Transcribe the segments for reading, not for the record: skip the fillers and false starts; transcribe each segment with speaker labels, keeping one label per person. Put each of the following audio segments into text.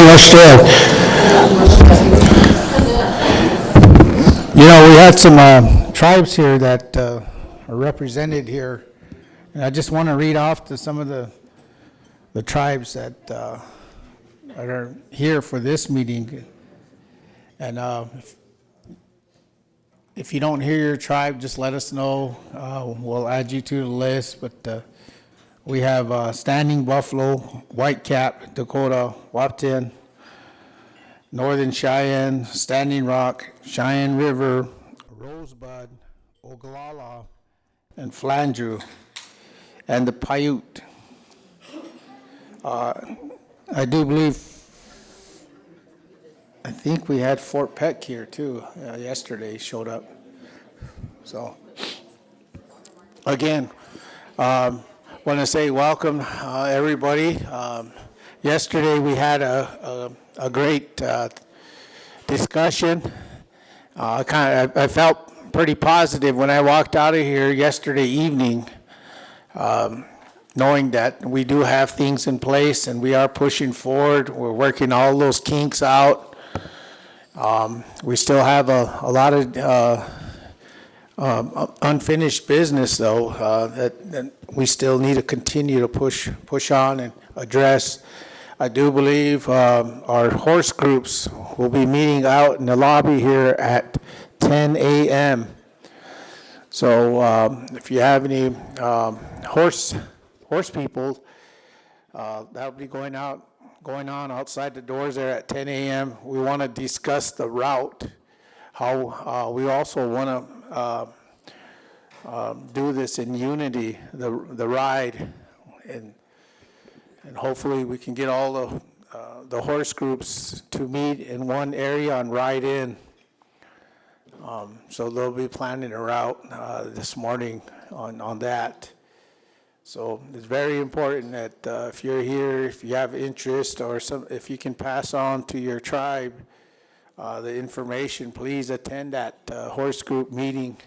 Speaker 1: much, Dad. You know, we had some tribes here that are represented here, and I just want to read off to some of the tribes that are here for this meeting. And if you don't hear your tribe, just let us know. We'll add you to the list. But we have Standing Buffalo, Whitecap, Dakota, Wapton, Northern Cheyenne, Standing Rock, Cheyenne River, Rosebud, 𝗟𝗓𝗡, and Flandreau, and the Paiute. I do believe, I think we had Fort Peck here too. Yesterday showed up. So, again, want to say welcome, everybody. Yesterday we had a great discussion. I felt pretty positive when I walked out of here yesterday evening, knowing that we do have things in place and we are pushing forward. We're working all those kinks out. We still have a lot of unfinished business, though, that we still need to continue to push on and address. I do believe our horse groups will be meeting out in the lobby here at 10 a.m. So if you have any horse people, that'll be going on outside the doors there at 10 a.m. We want to discuss the route, how we also want to do this in unity, the ride, and hopefully we can get all the horse groups to meet in one area and ride in. So they'll be planning a route this morning on that. So it's very important that if you're here, if you have interest, or if you can pass on to your tribe the information, please attend that horse group meeting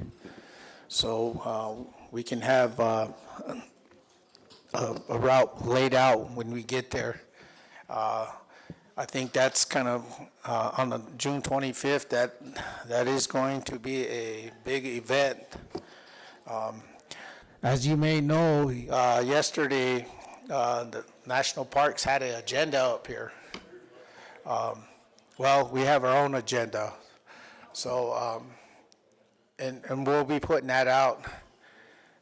Speaker 1: so we can have a route laid out when we get there. I think that's kind of on the June 25th. That is going to be a big event. As you may know, yesterday the national parks had an agenda up here. Well, we have our own agenda, so and we'll be putting that out.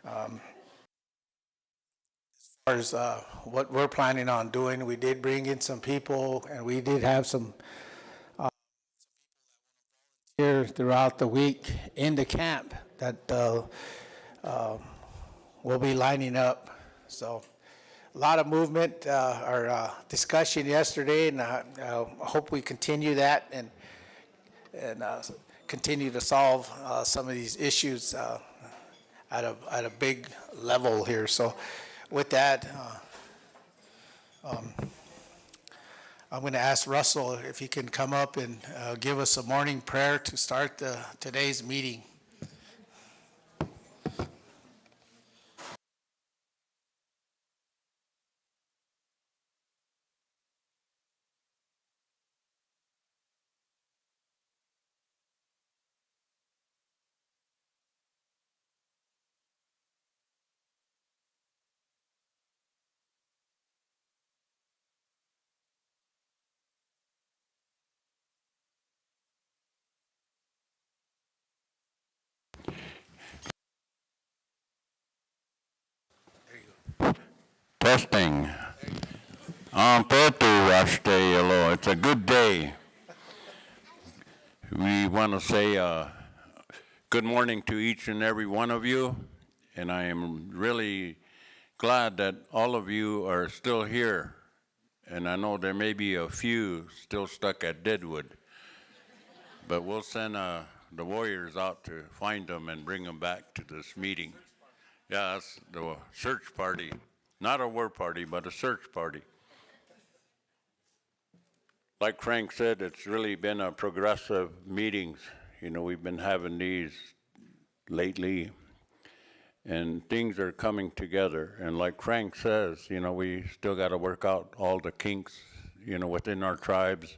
Speaker 1: As far as what we're planning on doing, we did bring in some people, and we did have some here throughout the week in the camp that will be lining up. So a lot of movement, our discussion yesterday, and I hope we continue that and continue to solve some of these issues at a big level here. So with that, I'm going to ask Russell if he can come up and give us a morning prayer to start today's meeting.
Speaker 2: Testing. 𝗟𝗓𝗡. It's a good day. We want to say good morning to each and every one of you, and I am really glad that all of you are still here. And I know there may be a few still stuck at Deadwood, but we'll send the warriors out to find them and bring them back to this meeting. Yeah, that's the search party. Not a war party, but a search party. Like Frank said, it's really been a progressive meetings. You know, we've been having these lately, and things are coming together. And like Frank says, you know, we still got to work out all the kinks within our tribes,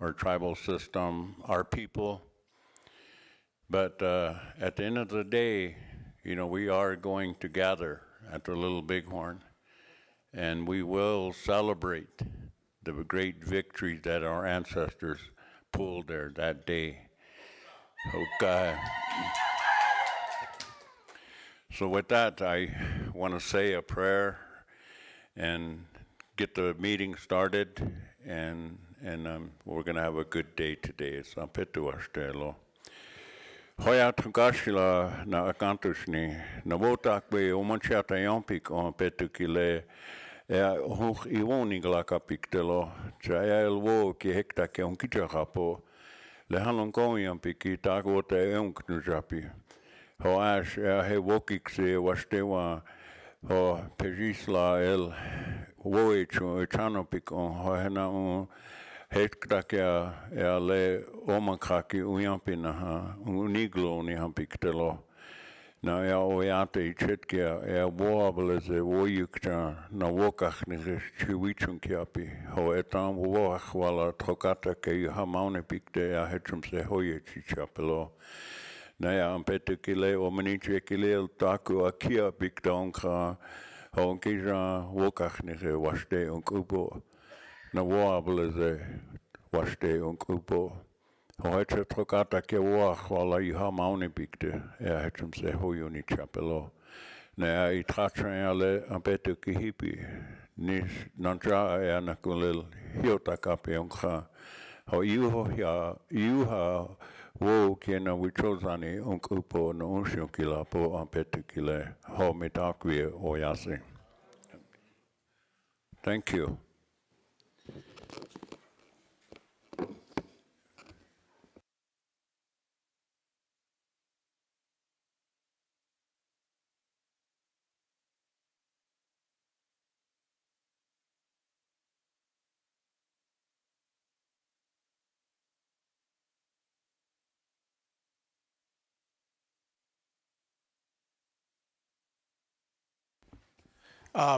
Speaker 2: our tribal system, our people. But at the end of the day, we are going to gather at the Little Bighorn, and we will celebrate the great victory that our ancestors pulled there that day. Oh, God. So with that, I want to say a prayer and get the meeting started, and we're going to have a good day today. So petu astelo. Hoya tungashila na akantushni na votak be omanchata yompik on petu kile hoch iwoni glaka piktelo chaya elwo ki hekta ke onkita kapo le halon koyampi ki tagote onknujapi. Ho ash he wokik se wastewa ho pejisla el woechu chanopik on ho hena on hetkrakea le omakaki uyampi na ha uniglo ni hampik na oiate chetkia woable ze woyukta na wokach ni chiwichun kiapi ho etam woach wala trokata ke hamaune pikte hechum se hoye chichapelo. Naya ampetu kile o maniche kile taku akia piktonka honkija wokachniche waste unkupo na woable ze waste unkupo hoeche trokata ke woach wala iha mauni pikte hechum se hoyuni chapelo naya itratra ale ampetu kihipi nis nanja nakulil hiotakapi onka ho iuha wo kena wichozani unkupo na unshukila po ampetukile ho mitakwe oyase. Thank you.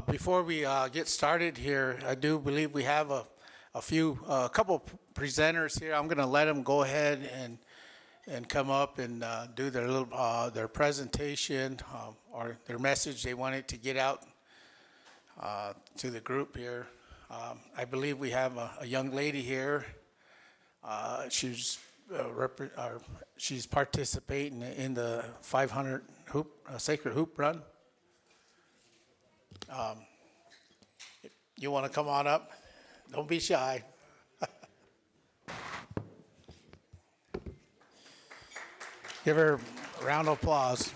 Speaker 1: Before we get started here, I do believe we have a couple presenters here. I'm going to let them go ahead and come up and do their presentation or their message they wanted to get out to the group here. I believe we have a young lady here. She's participating in the 500 sacred hoop run. You want to come on up? Don't be shy. Give her a round of applause.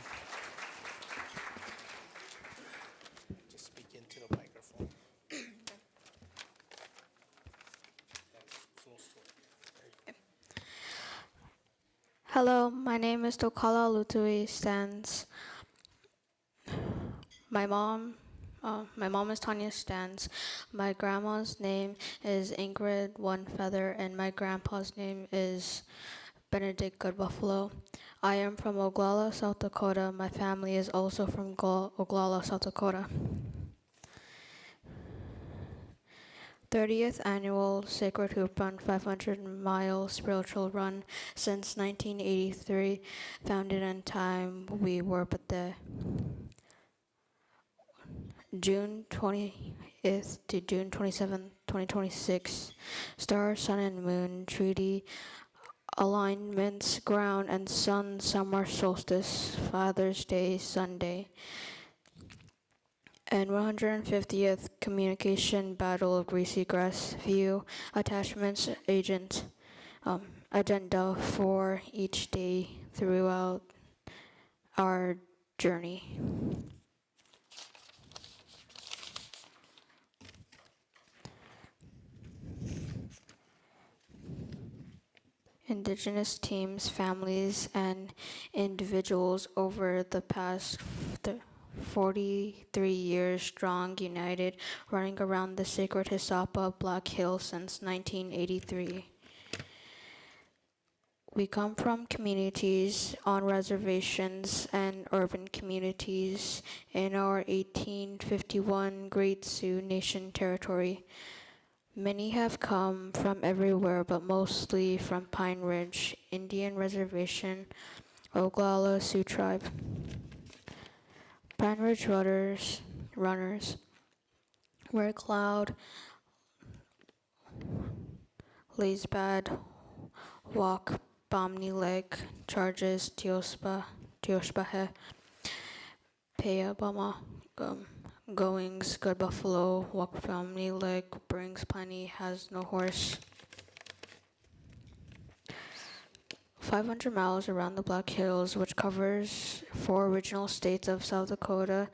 Speaker 1: Just speak into the microphone.
Speaker 3: Hello, my name is 𝗟𝗜𝗙𝗘 My mom is Tanya Stans. My grandma's name is Ingrid One Feather, and my grandpa's name is Benedict Good Buffalo. I am from Oglala, South Dakota. My family is also from Oglala, South Dakota. 30th Annual Sacred Hoop Run 500-mile spiritual run since 1983, founded in time we were but the June 20th to June 27th, 2026. Star, Sun, and Moon Treaty alignments, ground and sun, summer solstice, Father's Day, Sunday. And 150th Communication Battle of Greasy Grass View attachments agenda for each day throughout our journey. Indigenous teams, families, and individuals over the past 43 years strong, united, running around the sacred Hisapa Black Hill since 1983. We come from communities on reservations and urban communities in our 1851 Great Sioux Nation territory. Many have come from everywhere, but mostly from Pine Ridge Indian Reservation, Oglala Sioux Tribe. Pine Ridge runners wear cloud, Rosebud, walk, Bomni leg, charges, 𝗟𝗜𝗩𝗘, Payabama, goings, good buffalo, walk family leg, brings plenty, has no horse. 500 miles around the Black Hills, which covers 4 original states of South Dakota,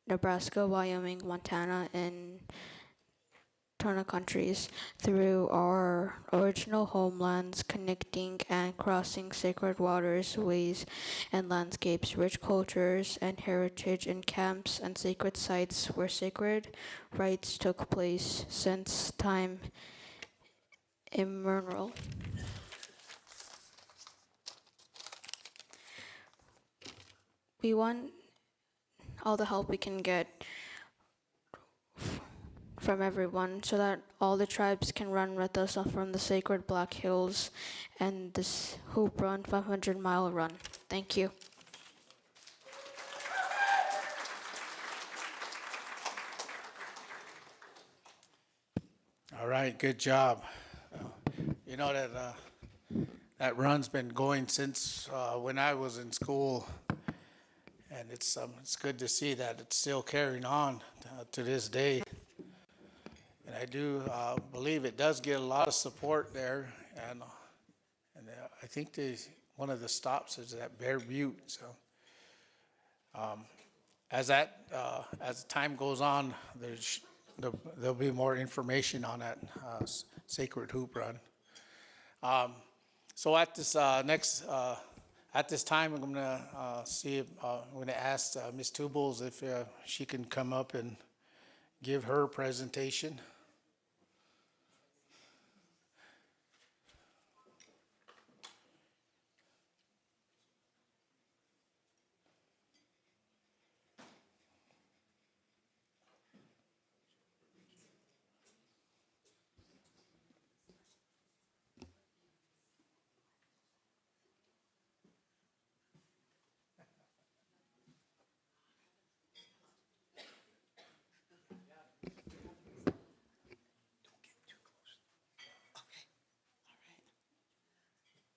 Speaker 3: Nebraska, Wyoming, Montana, and Turner countries, through our original homelands, connecting and crossing sacred waters, ways, and landscapes, rich cultures and heritage, and camps and sacred sites where sacred rites took place since time immemorial. We want all the help we can get from everyone so that all the tribes can run with us from the sacred Black Hills and this Hoop Run 500-mile run. Thank you.
Speaker 1: All right, good job. You know that run's been going since when I was in school, and it's good to see that it's still carrying on to this day. And I do believe it does get a lot of support there, and I think one of the stops is at Bear Butte. So as time goes on, there'll be more information on that sacred hoop run. So at this at this time, I'm going to I'm going to ask Ms. Tubles if she can come up and give her presentation.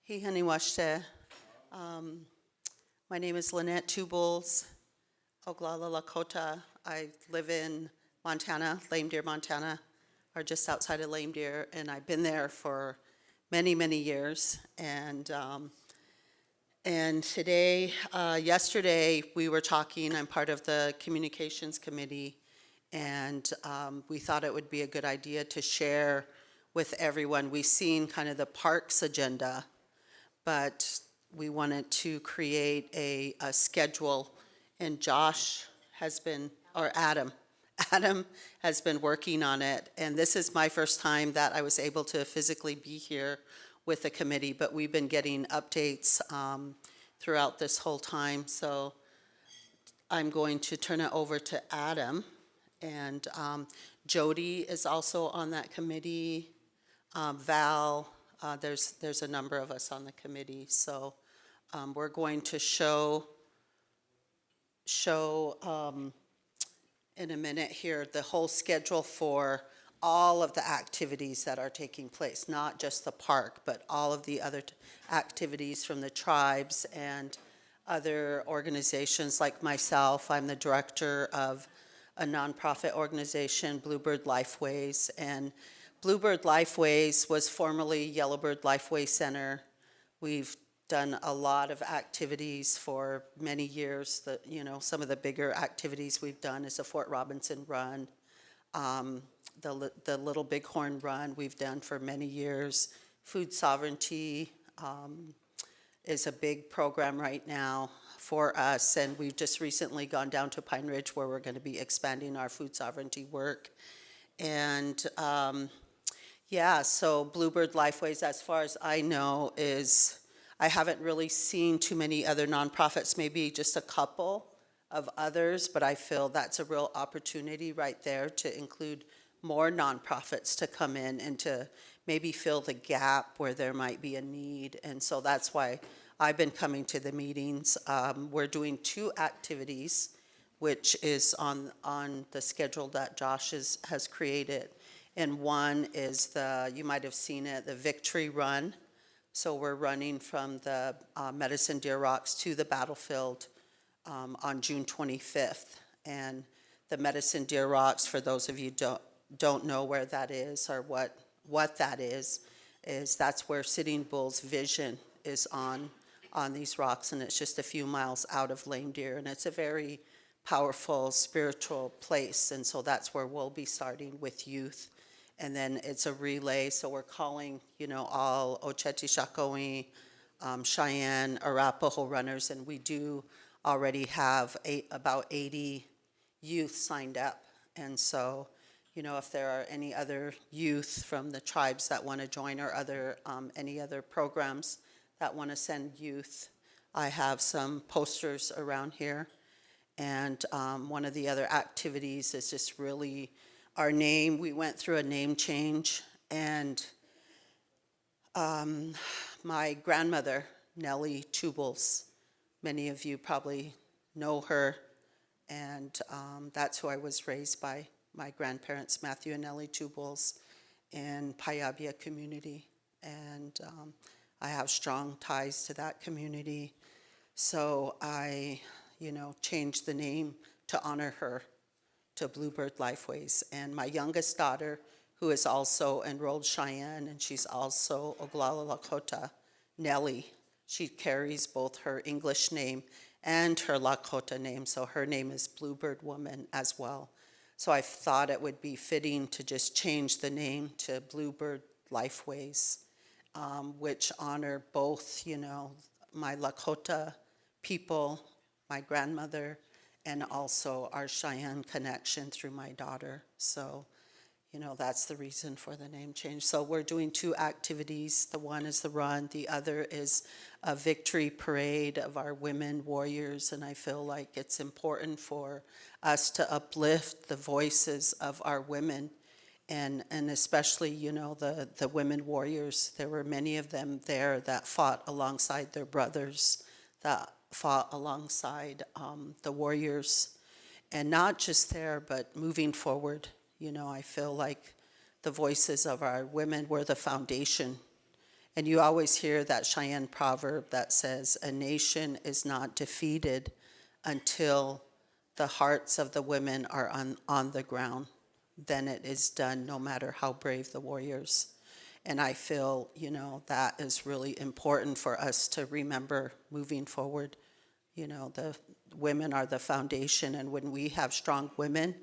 Speaker 4: 𝗟𝗜𝗩𝗘. My name is Lynette Tubles, Oglala Lakota. I live in Montana, Lame Deer, Montana, or just outside of Lame Deer, and I've been there for many, many years. And today, yesterday, we were talking. I'm part of the communications committee, and we thought it would be a good idea to share with everyone. We've seen kind of the parks agenda, but we wanted to create a schedule, and Josh has been, or Adam has been working on it, and this is my first time that I was able to physically be here with the committee, but we've been getting updates throughout this whole time, so I'm going to turn it over to Adam, and Jody is also on that committee, Val. There's a number of us on the committee, so we're going to show in a minute here the whole schedule for all of the activities that are taking place, not just the park, but all of the other activities from the tribes and other organizations like myself. I'm the director of a nonprofit organization, Bluebird Lifeways, and Bluebird Lifeways was formerly Yellowbird Lifeway Center. We've done a lot of activities for many years. Some of the bigger activities we've done is the Fort Robinson Run, the Little Bighorn Run we've done for many years. Food sovereignty is a big program right now for us, and we've just recently gone down to Pine Ridge where we're going to be expanding our food sovereignty work. And so Bluebird Lifeways, as far as I know, I haven't really seen too many other nonprofits, maybe just a couple of others, but I feel that's a real opportunity right there to include more nonprofits to come in and to maybe fill the gap where there might be a need. And so that's why I've been coming to the meetings. We're doing 2 activities, which is on the schedule that Josh has created. And one is you might have seen it, the Victory Run. So we're running from the Medicine Deer Rocks to the battlefield on June 25th. And the Medicine Deer Rocks, for those of you don't know where that is or what that is that's where Sitting Bull's vision is on these rocks, and it's just a few miles out of Lame Deer, and it's a very powerful spiritual place, and so that's where we'll be starting with youth. And then it's a relay, so we're calling, all 𝗟𝗜𝗩𝗘, Cheyenne, Arapaho runners, and we do already have about 80 youth signed up. And so, if there are any other youth from the tribes that want to join or any other programs that want to send youth, I have some posters around here. And one of the other activities is just really our name. We went through a name change, and my grandmother, 𝗟𝗜𝗡, many of you probably know her, and that's who I was raised by. My grandparents, Matthew and 𝗟𝗜𝗡, in Payabia community, and I have strong ties to that community. So I, changed the name to honor her to Bluebird Lifeways. And my youngest daughter, who is also enrolled Cheyenne, and she's also 𝗟𝗓𝗡𝗪, Nellie, she carries both her English name and her Lakota name, so her name is Bluebird Woman as well. So I thought it would be fitting to just change the name to Bluebird Lifeways, which honor both, my Lakota people, my grandmother, and also our Cheyenne connection through my daughter. So, that's the reason for the name change. So we're doing 2 activities. The one is the run. The other is a victory parade of our women warriors. And I feel like it's important for us to uplift the voices of our women, and especially, the women warriors. There were many of them there that fought alongside their brothers, that fought alongside the warriors. And not just there, but moving forward. I feel like the voices of our women were the foundation. And you always hear that Cheyenne proverb that says, a nation is not defeated until the hearts of the women are on the ground. Then it is done, no matter how brave the warriors. And I feel, that is really important for us to remember moving forward. The women are the foundation, and when we have strong women,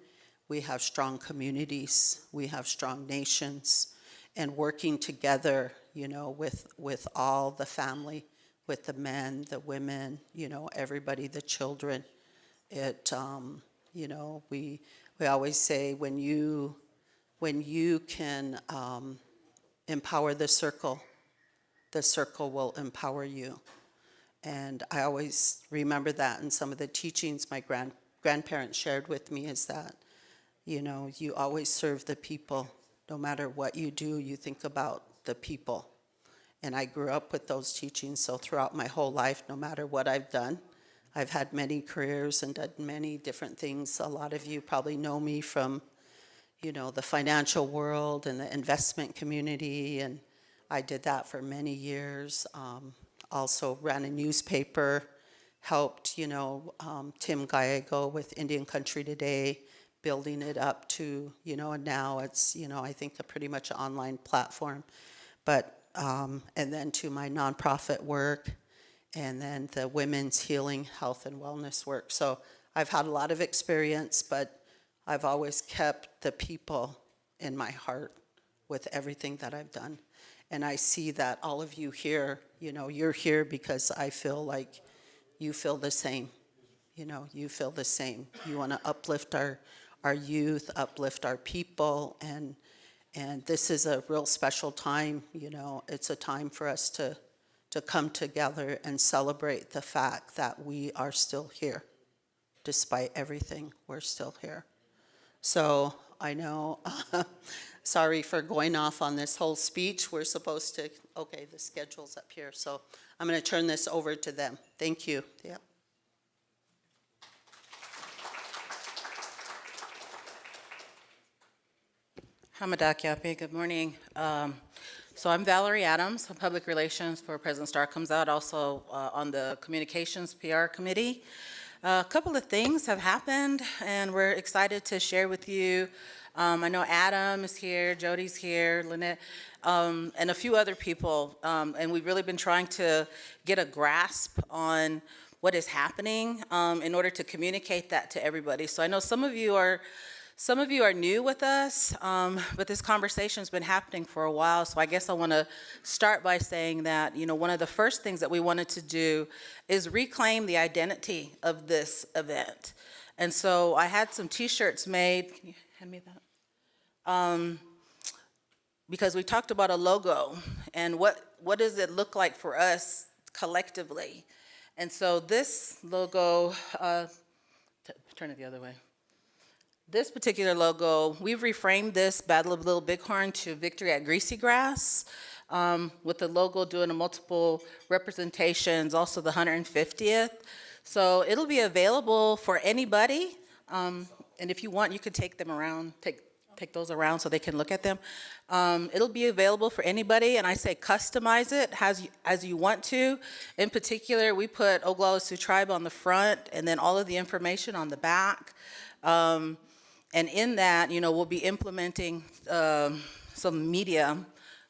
Speaker 4: we have strong communities, we have strong nations, and working together, with all the family, with the men, the women, everybody, the children. It, we always say when you can empower the circle will empower you. And I always remember that in some of the teachings my grandparents shared with me, is that, you always serve the people. No matter what you do, you think about the people. And I grew up with those teachings, so throughout my whole life, no matter what I've done, I've had many careers and done many different things. A lot of you probably know me from, the financial world and the investment community, and I did that for many years. Also ran a newspaper, helped, Tim Gallego with Indian Country Today, building it up to, and now it's, I think pretty much an online platform. But, and then to my nonprofit work, and then the women's healing, health, and wellness work. So I've had a lot of experience, but I've always kept the people in my heart with everything that I've done. And I see that all of you here, you're here because I feel like you feel the same. You feel the same. You want to uplift our youth, uplift our people, and this is a real special time. It's a time for us to come together and celebrate the fact that we are still here. Despite everything, we're still here. So I know. Sorry for going off on this whole speech. We're supposed to, okay, the schedule's up here, so I'm going to turn this over to them. Thank you. Yeah.
Speaker 5: Hamadakyapi, good morning. So I'm Valerie Adams, I'm Public Relations for President Starr Comes Out, also on the Communications PR Committee. A couple of things have happened, and we're excited to share with you. I know Adam is here, Jody's here, Lynette, and a few other people, and we've really been trying to get a grasp on what is happening in order to communicate that to everybody. So I know some of you are new with us, but this conversation's been happening for a while, so I guess I want to start by saying that, you know, one of the first things that we wanted to do is reclaim the identity of this event. And so I had some T-shirts made. Can you hand me that? Because we talked about a logo and what does it look like for us collectively. And so this logo, turn it the other way. This particular logo, we've reframed this Battle of Little Bighorn to Victory at Greasy Grass, with the logo doing a multiple representations, also the 150th. So it'll be available for anybody, and if you want, you could take them around, take those around so they can look at them. It'll be available for anybody, and I say customize it as you want to. In particular, we put Oglala Sioux Tribe on the front, and then all of the information on the back. And in that, you know, we'll be implementing some media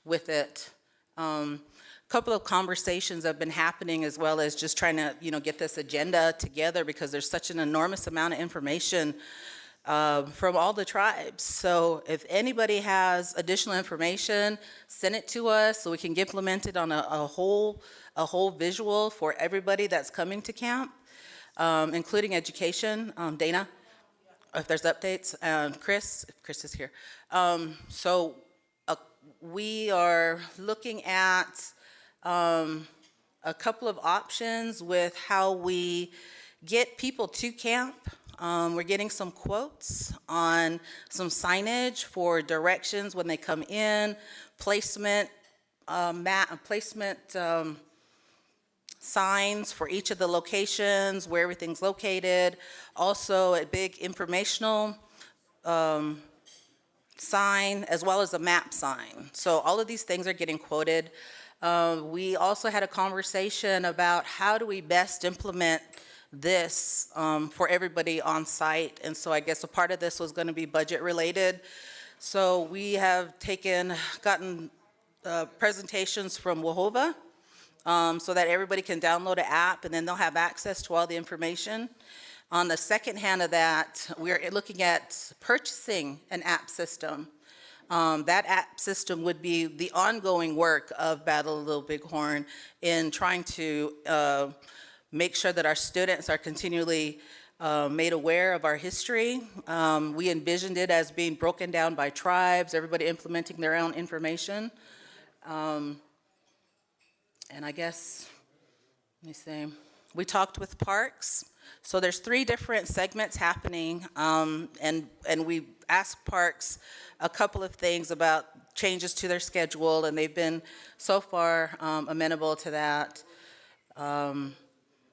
Speaker 5: with it. Couple of conversations have been happening, as well as just trying to, you know, get this agenda together, because there's such an enormous amount of information from all the tribes. So if anybody has additional information, send it to us so we can implement it on a whole visual for everybody that's coming to camp, including education. Dana, if there's updates, Chris, if Chris is here. So we are looking at a couple of options with how we get people to camp. We're getting some quotes on some signage for directions when they come in, placement, signs for each of the locations, where everything's located. Also a big informational sign, as well as a map sign. So all of these things are getting quoted. We also had a conversation about how do we best implement this for everybody on site. And so I guess a part of this was going to be budget related. So we have gotten presentations from WAHOVA, so that everybody can download an app, and then they'll have access to all the information. On the second hand of that, we're looking at purchasing an app system. That app system would be the ongoing work of Battle of Little Bighorn in trying to make sure that our students are continually made aware of our history. We envisioned it as being broken down by tribes, everybody implementing their own information. And I guess, let me see, we talked with Parks. So there's 3 different segments happening, and we asked Parks a couple of things about changes to their schedule, and they've been so far amenable to that.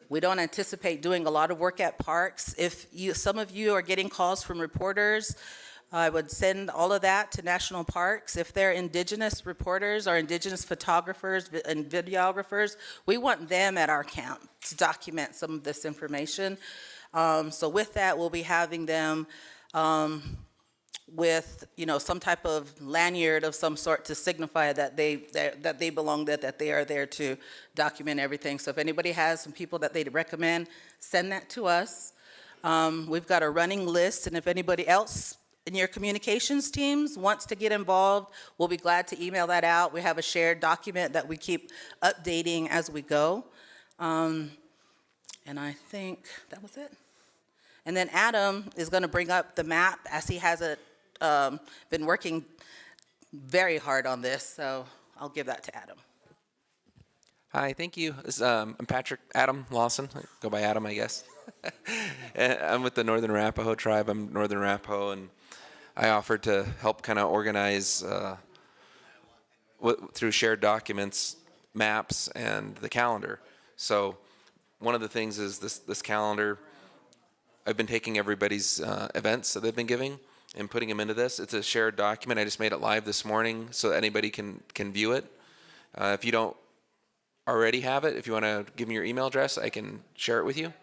Speaker 5: We don't anticipate doing a lot of work at Parks. If some of you are getting calls from reporters, I would send all of that to National Parks. If they're indigenous reporters or indigenous photographers and videographers, we want them at our camp to document some of this information. So with that, we'll be having them with, you know, some type of lanyard of some sort to signify that they belong there, that they are there to document everything. So if anybody has some people that they'd recommend, send that to us. We've got a running list, and if anybody else in your communications teams wants to get involved, we'll be glad to email that out. We have a shared document that we keep updating as we go. And I think that was it. And then Adam is going to bring up the map, as he has been working very hard on this, so I'll give that to Adam.
Speaker 6: Hi, thank you. I'm Patrick Adam Lawson. I go by Adam, I guess. I'm with the Northern Arapaho tribe. I'm Northern Arapaho, and I offered to help kind of organize through shared documents, maps, and the calendar. So one of the things is this calendar. I've been taking everybody's events that they've been giving and putting them into this. It's a shared document. I just made it live this morning so that anybody can view it. If you don't already have it, if you want to give me your email address, I can share it with you.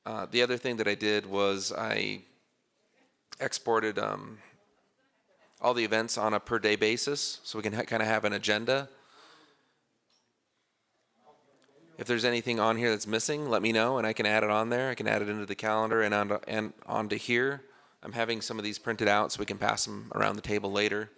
Speaker 6: The other thing that I did was I exported all the events on a per day basis so we can kind of have an agenda. If there's anything on here that's missing, let me know and I can add it on there. I can add it into the calendar and onto here. I'm having some of these printed out so we can pass them around the table later.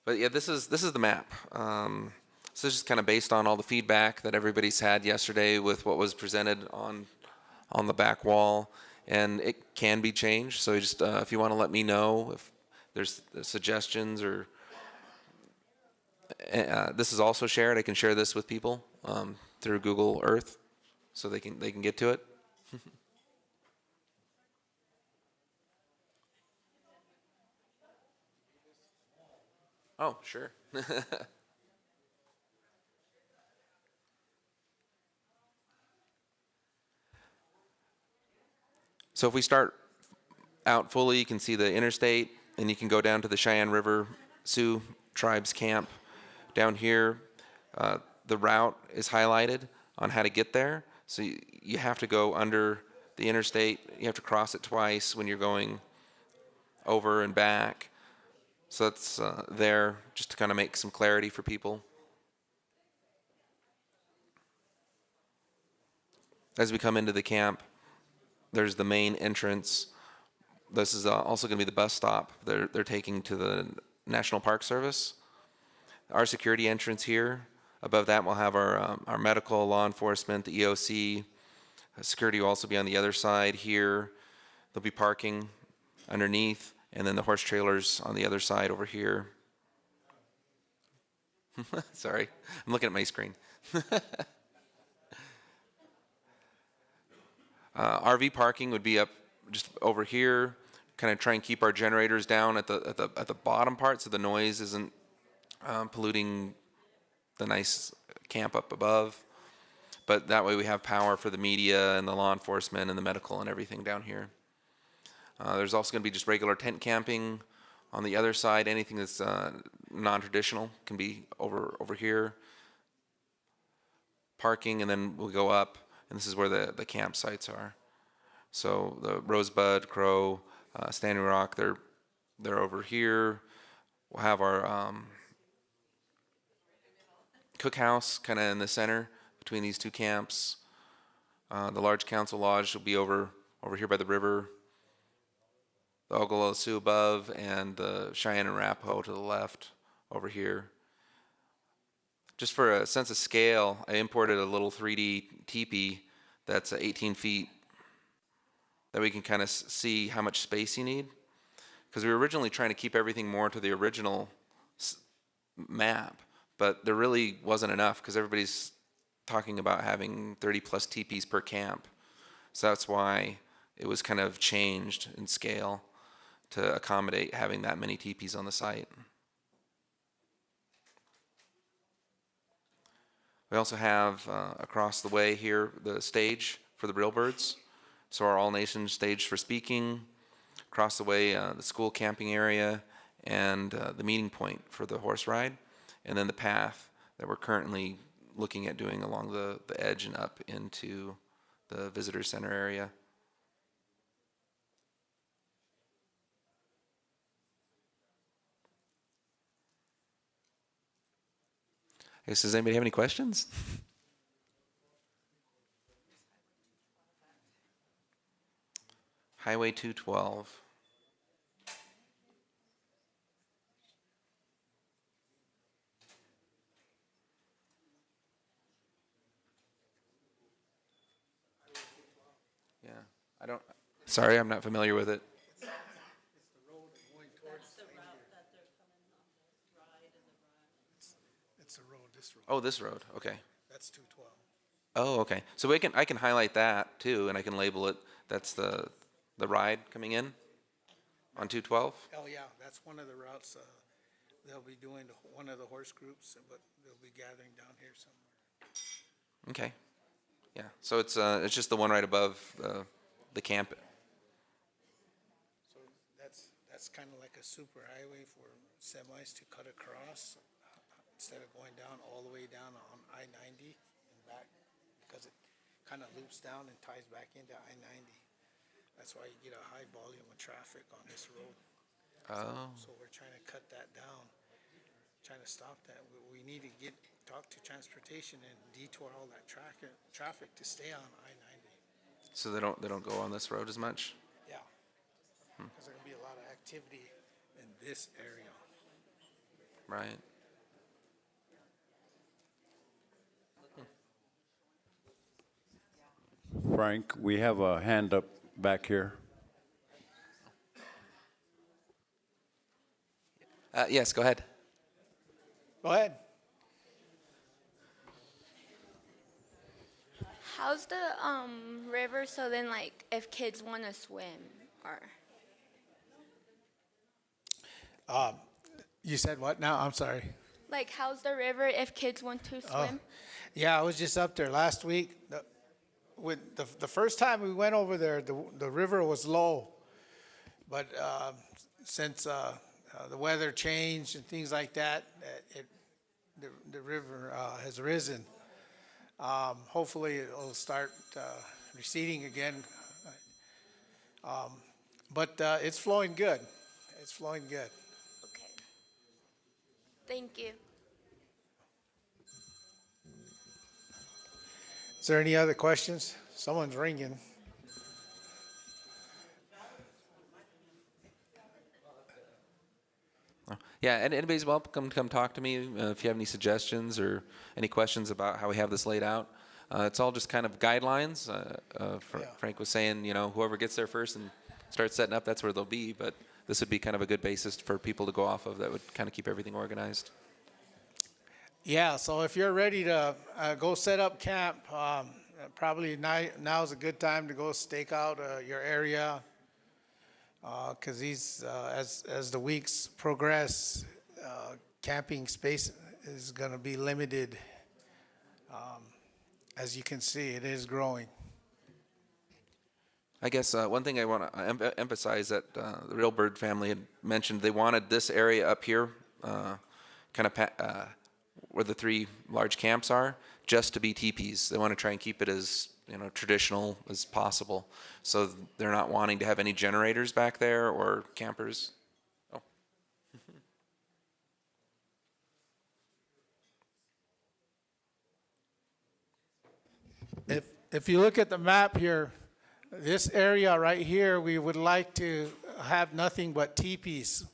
Speaker 6: But yeah, this is the map. So this is kind of based on all the feedback that everybody's had yesterday with what was presented on the back wall, and it can be changed. So just if you want to let me know if there's suggestions or this is also shared. I can share this with people through Google Earth, so they can get to it. Oh, sure. So if we start out fully, you can see the interstate, and you can go down to the Cheyenne River Sioux Tribes Camp. Down here, the route is highlighted on how to get there. So you have to go under the interstate. You have to cross it twice when you're going over and back. So that's there just to kind of make some clarity for people. As we come into the camp, there's the main entrance. This is also going to be the bus stop they're taking to the National Park Service. Our security entrance here. Above that, we'll have our medical, law enforcement, the EOC. Security will also be on the other side here. There'll be parking underneath, and then the horse trailers on the other side over here. Sorry, I'm looking at my screen. RV parking would be up just over here. Kind of try and keep our generators down at the bottom part, so the noise isn't polluting the nice camp up above. But that way we have power for the media and the law enforcement and the medical and everything down here. There's also going to be just regular tent camping on the other side. Anything that's non-traditional can be over here. Parking, and then we'll go up, and this is where the campsites are. So the Rosebud, Crow, Standing Rock, they're over here. We'll have our cookhouse kind of in the center between these two camps. The large council lodge will be over here by the river. The Oglala Sioux above, and the Cheyenne and Arapaho to the left over here. Just for a sense of scale, I imported a little 3D teepee that's 18 feet that we can kind of see how much space you need. Because we were originally trying to keep everything more to the original map, but there really wasn't enough because everybody's talking about having 30 plus teepees per camp. So that's why it was kind of changed in scale to accommodate having that many teepees on the site. We also have across the way here the stage for the real birds. So our all nation stage for speaking. Across the way the school camping area and the meeting point for the horse ride. And then the path that we're currently looking at doing along the edge and up into the visitor center area. I guess, does anybody have any questions? Highway 212. Yeah, I don't, sorry, I'm not familiar with it.
Speaker 1: It's the road, this road.
Speaker 6: Oh, this road, okay.
Speaker 1: That's 212.
Speaker 6: Oh, okay. So I can highlight that too, and I can label it, that's the ride coming in on 212?
Speaker 1: Oh, yeah, that's one of the routes, they'll be doing, one of the horse groups, but they'll be gathering down here somewhere.
Speaker 6: Okay. Yeah, so it's just the one right above the camp.
Speaker 1: So that's kind of like a super highway for semis to cut across, instead of going down all the way down on I-90 and back, because it kind of loops down and ties back into I-90. That's why you get a high volume of traffic on this road.
Speaker 6: Oh.
Speaker 1: So we're trying to cut that down, trying to stop that. We need to talk to transportation and detour all that traffic to stay on I-90.
Speaker 6: So they don't go on this road as much?
Speaker 1: Yeah. Because there's gonna be a lot of activity in this area.
Speaker 6: Right.
Speaker 2: Frank, we have a hand up back here.
Speaker 6: Yes, go ahead.
Speaker 1: Go ahead.
Speaker 7: How's the river so then like if kids want to swim or
Speaker 1: You said what now? I'm sorry.
Speaker 7: like how's the river if kids want to swim?
Speaker 1: Yeah, I was just up there last week. The first time we went over there, the river was low. But since the weather changed and things like that, the river has risen. Hopefully it'll start receding again. But it's flowing good. It's flowing good.
Speaker 7: Okay. Thank you.
Speaker 1: Is there any other questions? Someone's ringing.
Speaker 6: Yeah, and anybody's welcome to come talk to me if you have any suggestions or any questions about how we have this laid out. It's all just kind of guidelines. Frank was saying, whoever gets there first and starts setting up, that's where they'll be. But this would be kind of a good basis for people to go off of that would kind of keep everything organized.
Speaker 1: Yeah, so if you're ready to go set up camp, probably now is a good time to go stake out your area. Because as the weeks progress, camping space is going to be limited. As you can see, it is growing.
Speaker 6: I guess one thing I want to emphasize that the Real Bird family had mentioned they wanted this area up here, kind of where the 3 large camps are, just to be teepees. They want to try and keep it as traditional as possible. So they're not wanting to have any generators back there or campers. Oh.
Speaker 1: If you look at the map here, this area right here, we would like to have nothing but teepees.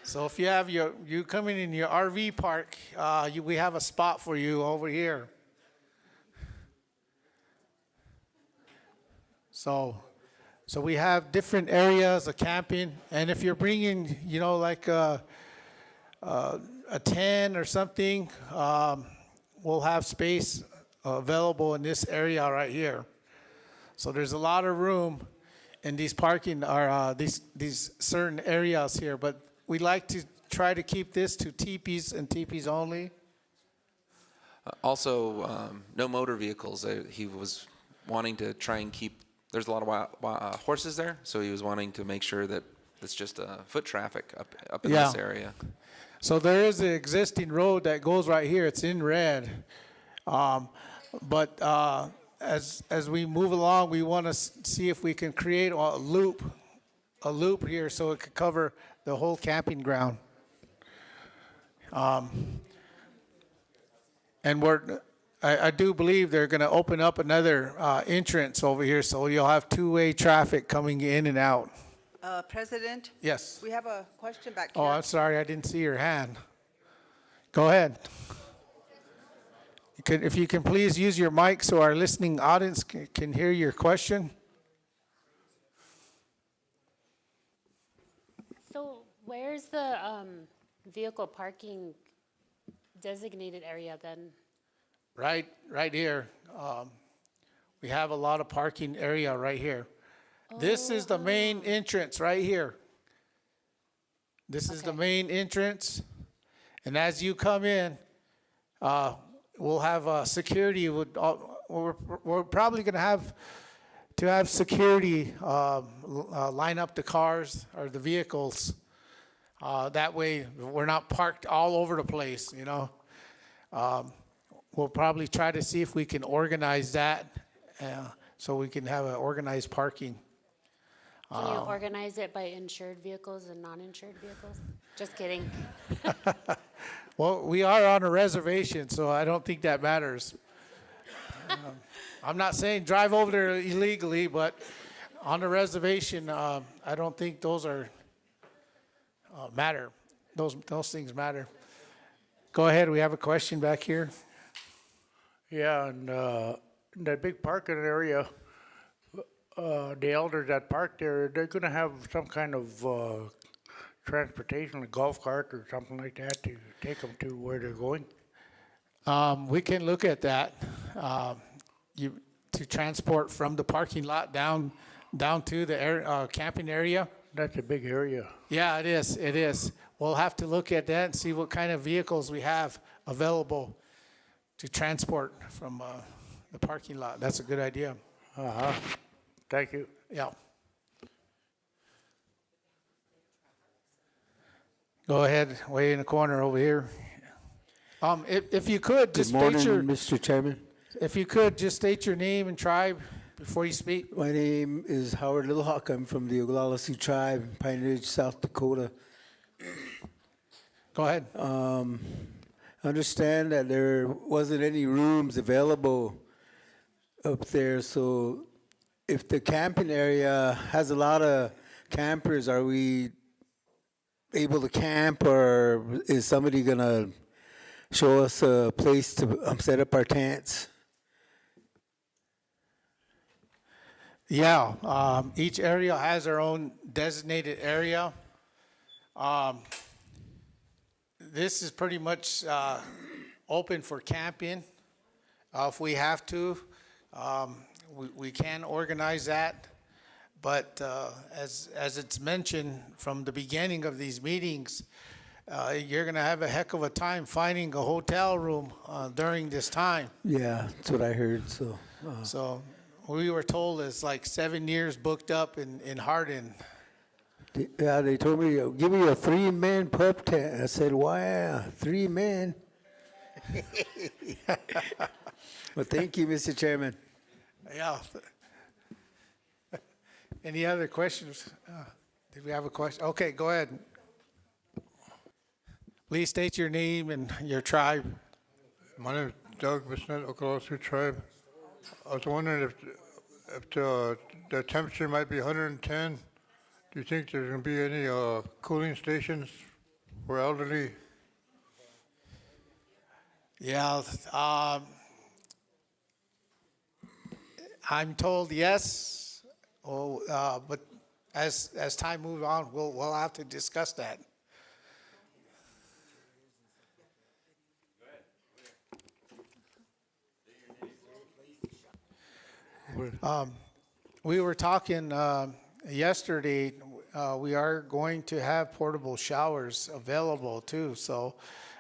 Speaker 1: So if you have you coming in your RV park, we have a spot for you over here. So we have different areas of camping, and if you're bringing, like a tent or something, we'll have space available in this area right here. So there's a lot of room in these parking or these certain areas here, but we like to try to keep this to teepees and teepees only.
Speaker 6: Also, no motor vehicles. He was wanting to try and keep. There's a lot of horses there, so he was wanting to make sure that it's just foot traffic up in this area.
Speaker 1: So there is an existing road that goes right here. It's in red. But as we move along, we want to see if we can create a loop here so it could cover the whole camping ground. And I do believe they're going to open up another entrance over here, so you'll have two-way traffic coming in and out.
Speaker 8: President,
Speaker 1: Yes.
Speaker 8: we have a question back here.
Speaker 1: Oh, I'm sorry, I didn't see your hand. Go ahead. If you can please use your mic so our listening audience can hear your question.
Speaker 9: So where's the vehicle parking designated area then?
Speaker 1: Right here. We have a lot of parking area right here. This is the main entrance right here. This is the main entrance. And as you come in, we'll have security. We're probably going to have security line up the cars or the vehicles. That way, we're not parked all over the place, you know. We'll probably try to see if we can organize that so we can have an organized parking.
Speaker 9: Can you organize it by insured vehicles and non-insured vehicles? Just kidding.
Speaker 1: Well, we are on a reservation, so I don't think that matters. I'm not saying drive over there illegally, but on the reservation, I don't think those are matter. Those things matter. Go ahead. We have a question back here.
Speaker 10: Yeah, and that big parking area, the elders that park there, they're gonna have some kind of transportation, a golf cart or something like that to take them to where they're going?
Speaker 1: We can look at that. To transport from the parking lot down to the camping area.
Speaker 10: That's a big area.
Speaker 1: Yeah, it is. It is. We'll have to look at that and see what kind of vehicles we have available to transport from the parking lot. That's a good idea.
Speaker 10: Uh-huh. Thank you.
Speaker 1: Yeah. Go ahead, way in the corner over here. If you could, just state your,
Speaker 11: Mr. Chairman.
Speaker 1: if you could, just state your name and tribe before you speak.
Speaker 11: My name is Howard Little Hawk. I'm from the Oglala Sioux tribe, Pine Ridge, South Dakota.
Speaker 1: Go ahead.
Speaker 11: Understand that there wasn't any rooms available up there, so if the camping area has a lot of campers, are we able to camp, or is somebody gonna show us a place to set up our tents?
Speaker 1: Yeah, each area has their own designated area. This is pretty much open for camping. If we have to, we can organize that. But as it's mentioned from the beginning of these meetings, you're going to have a heck of a time finding a hotel room during this time.
Speaker 11: Yeah, that's what I heard, so.
Speaker 1: So we were told it's like 7 years booked up in Hardin.
Speaker 11: Yeah, they told me, give me a 3-man pup tent. I said, why, 3 men? Well, thank you, Mr. Chairman.
Speaker 1: Yeah. Any other questions? Did we have a question? Okay, go ahead. Please state your name and your tribe.
Speaker 10: My name is Doug Bissett, Oglala Sioux tribe. I was wondering if the temperature might be 110. Do you think there's going to be any cooling stations for elderly?
Speaker 1: Yeah, I'm told yes. But as time moves on, we'll have to discuss that. We were talking yesterday. We are going to have portable showers available too. So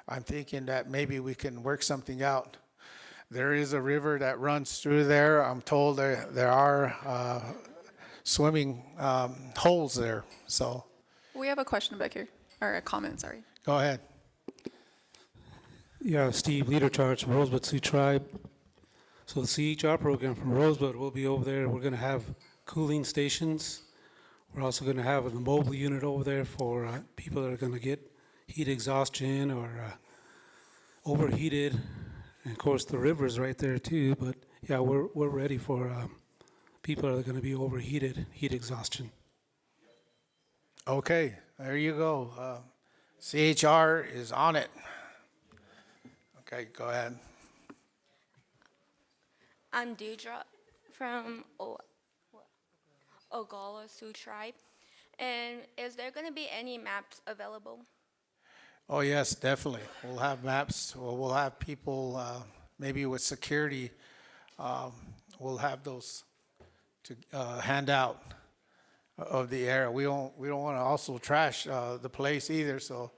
Speaker 1: I'm thinking that maybe we can work something out. There is a river that runs through there. I'm told there are swimming holes there. So
Speaker 12: We have a question back here, or a comment, sorry.
Speaker 1: go ahead.
Speaker 13: Yeah, Steve, leader charge from Rosebud Sioux Tribe. So the CHR program from Rosebud will be over there. We're going to have cooling stations. We're also going to have a mobile unit over there for people that are going to get heat exhaustion or overheated. And of course, the river's right there too. But yeah, we're ready for people that are going to be overheated, heat exhaustion.
Speaker 1: Okay, there you go. CHR is on it. Okay, go ahead.
Speaker 7: I'm Deidre from Oglala Sioux Tribe. And is there going to be any maps available?
Speaker 1: Oh, yes, definitely. We'll have maps. We'll have people maybe with security we'll have those to hand out of the area. We don't want to also trash the place either, so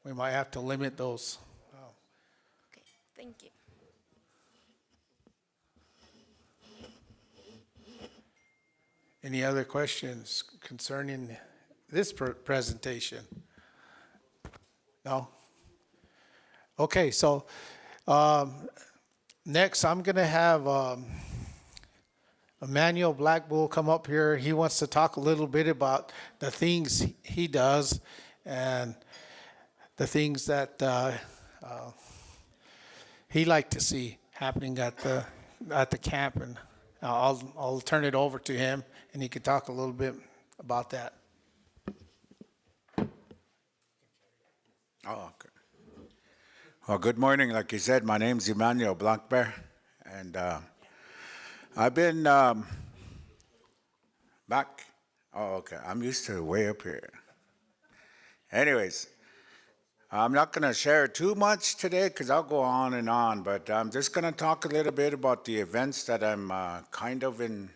Speaker 1: we might have to limit those.
Speaker 7: Okay, thank you.
Speaker 1: Any other questions concerning this presentation? No? Okay, so next I'm going to have Emmanuel Blackbull come up here. He wants to talk a little bit about the things he does and the things that he like to see happening at the camp, and I'll turn it over to him, and he can talk a little bit about that.
Speaker 14: Oh, okay. Well, good morning. Like you said, my name's Emmanuel Blackbear, and I've been back. Oh, okay. I'm used to way up here. Anyways, I'm not going to share too much today because I'll go on and on, but I'm just going to talk a little bit about the events that I'm kind of going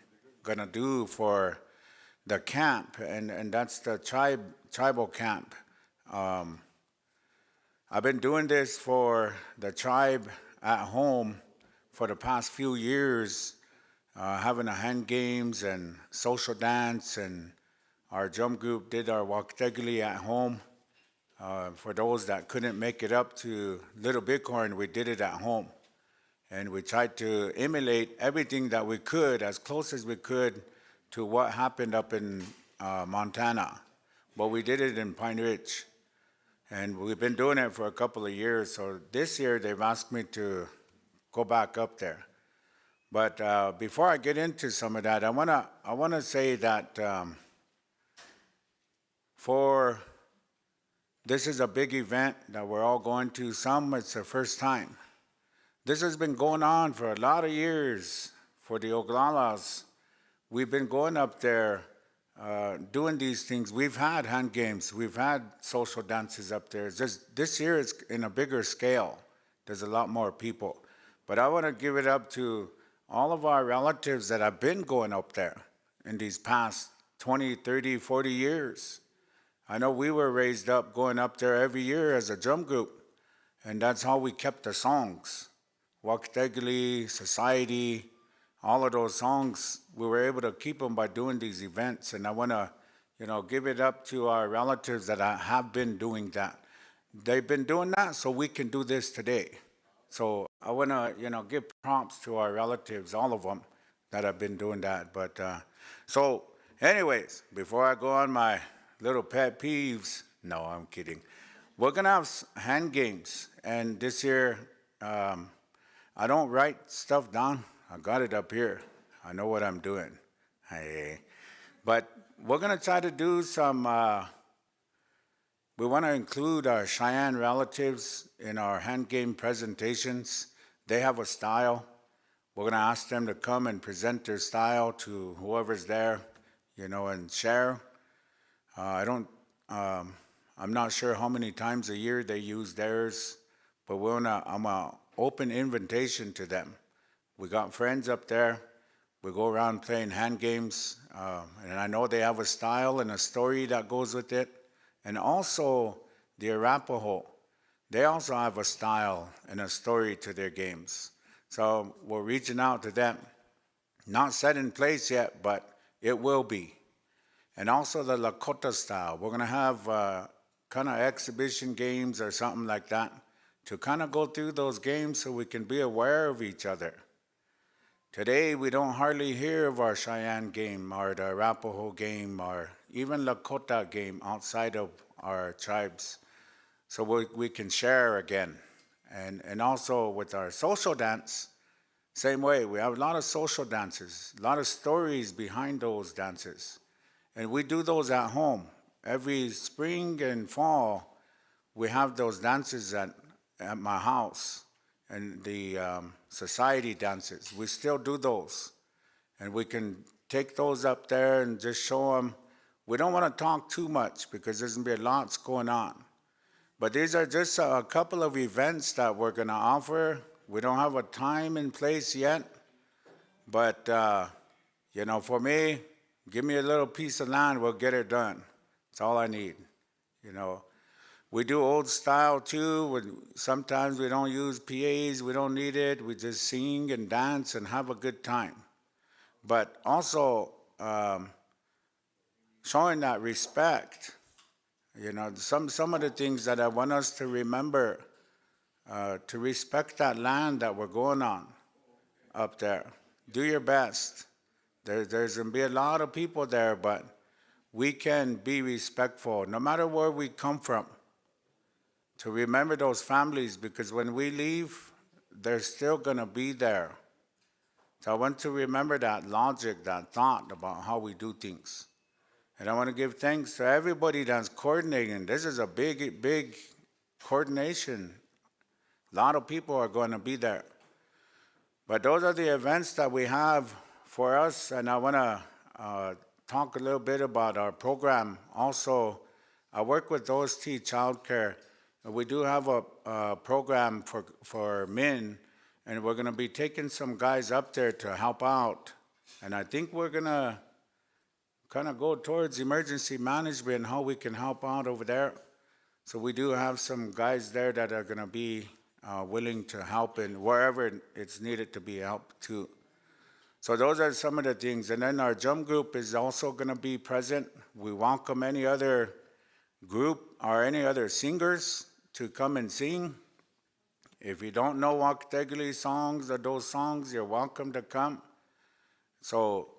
Speaker 14: to do for the camp, and that's the tribal camp. I've been doing this for the tribe at home for the past few years, having a hand games and social dance, and our drum group did our 𝗟𝗟𝗩𝗘 at home. For those that couldn't make it up to Little Bighorn, we did it at home. And we tried to emulate everything that we could, as close as we could, to what happened up in Montana. But we did it in Pine Ridge. And we've been doing it for a couple of years. So this year, they've asked me to go back up there. But before I get into some of that, I wanna say that this is a big event that we're all going to. Some, it's the first time. This has been going on for a lot of years for the Oglalas. We've been going up there doing these things. We've had hand games. We've had social dances up there. Just this year it's in a bigger scale. There's a lot more people. But I want to give it up to all of our relatives that have been going up there in these past 20, 30, 40 years. I know we were raised up going up there every year as a drum group, and that's how we kept the songs. 𝗟𝗟𝗩𝗘, Society, all of those songs, we were able to keep them by doing these events. And I want to, give it up to our relatives that have been doing that. They've been doing that so we can do this today. So I want to, give props to our relatives, all of them, that have been doing that. But so anyways, before I go on my little pet peeves, no, I'm kidding. We're going to have hand games. And this year, I don't write stuff down. I got it up here. I know what I'm doing. Hey. But we're going to try to do some, we want to include our Cheyenne relatives in our hand game presentations. They have a style. We're going to ask them to come and present their style to whoever's there, and share. I'm not sure how many times a year they use theirs, but I'm an open invitation to them. We got friends up there. We go around playing hand games, and I know they have a style and a story that goes with it. And also the Arapaho, they also have a style and a story to their games. So we're reaching out to them. Not set in place yet, but it will be. And also the Lakota style. We're going to have kind of exhibition games or something like that to kind of go through those games so we can be aware of each other. Today, we don't hardly hear of our Cheyenne game or the Arapaho game or even Lakota game outside of our tribes. So we can share again. And also with our social dance, same way. We have a lot of social dances, a lot of stories behind those dances. And we do those at home. Every spring and fall, we have those dances at my house. And the society dances, we still do those. And we can take those up there and just show them. We don't want to talk too much because there's going to be lots going on. But these are just a couple of events that we're going to offer. We don't have a time and place yet, But, you know, for me, give me a little piece of land, we'll get it done. That's all I need, you know. We do old style too. Sometimes we don't use PAs, we don't need it. We just sing and dance and have a good time. But also showing that respect. You know, some of the things that I want us to remember, to respect that land that we're going on up there. Do your best. There's going to be a lot of people there, but we can be respectful, no matter where we come from, to remember those families, because when we leave, they're still going to be there. So I want to remember that logic, that thought about how we do things. And I want to give thanks to everybody that's coordinating. This is a big, big coordination. A lot of people are going to be there. But those are the events that we have for us, and I want to talk a little bit about our program. Also, I work with OST Childcare. We do have a program for men, and we're going to be taking some guys up there to help out. And I think we're going to kind of go towards emergency management and how we can help out over there. So we do have some guys there that are going to be willing to help in wherever it's needed to be helped too. So those are some of the things. And then our jump group is also going to be present. We welcome any other group or any other singers to come and sing. If you don't know 𝗟𝗚𝗩𝗘 songs or those songs, you're welcome to come. So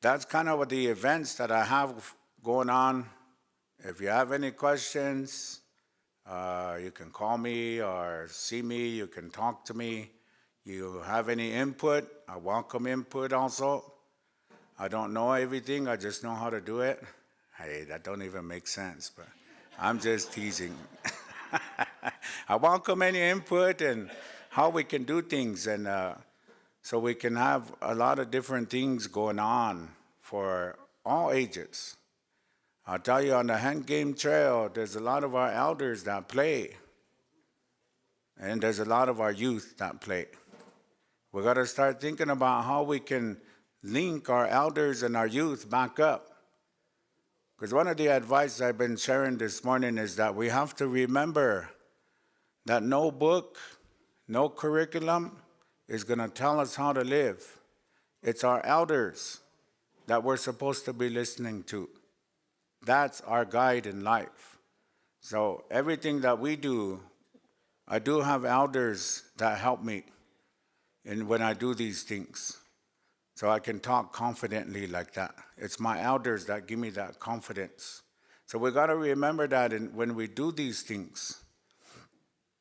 Speaker 14: that's kind of what the events that I have going on. If you have any questions, you can call me or see me. You can talk to me. You have any input, I welcome input also. I don't know everything, I just know how to do it. Hey, that don't even make sense, but I'm just teasing. I welcome any input and how we can do things, and so we can have a lot of different things going on for all ages. I'll tell you, on the hand game trail, there's a lot of our elders that play, and there's a lot of our youth that play. We got to start thinking about how we can link our elders and our youth back up. Because one of the advice I've been sharing this morning is that we have to remember that no book, no curriculum is going to tell us how to live. It's our elders that we're supposed to be listening to. That's our guide in life. So everything that we do, I do have elders that help me when I do these things. So I can talk confidently like that. It's my elders that give me that confidence. So we got to remember that when we do these things,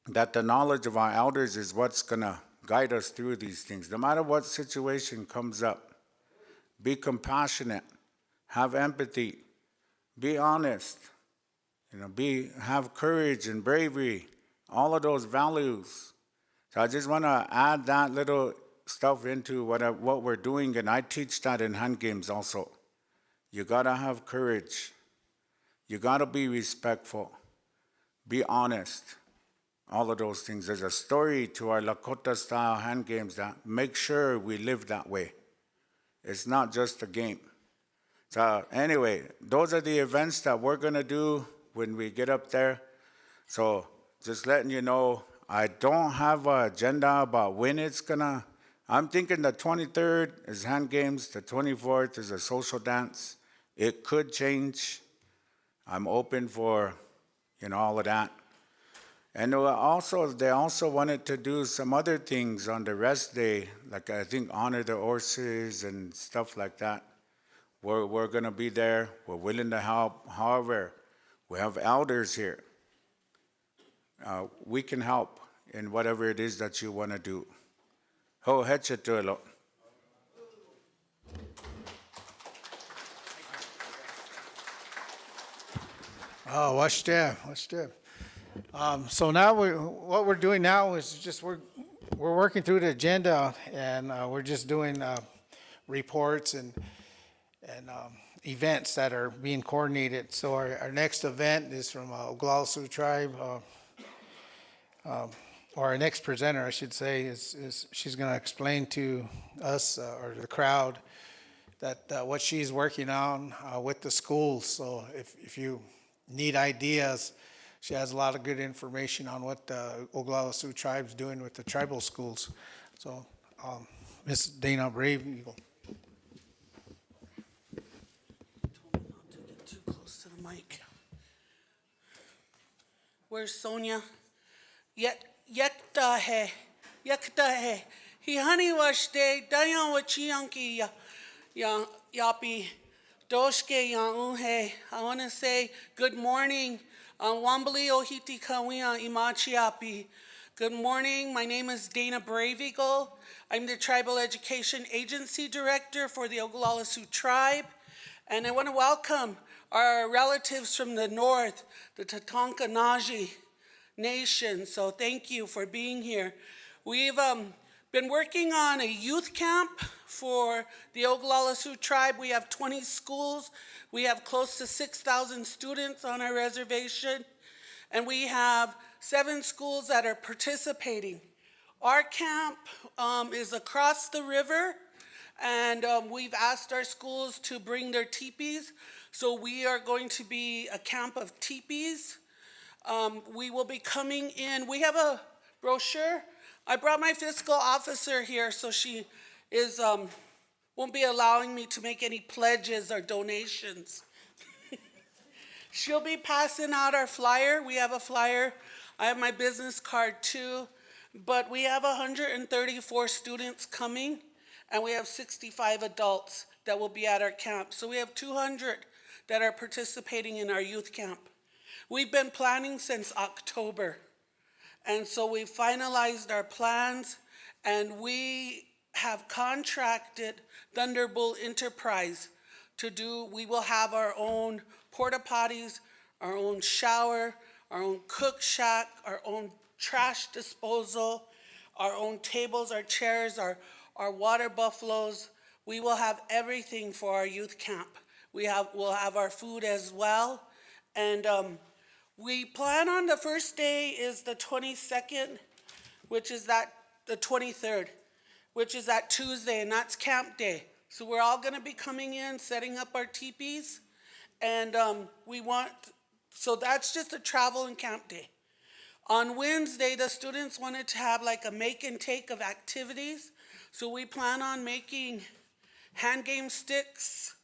Speaker 14: that the knowledge of our elders is what's going to guide us through these things. No matter what situation comes up, be compassionate, have empathy, be honest, have courage and bravery, all of those values. So I just want to add that little stuff into what we're doing, and I teach that in hand games also. You got to have courage. You got to be respectful. Be honest. All of those things. There's a story to our Lakota-style hand games that make sure we live that way. It's not just a game. So anyway, those are the events that we're going to do when we get up there. So just letting you know, I don't have an agenda about when it's going to. I'm thinking the 23rd is hand games, the 24th is a social dance. It could change. I'm open for, all of that. And they also wanted to do some other things on the rest day, like I think honor the horses and stuff like that. We're going to be there. We're willing to help. However, we have elders here. We can help in whatever it is that you want to do. 𝗟𝗚𝗘𝗘.
Speaker 1: Oh, watch them. So now what we're doing now is just we're working through the agenda, and we're just doing reports and events that are being coordinated. So our next event is from 𝗟𝗚𝗩𝗘 tribe. or our next presenter, I should say, is she's going to explain to us or the crowd that what she's working on with the schools. So if you need ideas, she has a lot of good information on what the Oglala Sioux tribe's doing with the tribal schools. So, Ms. Dana Brave, you go.
Speaker 15: Not to get too close to the mic. Where's Sonia? Yaktahe. He honey wash day, dayan wachianki ya yapi. Doshke ya unhe. I want to say good morning. Wambali ohiti kawia imachiapi. Good morning. My name is Dana Brave Eagle. I'm the Tribal Education Agency Director for the Oglala Sioux Tribe. And I want to welcome our relatives from the north, the Tatanka Naji Nation. So thank you for being here. We've been working on a youth camp for the Oglala Sioux Tribe. We have 20 schools. We have close to 6,000 students on our reservation. And we have 7 schools that are participating. Our camp is across the river, and we've asked our schools to bring their teepees. So we are going to be a camp of teepees. We will be coming in. We have a brochure. I brought my fiscal officer here, so she is won't be allowing me to make any pledges or donations. She'll be passing out our flyer. We have a flyer. I have my business card too. But we have 134 students coming, and we have 65 adults that will be at our camp. So we have 200 that are participating in our youth camp. We've been planning since October. And so we finalized our plans, and we have contracted Thunderbolt Enterprise to do, we will have our own porta potties, our own shower, our own cook shack, our own trash disposal, our own tables, our chairs, our water buffaloes. We will have everything for our youth camp. We'll have our food as well. And we plan on the first day is the 22nd, which is the 23rd, which is that Tuesday, and that's camp day. So we're all gonna be coming in, setting up our teepees, and so that's just a travel and camp day. On Wednesday, the students wanted to have like a make and take of activities. So we plan on making hand game sticks,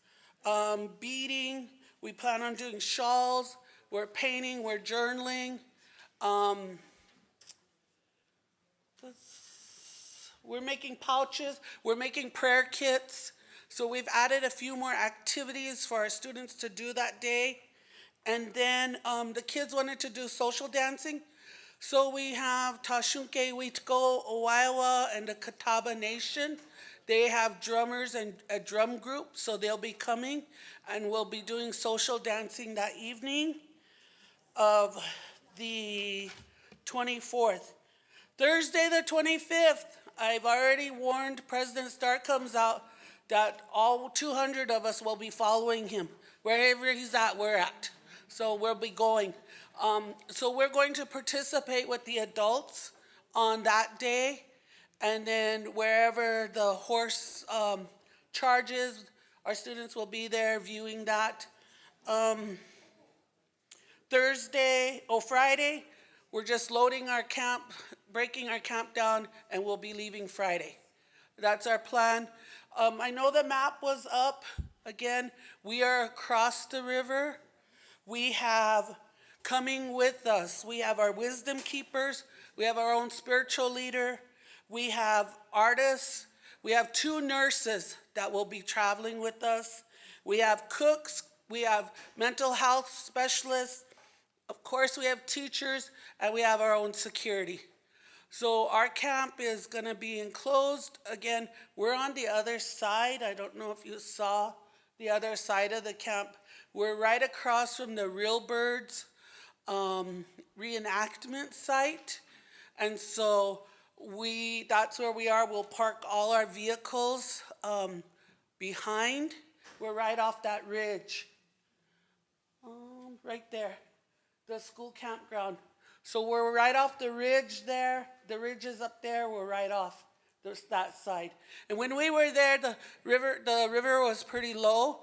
Speaker 15: beading. We plan on doing shawls. We're painting, we're journaling. We're making pouches. We're making prayer kits. So we've added a few more activities for our students to do that day. And then the kids wanted to do social dancing. So we have Tashunke Witko, Owawa, and the Catawba Nation. They have drummers and a drum group, so they'll be coming, and we'll be doing social dancing that evening of the 24th. Thursday the 25th, I've already warned President Stark comes out that all 200 of us will be following him. Wherever he's at, we're at. So we'll be going. So we're going to participate with the adults on that day, and then wherever the horse charges, our students will be there viewing that. Friday, we're just loading our camp, breaking our camp down, and we'll be leaving Friday. That's our plan. I know the map was up. Again, we are across the river. We have coming with us, we have our wisdom keepers, we have our own spiritual leader, we have artists, we have 2 nurses that will be traveling with us, we have cooks, we have mental health specialists, of course we have teachers, and we have our own security. So our camp is gonna be enclosed. Again, we're on the other side. I don't know if you saw the other side of the camp. We're right across from the Real Birds reenactment site. And so that's where we are. We'll park all our vehicles behind. We're right off that ridge. Right there, the school campground. So we're right off the ridge there. the ridges up there were right off that side. And when we were there, the river was pretty low,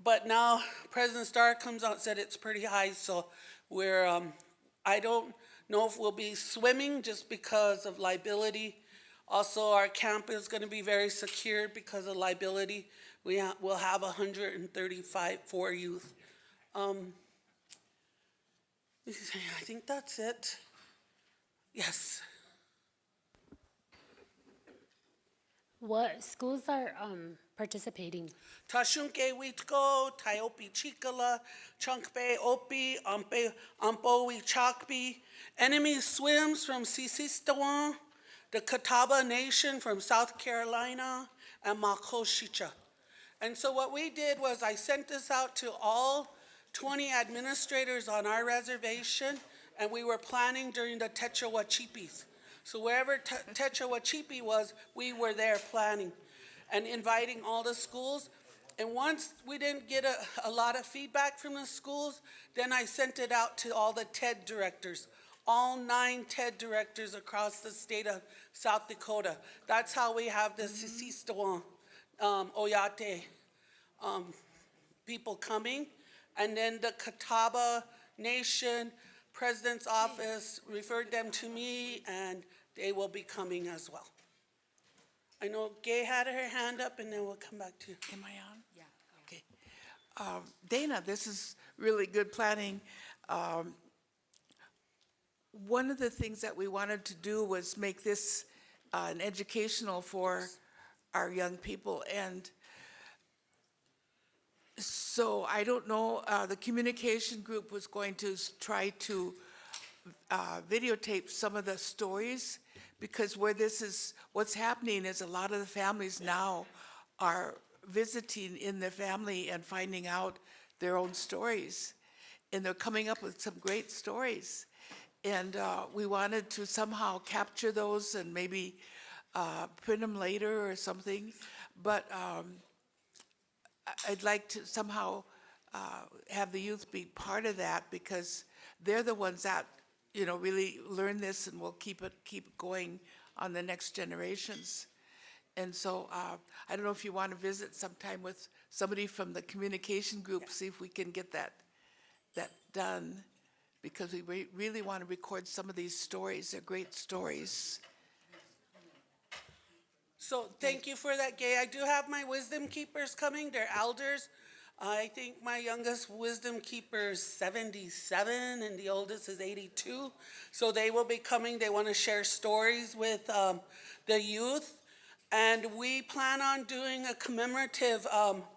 Speaker 15: but now President Starr comes out and said it's pretty high, so we're, I don't know if we'll be swimming just because of liability. Also, our camp is going to be very secured because of liability. We'll have 134 youth. I think that's it. Yes.
Speaker 9: What schools are participating?
Speaker 15: Tashunke Witko, Taiopi Chikala, Chunkpe Opi, Ampo Wichakpi. Enemy Swims from Sisistawan, the Catawba Nation from South Carolina, and Makoshicha. And so what we did was I sent this out to all 20 administrators on our reservation, and we were planning during the Techa Wachipis. So wherever Techa Wachipi was, we were there planning and inviting all the schools. And once we didn't get a lot of feedback from the schools, then I sent it out to all the TED directors, all 9 TED directors across the state of South Dakota. That's how we have the Sisistawan, Oyate people coming. And then the Catawba Nation President's Office referred them to me, and they will be coming as well. I know Gay had her hand up, and then we'll come back to you.
Speaker 16: Am I on? Yeah. Okay. Dana, this is really good planning. One of the things that we wanted to do was make this an educational for our young people. And so I don't know, the communication group was going to try to videotape some of the stories, because what's happening is a lot of the families now are visiting in their family and finding out their own stories. And they're coming up with some great stories. And we wanted to somehow capture those and maybe print them later or something. But I'd like to somehow have the youth be part of that, because they're the ones that, you know, really learn this and will keep it going on the next generations. And so I don't know if you want to visit sometime with somebody from the communication group, see if we can get that done, because we really want to record some of these stories. They're great stories.
Speaker 15: So thank you for that, Gay. I do have my wisdom keepers coming. They're elders. I think my youngest wisdom keeper is 77 and the oldest is 82. So they will be coming. They want to share stories with the youth. And we plan on doing a commemorative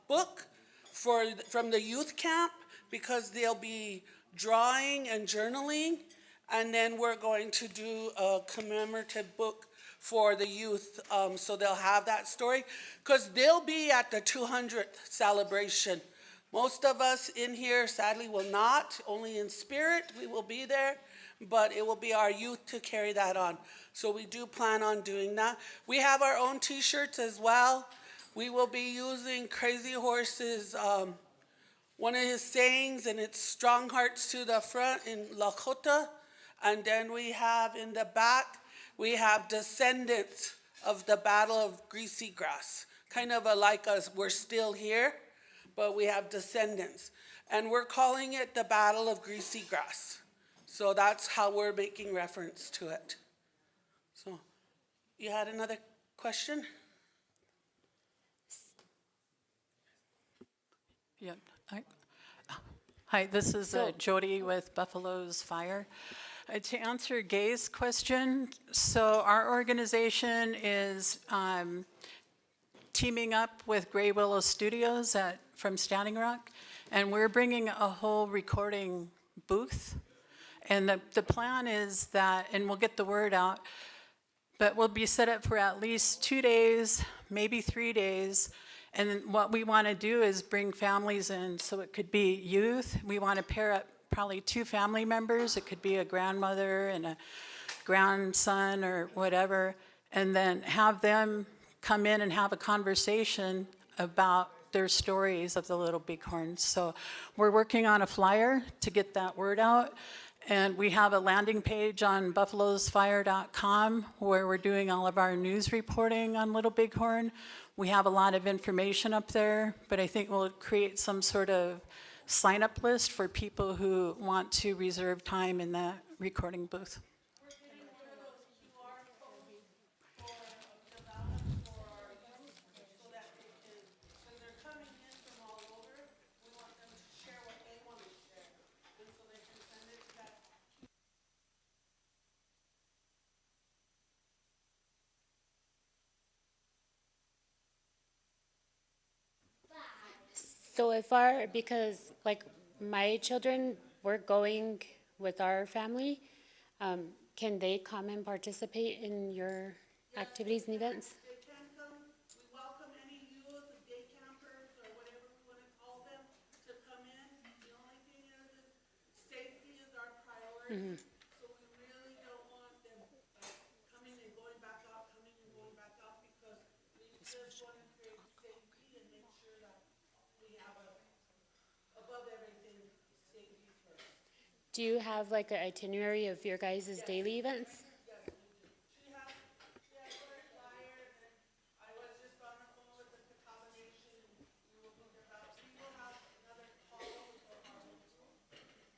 Speaker 15: book from the youth camp, because they'll be drawing and journaling. And then we're going to do a commemorative book for the youth, so they'll have that story, because they'll be at the 200th celebration. Most of us in here sadly will not, only in spirit we will be there, but it will be our youth to carry that on. So we do plan on doing that. We have our own t-shirts as well. We will be using Crazy Horse's, one of his sayings, and it's strong hearts to the front in Lakota. And then we have in the back, we have descendants of the Battle of Greasy Grass. Kind of like us, we're still here, but we have descendants. And we're calling it the Battle of Greasy Grass. So that's how we're making reference to it. So you had another question?
Speaker 17: Yeah. Hi, this is Jody with Buffalo's Fire. To answer Gay's question, so our organization is teaming up with Gray Willow Studios from Standing Rock, and we're bringing a whole recording booth. And the plan is that, and we'll get the word out, but we'll be set up for at least 2 days, maybe 3 days. And what we want to do is bring families in, so it could be youth. We want to pair up probably 2 family members. It could be a grandmother and a grandson or whatever, and then have them come in and have a conversation about their stories of the Little Bighorns. So we're working on a flyer to get that word out, And we have a landing page on buffalosfire.com where we're doing all of our news reporting on Little Bighorn. We have a lot of information up there, but I think we'll create some sort of sign-up list for people who want to reserve time in that recording booth.
Speaker 9: So because like my children, we're going with our family, can they come and participate in your activities and events?
Speaker 15: They can come. We welcome any youth, day campers, or whatever we want to call them, to come in. The only thing is safety is our priority. So we really don't want them coming and going back out, because we just want to create safety and make sure that we have above everything, safety first.
Speaker 9: Do you have like an itinerary of your guys' daily events?
Speaker 15: She has put a flyer, and I was just on the phone with the combination, and we will have another call with our local,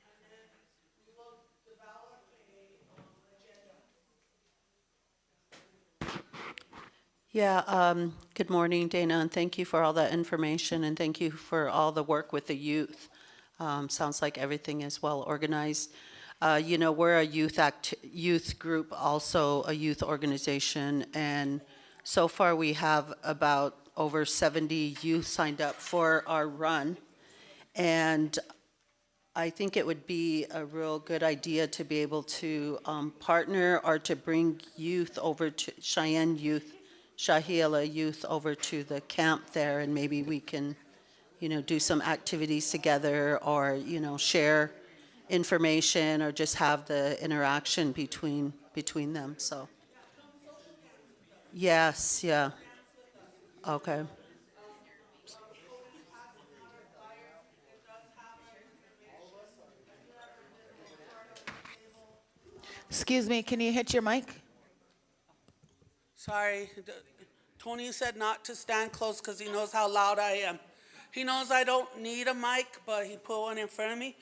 Speaker 15: and then we will develop a agenda.
Speaker 4: Yeah, good morning, Dana, and thank you for all that information, and thank you for all the work with the youth. Sounds like everything is well organized. You know, we're a youth group, also a youth organization, and so far we have about over 70 youth signed up for our run. And I think it would be a real good idea to be able to partner or to bring youth over to Cheyenne youth, Shahila youth over to the camp there, and maybe we can, you know, do some activities together, or, you know, share information, or just have the interaction between them. So yes, yeah, okay.
Speaker 15: Excuse me, can you hit your mic? Sorry, Tony said not to stand close because he knows how loud I am. He knows I don't need a mic, but he put one in front of me.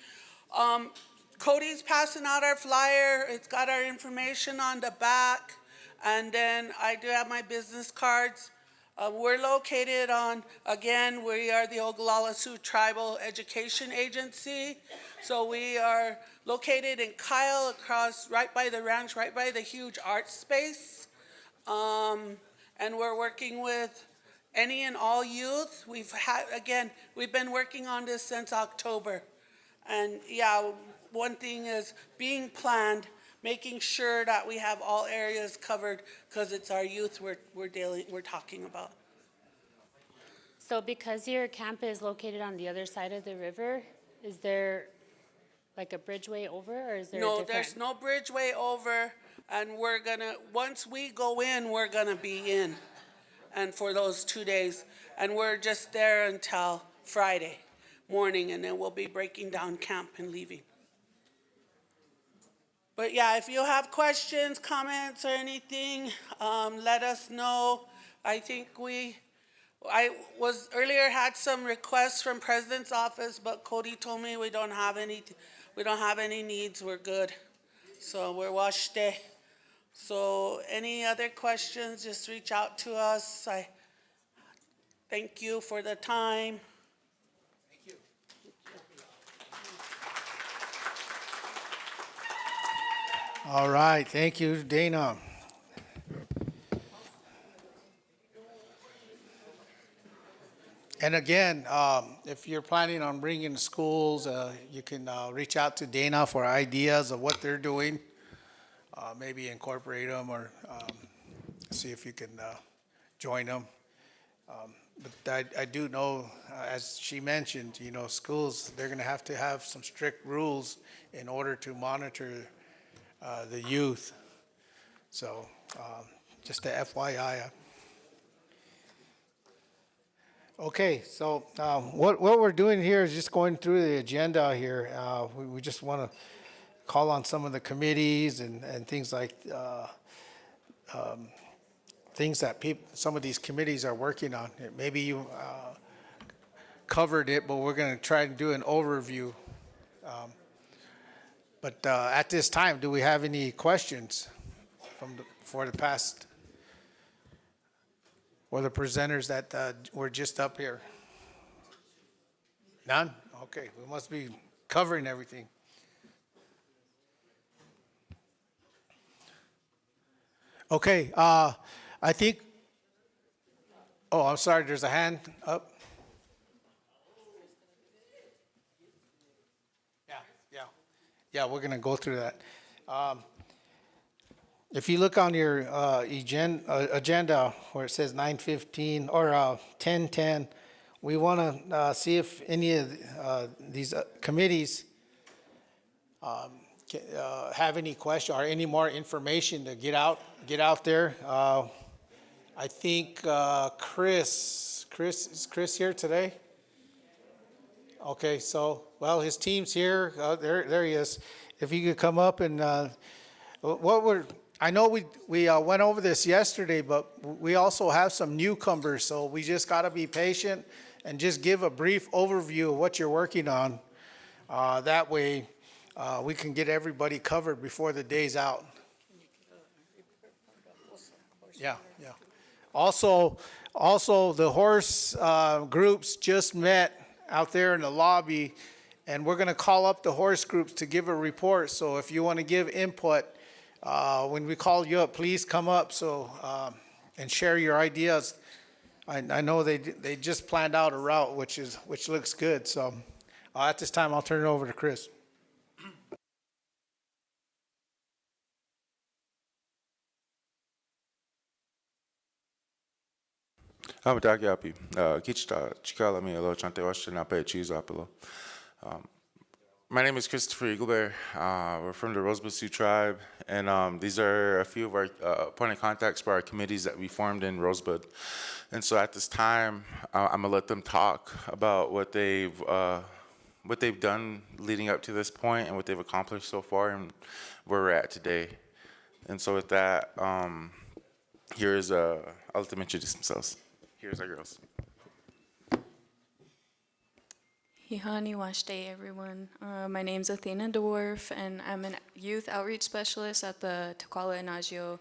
Speaker 15: Cody's passing out our flyer. It's got our information on the back. And then I do have my business cards. We're located on, again, we are the Oglala Sioux Tribal Education Agency. So we are located in Kyle, across, right by the ranch, right by the huge art space. And we're working with any and all youth. We've been working on this since October. And yeah, one thing is being planned, making sure that we have all areas covered, because it's our youth we're talking about.
Speaker 9: So because your camp is located on the other side of the river, is there like a bridgeway over, or is there a
Speaker 15: No,
Speaker 9: different?
Speaker 15: there's no bridgeway over, and once we go in, we're gonna be in, and for those 2 days, and we're just there until Friday morning, and then we'll be breaking down camp and leaving. But yeah, if you have questions, comments, or anything, let us know. I think I was earlier had some requests from President's office, but Cody told me we don't have any needs. We're good. So we're washed. So any other questions, just reach out to us. I thank you for the time.
Speaker 1: All right, thank you, Dana. And again, if you're planning on bringing schools, you can reach out to Dana for ideas of what they're doing. Maybe incorporate them, or see if you can join them. But I do know, as she mentioned, you know, schools, they're going to have some strict rules in order to monitor the youth. So just a FYI. Okay, so what we're doing here is just going through the agenda here. We just want to call on some of the committees and things like, things that some of these committees are working on. Maybe you covered it, but we're going to try to do an overview. But at this time, do we have any questions for the past, or the presenters that were just up here? None? Okay, we must be covering everything. Okay, I think, oh, I'm sorry, there's a hand up. Yeah, we're going to go through that. If you look on your agenda where it says 9:15 or 10:10, we want to see if any of these committees have any question or any more information to get out there. I think is Chris here today? Okay, so, well, his team's here. There he is. If he could come up and I know we went over this yesterday, but we also have some newcomers, so we just got to be patient and just give a brief overview of what you're working on. That way, we can get everybody covered before the day's out. Yeah. Also, the horse groups just met out there in the lobby, and we're going to call up the horse groups to give a report. So if you want to give input, when we call you up, please come up and share your ideas. I know they just planned out a route, which looks good. So at this time, I'll turn it over to Chris.
Speaker 18: My name is Christopher 𝗟𝗓𝗡. We're from the Rosebud Sioux tribe, and these are a few of our point of contacts for our committees that we formed in Rosebud. And so at this time, I'm gonna let them talk about what they've done leading up to this point and what they've accomplished so far and where we're at today. And so with that, I'll let them introduce themselves. Here's our girls.
Speaker 19: Hihani Washday, everyone. My name's Athena Dwarf, and I'm a youth outreach specialist at the 𝗟𝗓𝗡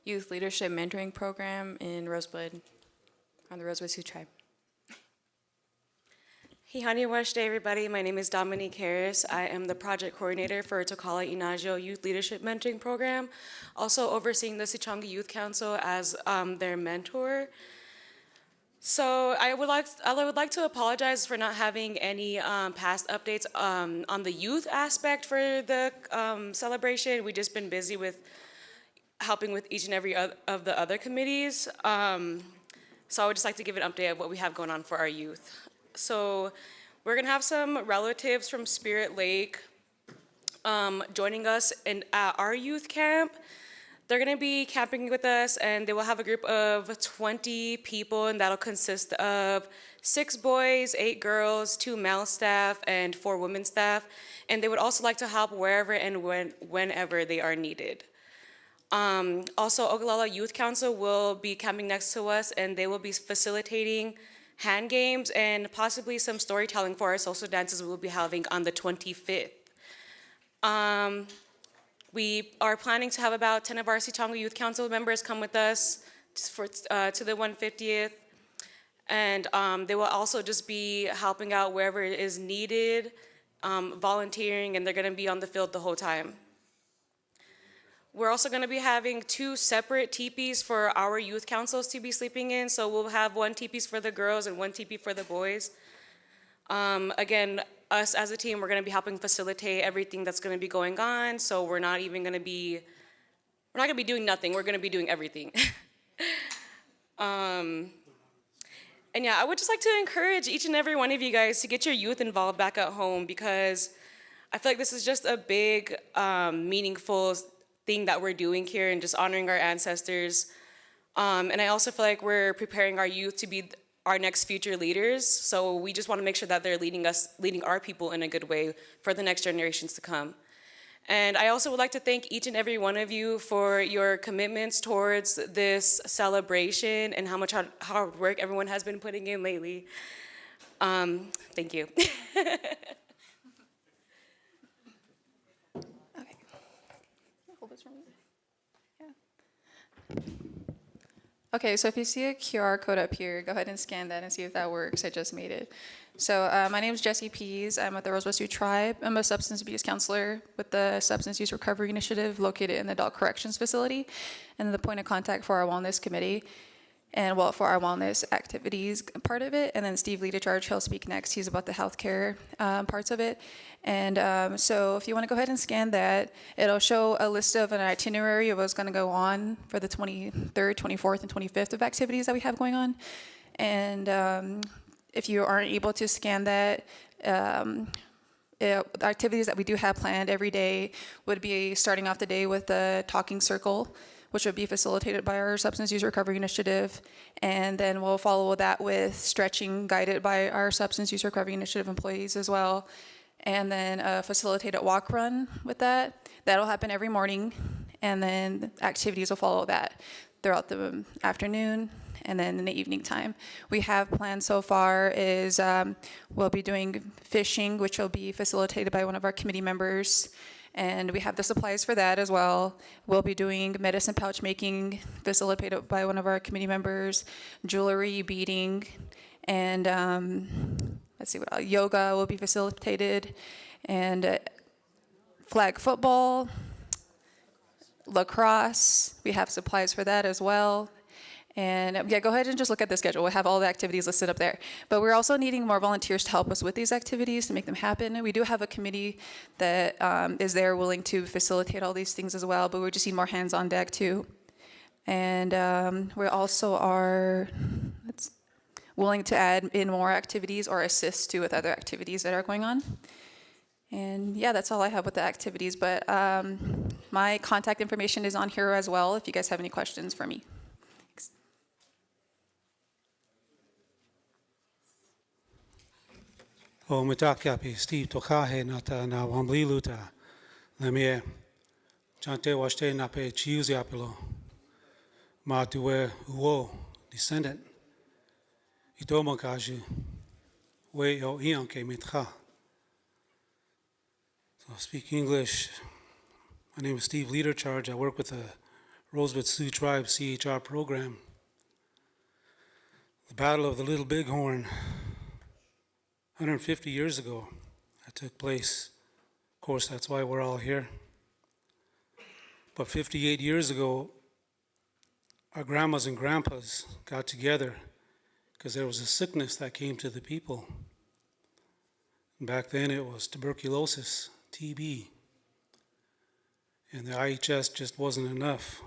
Speaker 19: Youth Leadership Mentoring Program in Rosebud, on the Rosebud Sioux tribe.
Speaker 20: Hihani Washday, everybody. My name is Dominique Harris. I am the project coordinator for 𝗟𝗓𝗡 Youth Leadership Mentoring Program, also overseeing the Sichonga Youth Council as their mentor. So I would like to apologize for not having any past updates on the youth aspect for the celebration. We've just been busy with helping with each and every of the other committees. So I would just like to give an update of what we have going on for our youth. So we're gonna have some relatives from Spirit Lake joining us at our youth camp. They're gonna be camping with us, and they will have a group of 20 people, and that'll consist of 6 boys, 8 girls, 2 male staff, and 4 women staff. And they would also like to help wherever and whenever they are needed. Also, Ogallala Youth Council will be camping next to us, and they will be facilitating hand games and possibly some storytelling for our social dances we will be having on the 25th. We are planning to have about 10 of our Sichonga Youth Council members come with us to the 150th. And they will also just be helping out wherever it is needed, volunteering, and they're gonna be on the field the whole time. We're also gonna be having 2 separate teepees for our youth councils to be sleeping in. So we'll have 1 teepee for the girls and 1 teepee for the boys. Again, us as a team, we're gonna be helping facilitate everything that's gonna be going on. So we're not gonna be doing nothing, we're gonna be doing everything. And yeah, I would just like to encourage each and every one of you guys to get your youth involved back at home, because I feel like this is just a big, meaningful thing that we're doing here and just honoring our ancestors. And I also feel like we're preparing our youth to be our next future leaders. So we just want to make sure that they're leading our people in a good way for the next generations to come. And I also would like to thank each and every one of you for your commitments towards this celebration and how much hard work everyone has been putting in lately. Thank you.
Speaker 12: Okay, so if you see a QR code up here, go ahead and scan that and see if that works. I just made it. So my name is Jessie Pease. I'm with the Rosebud Sioux Tribe. I'm a substance abuse counselor with the Substance Use Recovery Initiative located in the Adult Corrections Facility and the point of contact for our wellness committee and well, for our wellness activities part of it. And then Steve 𝗟𝗓𝗘, he'll speak next. He's about the healthcare parts of it. And so if you want to go ahead and scan that, it'll show a list of an itinerary of what's going to go on for the 23rd, 24th, and 25th of activities that we have going on. And if you aren't able to scan that, the activities that we do have planned every day would be starting off the day with the talking circle, which would be facilitated by our Substance Use Recovery Initiative. And then we'll follow that with stretching guided by our Substance Use Recovery Initiative employees as well. And then a facilitated walk run with that. That'll happen every morning. And then activities will follow that throughout the afternoon and then in the evening time. We have planned so far is we'll be doing fishing, which will be facilitated by one of our committee members. And we have the supplies for that as well. We'll be doing medicine pouch making, facilitated by one of our committee members, jewelry, beading, and let's see what else. Yoga will be facilitated, and flag football, lacrosse. We have supplies for that as well. And yeah, go ahead and just look at the schedule. We'll have all the activities listed up there. But we're also needing more volunteers to help us with these activities to make them happen. We do have a committee that is there willing to facilitate all these things as well, but we just need more hands on deck too. And we also are willing to add in more activities or assist too with other activities that are going on. And yeah, that's all I have with the activities. But my contact information is on here as well if you guys have any questions for me.
Speaker 13: O mitakiapi Steve tokahe nata na wambliluta lemie chante washte nape chiuziapilo ma tuwe uo descendant itomo kaju we o ionke mitcha. So I speak English. My name is Steve 𝗟𝗓𝗘. I work with the Rosebud Sioux Tribe CHR program. The Battle of the Little Bighorn 150 years ago, that took place. Of course, that's why we're all here. But 58 years ago, our grandmas and grandpas got together because there was a sickness that came to the people. And back then it was tuberculosis, TB. And the IHS just wasn't enough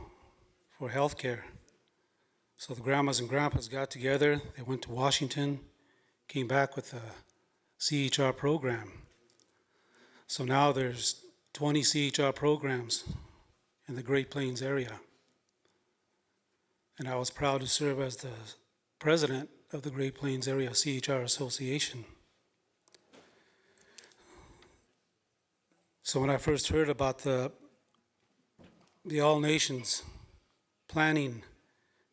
Speaker 13: for health care. So the grandmas and grandpas got together, they went to Washington, came back with a CHR program. So now there's 20 CHR programs in the Great Plains area. And I was proud to serve as the president of the Great Plains Area CHR Association. So when I first heard about the All Nations planning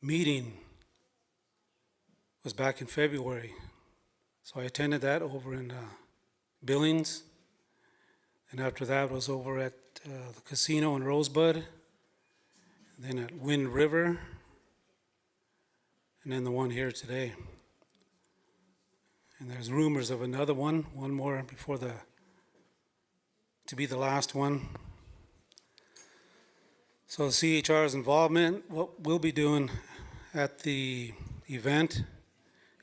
Speaker 13: meeting was back in February. So I attended that over in Billings, and after that was over at the casino in Rosebud, and then at Wind River, and then the one here today. And there's rumors of another one more before to be the last one. So CHR's involvement, what we'll be doing at the event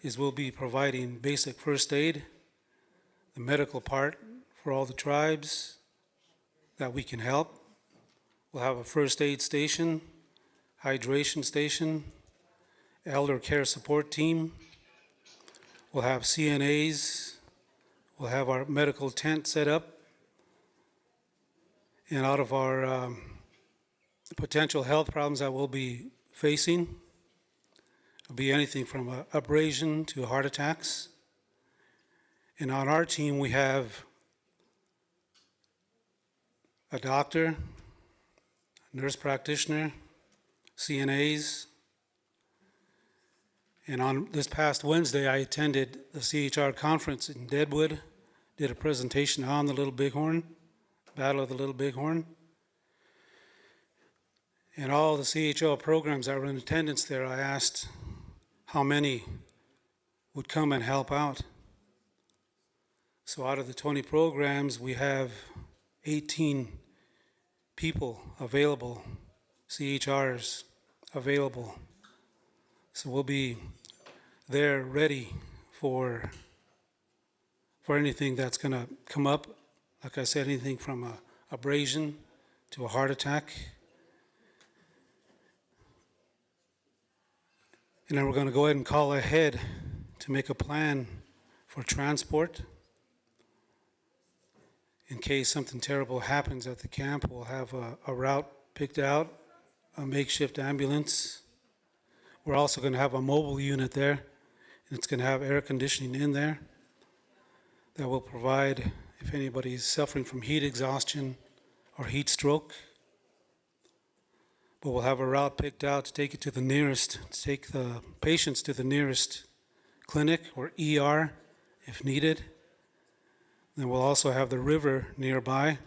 Speaker 13: is we'll be providing basic first aid, the medical part for all the tribes that we can help. We'll have a first aid station, hydration station, elder care support team. We'll have CNAs. We'll have our medical tent set up. And out of our potential health problems that we'll be facing, it'll be anything from abrasion to heart attacks. And on our team, we have a doctor, a nurse practitioner, CNAs. And on this past Wednesday, I attended the CHR conference in Deadwood, did a presentation on the Little Bighorn, Battle of the Little Bighorn. And all the CHL programs that were in attendance there, I asked how many would come and help out. So out of the 20 programs, we have 18 people available, CHRs available. So we'll be there ready for anything that's gonna come up. Like I said, anything from a abrasion to a heart attack. And then we're gonna go ahead and call ahead to make a plan for transport. In case something terrible happens at the camp, we'll have a route picked out, a makeshift ambulance. We're also going to have a mobile unit there, and it's going to have air conditioning in there that will provide if anybody's suffering from heat exhaustion or heat stroke. But we'll have a route picked out to take take the patients to the nearest clinic or ER if needed. Then we'll also have the river nearby.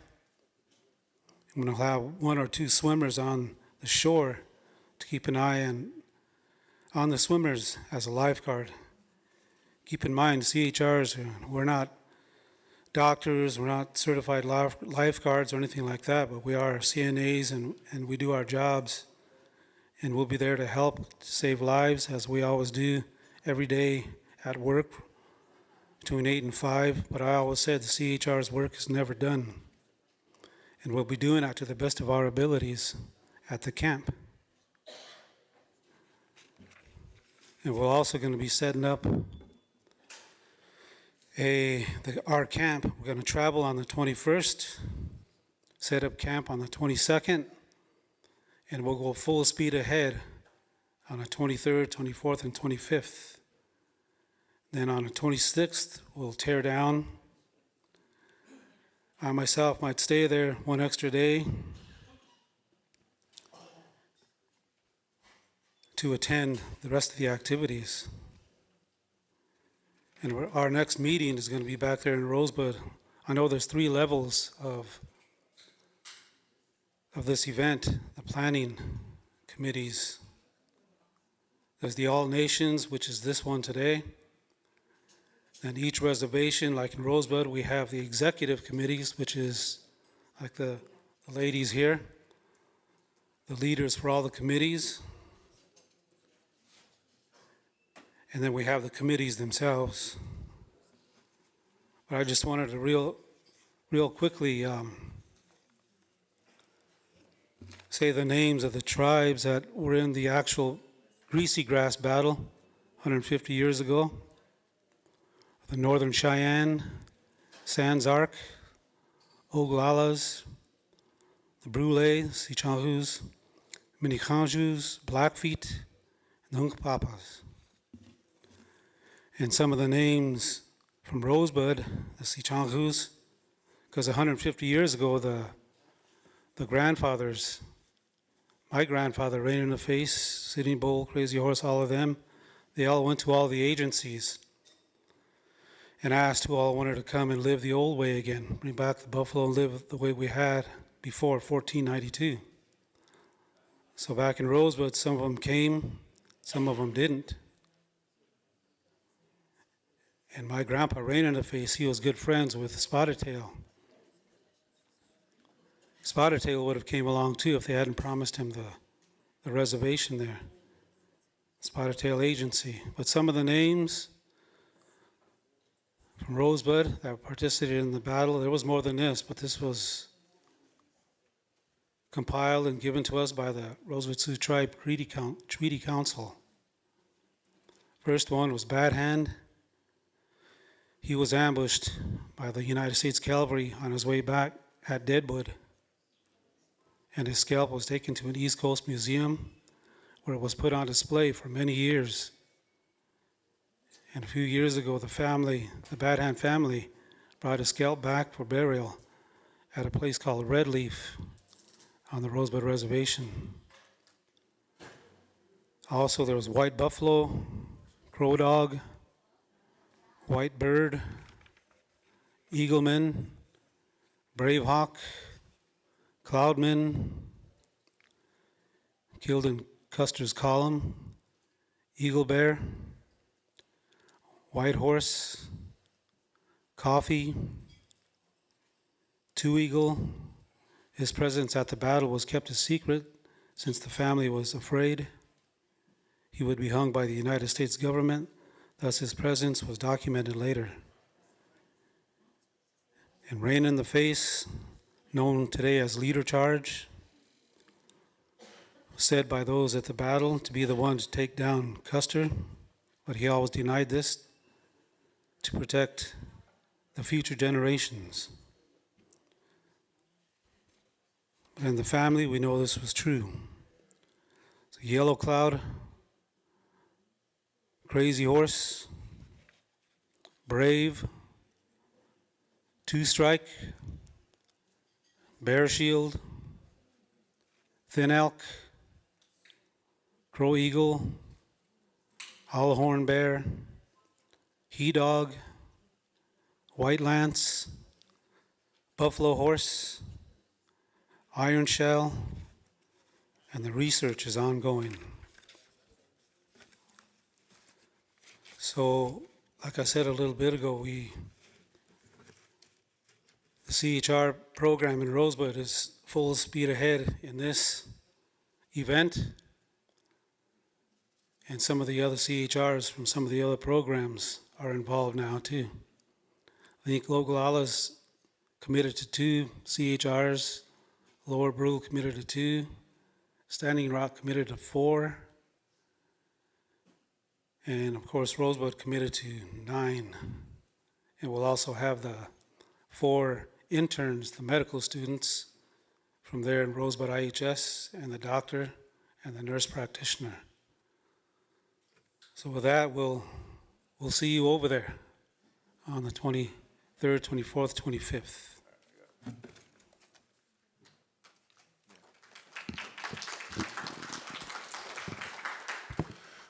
Speaker 13: And we'll have 1 or 2 swimmers on the shore to keep an eye on the swimmers as a lifeguard. Keep in mind, CHRs, we're not doctors, we're not certified lifeguards or anything like that, but we are CNAs and we do our jobs. And we'll be there to help save lives, as we always do every day at work between 8 and 5. But I always said the CHR's work is never done. And we'll be doing that to the best of our abilities at the camp. And we're also going to be setting up our camp. We're going to travel on the 21st, set up camp on the 22nd, and we'll go full speed ahead on the 23rd, 24th, and 25th. Then on the 26th, we'll tear down. I myself might stay there 1 extra day to attend the rest of the activities. And our next meeting is going to be back there in Rosebud. I know there's 3 levels of this event, the planning committees. There's the All Nations, which is this one today. Then each reservation, like in Rosebud, we have the executive committees, which is like the ladies here, the leaders for all the committees. And then we have the committees themselves. But I just wanted to real quickly say the names of the tribes that were in the actual Greasy Grass battle 150 years ago. The Northern Cheyenne, Sans Arc, Oglalas, the Brule, Sichanhus, Minikanjus, Blackfeet, and the Hunkpapas. And some of the names from Rosebud, the Sichanhus, because 150 years ago, the grandfathers, my grandfather, Rain in the Face, Sitting Bull, Crazy Horse, all of them, they all went to all the agencies and asked who all wanted to come and live the old way again, bring back the buffalo and live the way we had before 1492. So back in Rosebud, some of them came, some of them didn't. And my grandpa, Rain in the Face, he was good friends with Spotted Tail. Spotted Tail would have came along too if they hadn't promised him the reservation there. Spotted Tail Agency. But some of the names from Rosebud that participated in the battle, there was more than this, but this was compiled and given to us by the Rosebud Sioux Tribe Treaty Council. First one was Bad Hand. He was ambushed by the United States Cavalry on his way back at Deadwood, and his scalp was taken to an East Coast museum where it was put on display for many years. And a few years ago, the Bad Hand family brought his scalp back for burial at a place called Red Leaf on the Rosebud Reservation. Also, there was white buffalo, crow dog, white bird, eagleman, brave hawk, cloudman, killed in Custer's column, eagle bear, white horse, coffee, two eagle. His presence at the battle was kept a secret since the family was afraid he would be hung by the United States government. Thus, his presence was documented later. And rain in the face, known today as leader charge, was said by those at the battle to be the one to take down Custer, but he always denied this to protect the future generations. But in the family, we know this was true. So yellow cloud, crazy horse, brave, two strike, bear shield, thin elk, crow eagle, hollow horn bear, he dog, white lance, buffalo horse, iron shell, and the research is ongoing. So, like I said a little bit ago, the CHR program in Rosebud is full speed ahead in this event, and some of the other CHRs from some of the other programs are involved now too. I think Ogallala's committed to 2 CHRs, Lower Brule committed to 2, Standing Rock committed to 4, and of course Rosebud committed to 9. And we'll also have the 4 interns, the medical students from there in Rosebud IHS, and the doctor and the nurse practitioner. So with that, we'll see you over there on the 23rd, 24th, 25th.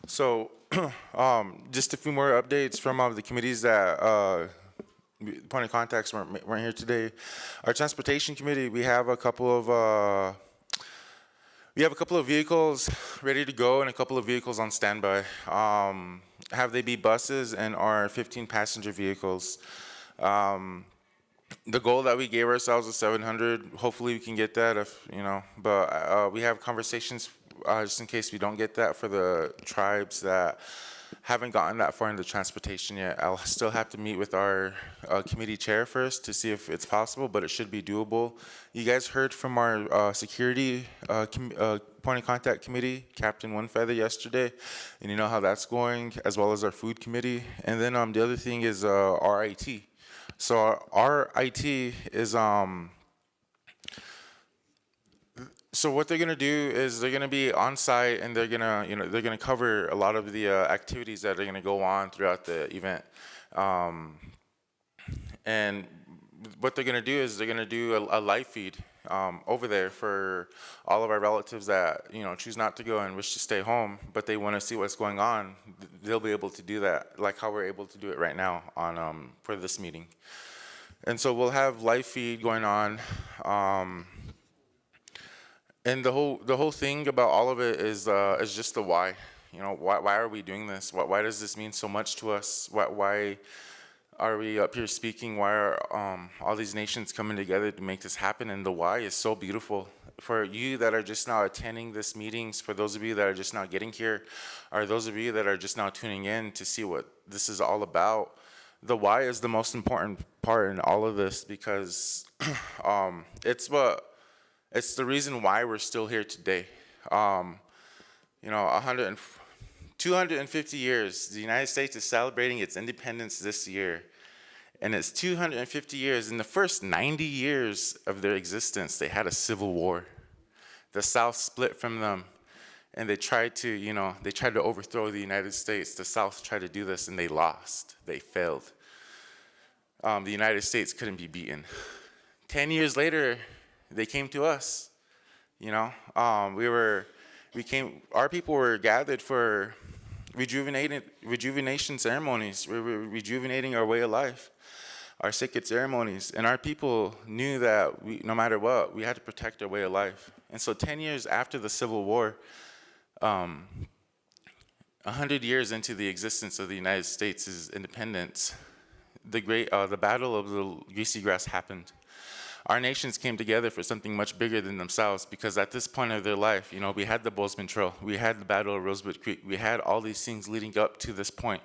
Speaker 18: So, just a few more updates from the committees that point of contacts weren't here today. Our transportation committee, we have a couple of vehicles ready to go and a couple of vehicles on standby. Have they be buses and our 15 passenger vehicles. The goal that we gave ourselves was 700. Hopefully we can get that, but we have conversations just in case we don't get that for the tribes that haven't gotten that far into transportation yet. I'll still have to meet with our committee chair first to see if it's possible, but it should be doable. You guys heard from our security point of contact committee, Captain One Feather, yesterday, and you know how that's going, as well as our food committee. And then the other thing is our IT. So our IT is so what they're gonna do is they're gonna be on site and they're gonna cover a lot of the activities that are gonna go on throughout the event. And what they're gonna do is they're gonna do a live feed over there for all of our relatives that choose not to go and wish to stay home, but they want to see what's going on. They'll be able to do that, like how we're able to do it right now on for this meeting. And so we'll have live feed going on. And the whole thing about all of it is just the why. Why are we doing this? Why does this mean so much to us? Why are we up here speaking? Why are all these nations coming together to make this happen? And the why is so beautiful. For you that are just now attending this meetings, for those of you that are just now getting here, or those of you that are just now tuning in to see what this is all about, the why is the most important part in all of this, because it's the reason why we're still here today. 250 years, the United States is celebrating its independence this year. And it's 250 years. In the first 90 years of their existence, they had a civil war. The South split from them, and they tried to overthrow the United States. The South tried to do this, and they lost. They failed. The United States couldn't be beaten. 10 years later, they came to us. You know, our people were gathered for rejuvenation ceremonies. We were rejuvenating our way of life, our sacred ceremonies. And our people knew that no matter what, we had to protect our way of life. And so 10 years after the Civil War, 100 years into the existence of the United States' independence, the Battle of the Greasy Grass happened. Our nations came together for something much bigger than themselves, because at this point of their life, you know, we had the Bozeman Trail, we had the Battle of Rosebud Creek, we had all these things leading up to this point.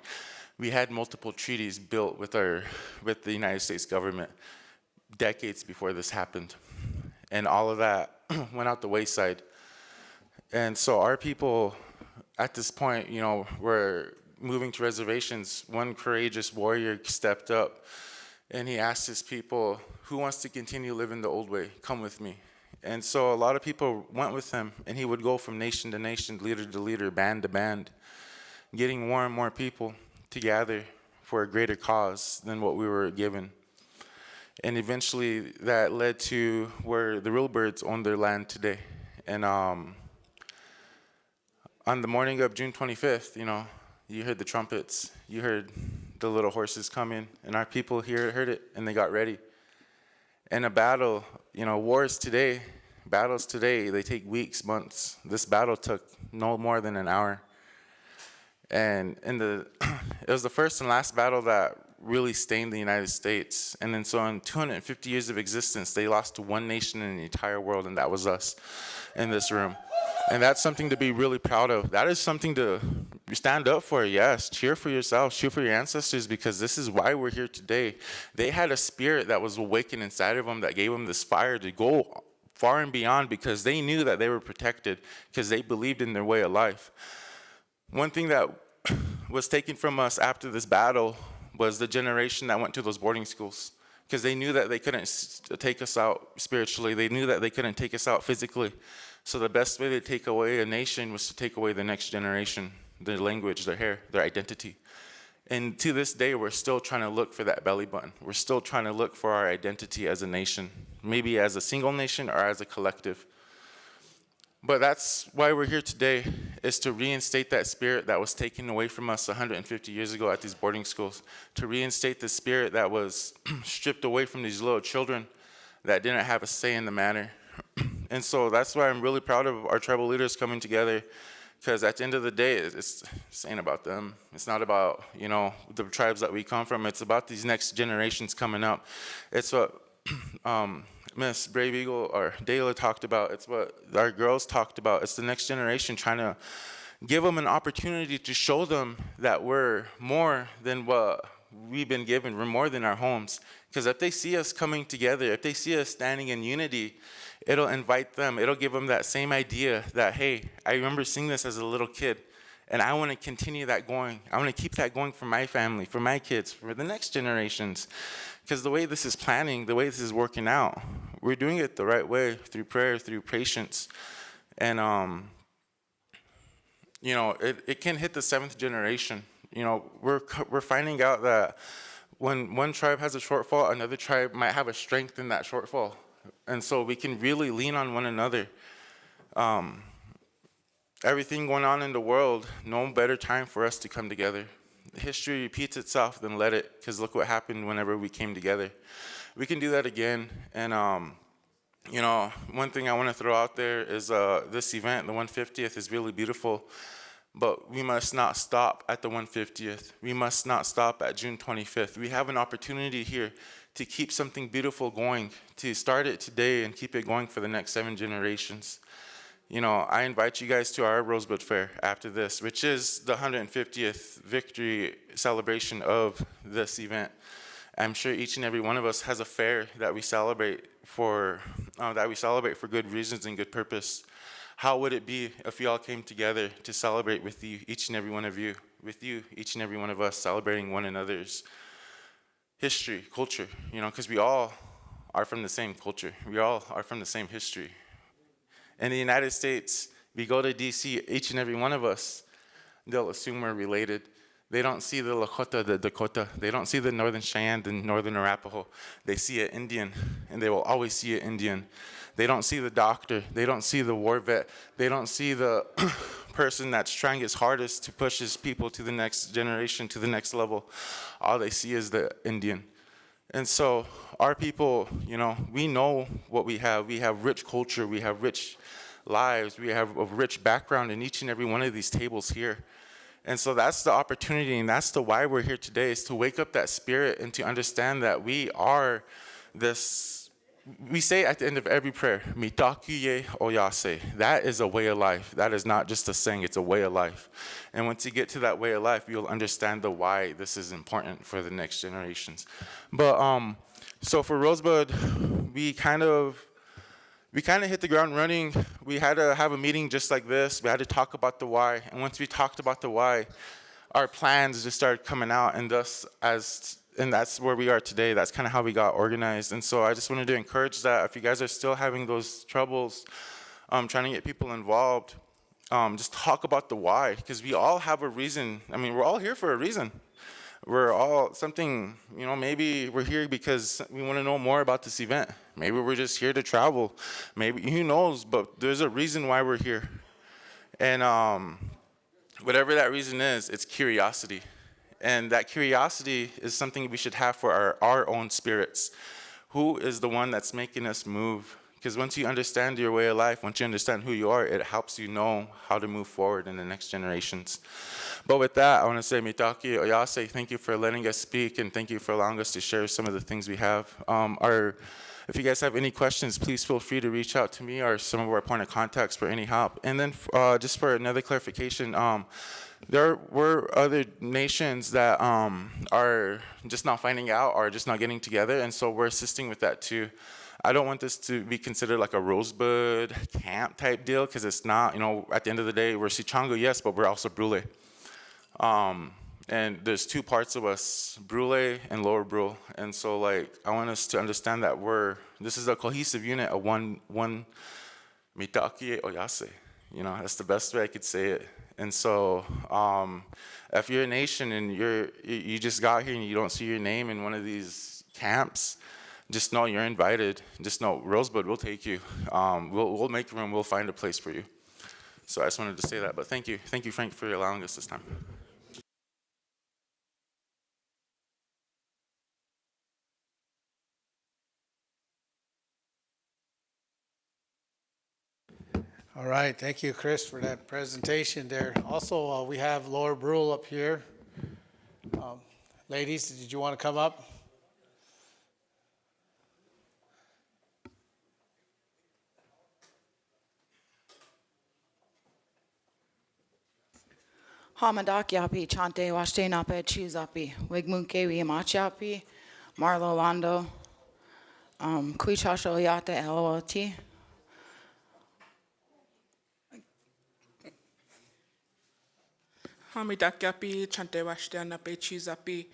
Speaker 18: We had multiple treaties built with the United States government decades before this happened. And all of that went out the wayside. And so our people, at this point, you know, were moving to reservations. One courageous warrior stepped up and he asked his people, who wants to continue living the old way? Come with me. And so a lot of people went with him, and he would go from nation to nation, leader to leader, band to band, getting more and more people to gather for a greater cause than what we were given. And eventually that led to where the real birds own their land today. And on the morning of June 25th, you know, you heard the trumpets, you heard the little horses coming, and our people here heard it, and they got ready. And a battle, you know, battles today, they take weeks, months. This battle took no more than an hour. And it was the first and last battle that really stained the United States. And then so in 250 years of existence, they lost to one nation in the entire world, and that was us in this room. And that's something to be really proud of. That is something to stand up for, yes. Cheer for yourselves, cheer for your ancestors, because this is why we're here today. They had a spirit that was awakened inside of them that gave them this fire to go far and beyond, because they knew that they were protected, because they believed in their way of life. One thing that was taken from us after this battle was the generation that went to those boarding schools, because they knew that they couldn't take us out spiritually. They knew that they couldn't take us out physically. So the best way to take away a nation was to take away the next generation, their language, their hair, their identity. And to this day, we're still trying to look for that belly button. We're still trying to look for our identity as a nation, maybe as a single nation or as a collective. But that's why we're here today, is to reinstate that spirit that was taken away from us 150 years ago at these boarding schools, to reinstate the spirit that was stripped away from these little children that didn't have a say in the matter. And so that's why I'm really proud of our tribal leaders coming together, because at the end of the day, it's ain't about them. It's not about, you know, the tribes that we come from. It's about these next generations coming up. It's what Miss Brave Eagle or Dayla talked about. It's what our girls talked about. It's the next generation, trying to give them an opportunity to show them that we're more than what we've been given. We're more than our homes. Because if they see us coming together, if they see us standing in unity, it'll invite them. It'll give them that same idea that, hey, I remember seeing this as a little kid, and I want to continue that going. I want to keep that going for my family, for my kids, for the next generations. Because the way this is planning, the way this is working out, we're doing it the right way, through prayer, through patience. And, you know, it can hit the 7th generation. You know, we're finding out that when one tribe has a shortfall, another tribe might have a strength in that shortfall. And so we can really lean on one another. Everything going on in the world, no better time for us to come together. History repeats itself, then let it, because look what happened whenever we came together. We can do that again. And, you know, one thing I want to throw out there is this event, the 150th, is really beautiful. But we must not stop at the 150th. We must not stop at June 25th. We have an opportunity here to keep something beautiful going, to start it today and keep it going for the next 7 generations. You know, I invite you guys to our Rosebud Fair after this, which is the 150th victory celebration of this event. I'm sure each and every one of us has a fair that we celebrate for good reasons and good purpose. How would it be if you all came together to celebrate with you, each and every one of you, with you, each and every one of us, celebrating one another's history, culture, you know, because we all are from the same culture. We all are from the same history. In the United States, we go to D.C., each and every one of us, they'll assume we're related. They don't see the Lakota, the Dakota. They don't see the Northern Cheyenne, the Northern Arapaho. They see an Indian, and they will always see an Indian. They don't see the doctor. They don't see the war vet. They don't see the person that's trying his hardest to push his people to the next generation, to the next level. All they see is the Indian. And so our people, you know, we know what we have. We have rich culture. We have rich lives. We have a rich background in each and every one of these tables here. And so that's the opportunity, and that's the why we're here today, is to wake up that spirit and to understand that we are this. We say at the end of every prayer, 𝗟𝗡𝗩𝗘 𝗟𝗟𝗡. That is a way of life. That is not just a saying, it's a way of life. And once you get to that way of life, you'll understand the why this is important for the next generations. But so for Rosebud, we kind of hit the ground running. We had to have a meeting just like this. We had to talk about the why. And once we talked about the why, our plans just started coming out. And that's where we are today. That's kind of how we got organized. And so I just wanted to encourage that if you guys are still having those troubles trying to get people involved, just talk about the why. Because we all have a reason. I mean, we're all here for a reason. We're all something, you know, maybe we're here because we want to know more about this event. Maybe we're just here to travel. Maybe, who knows, but there's a reason why we're here. And whatever that reason is, it's curiosity. And that curiosity is something we should have for our own spirits. Who is the one that's making us move? Because once you understand your way of life, once you understand who you are, it helps you know how to move forward in the next generations. But with that, I want to say 𝗟𝗡𝗩𝗘 𝗟𝗟𝗡, thank you for letting us speak, and thank you for allowing us to share some of the things we have. If you guys have any questions, please feel free to reach out to me or some of our point of contacts for any help. And then just for another clarification, there were other nations that are just not finding out or just not getting together, and so we're assisting with that too. I don't want this to be considered like a Rosebud camp type deal, because it's not. You know, at the end of the day, we're Sioux, yes, but we're also Brule. And there's two parts of us, Brule and Lower Brule. And so, like, I want us to understand that this is a cohesive unit, a one 𝗟𝗡𝗩𝗘 𝗟𝗟𝗡. You know, that's the best way I could say it. And so, if you're a nation and you just got here and you don't see your name in one of these camps, just know you're invited. Just know Rosebud will take you. We'll make room. We'll find a place for you. So I just wanted to say that. But thank you, Frank, for allowing us this time.
Speaker 1: All right, thank you, Chris, for that presentation there. Also, we have Laura Brule up here. Ladies, did you want to come up?
Speaker 21: Hamadak yapi, chante washte nape chuzapi, wigmunke wiamachapi, Marlo Lando, kuichasho yate eloti.
Speaker 22: Hamidak yapi, chante washte nape chuzapi,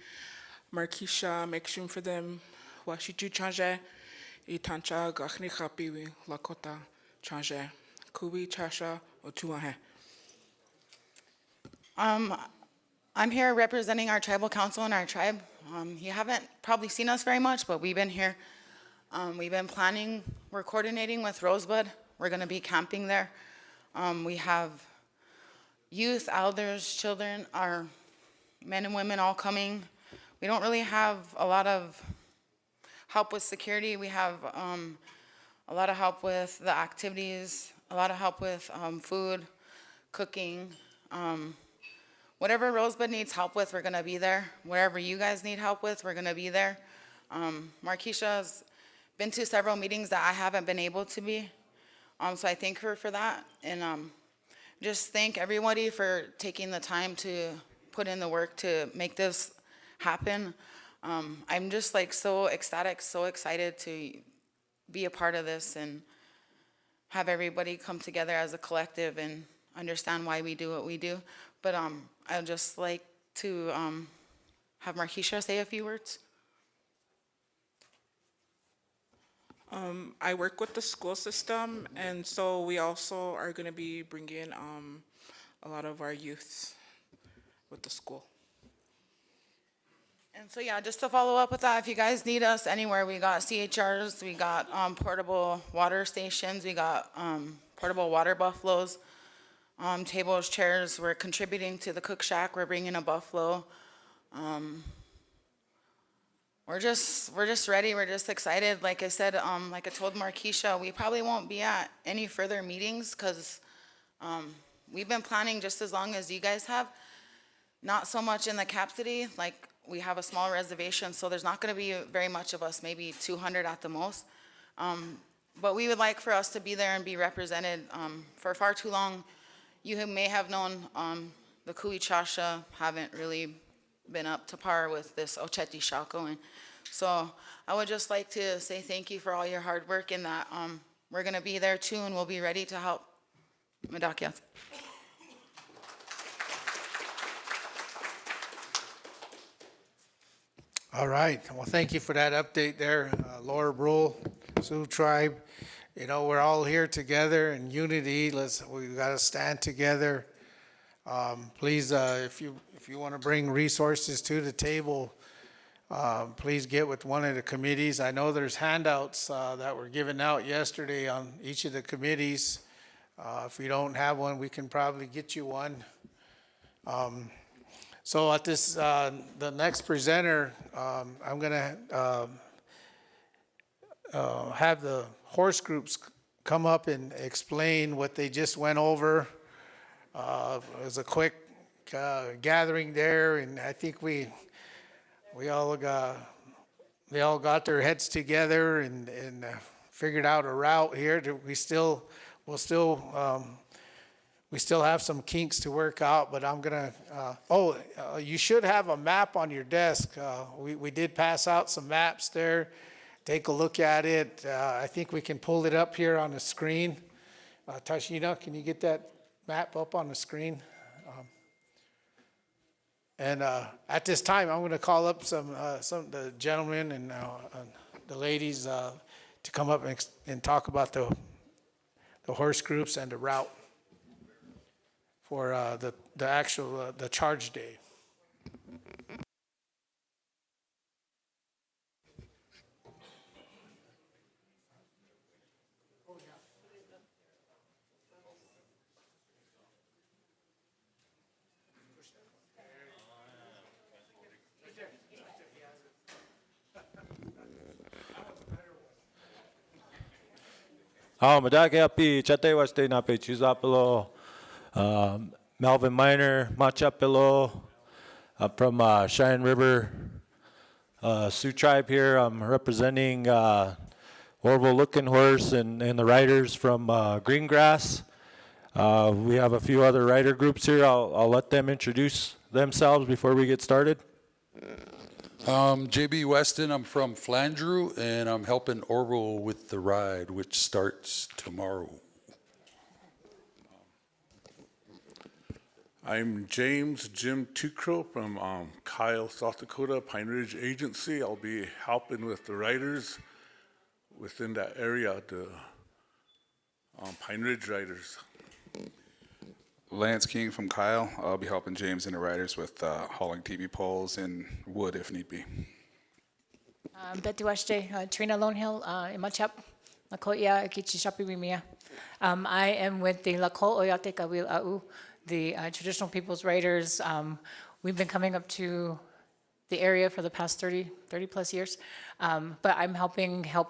Speaker 22: Markisha, make room for them, washitu change, itancha gachni kapi, Lakota change, kubi chasha otuahe.
Speaker 21: I'm here representing our tribal council and our tribe. You haven't probably seen us very much, but we've been here. We've been planning, we're coordinating with Rosebud. We're gonna be camping there. We have youth, elders, children, our men and women all coming. We don't really have a lot of help with security. We have a lot of help with the activities, a lot of help with food, cooking. Whatever Rosebud needs help with, we're gonna be there. Whatever you guys need help with, we're gonna be there. Markisha's been to several meetings that I haven't been able to be. So I thank her for that. And just thank everybody for taking the time to put in the work to make this happen. I'm just like so ecstatic, so excited to be a part of this and have everybody come together as a collective and understand why we do what we do. But I'd just like to have Markisha say a few words.
Speaker 22: I work with the school system, and so we also are going to be bringing a lot of our youth with the school.
Speaker 21: And so, yeah, just to follow up with that, if you guys need us anywhere, we got CHRs, we got portable water stations, we got portable water buffaloes, tables, chairs. We're contributing to the cook shack. We're bringing a buffalo. We're just ready. We're just excited. Like I said, like I told Markeisha, we probably won't be at any further meetings because we've been planning just as long as you guys have. Not so much in the Cap City, like we have a small reservation, so there's not going to be very much of us, maybe 200 at the most. But we would like for us to be there and be represented. For far too long, you may have known the 𝗟𝗓𝗡 haven't really been up to par with this 𝗟𝗓𝗡 going. So I would just like to say thank you for all your hard work in that we're going to be there too and we'll be ready to help. Madakias.
Speaker 1: All right. Well, thank you for that update there, Laura Brule, Sioux Tribe. You know, we're all here together in unity. We got to stand together. Please, if you want to bring resources to the table, please get with one of the committees. I know there's handouts that were given out yesterday on each of the committees. If you don't have one, we can probably get you one. So at this, the next presenter, I'm going to have the horse groups come up and explain what they just went over. It was a quick gathering there, and I think they all got their heads together and figured out a route here. We still have some kinks to work out, but I'm gonna, you should have a map on your desk. We did pass out some maps there. Take a look at it. I think we can pull it up here on the screen. Tashina, can you get that map up on the screen? And at this time, I'm gonna call up some of the gentlemen and the ladies to come up and talk about the horse groups and the route for the actual the charge day.
Speaker 3: Madagapi, Chatewaste Nape Chizapelo, Melvin Miner, Machapelo, from Cheyenne River, Sioux Tribe here. I'm representing Orville Looking Horse and the riders from Greengrass. We have a few other rider groups here. I'll let them introduce themselves before we get started.
Speaker 5: JB Weston, I'm from Flandreau, and I'm helping Orville with the ride, which starts tomorrow.
Speaker 23: I'm Jim Tucro from Kyle, South Dakota, Pine Ridge Agency. I'll be helping with the riders within that area, the Pine Ridge riders.
Speaker 24: Lance King from Kyle. I'll be helping James and the riders with hauling TV poles and wood if need be.
Speaker 25: Betty Washte, Trina Lonehill, Imachap, Lakoia, Kichishapi Rimia. I am with the Lako Oyate Kawil Au, the traditional people's riders. We've been coming up to the area for the past 30 plus years. But I'm help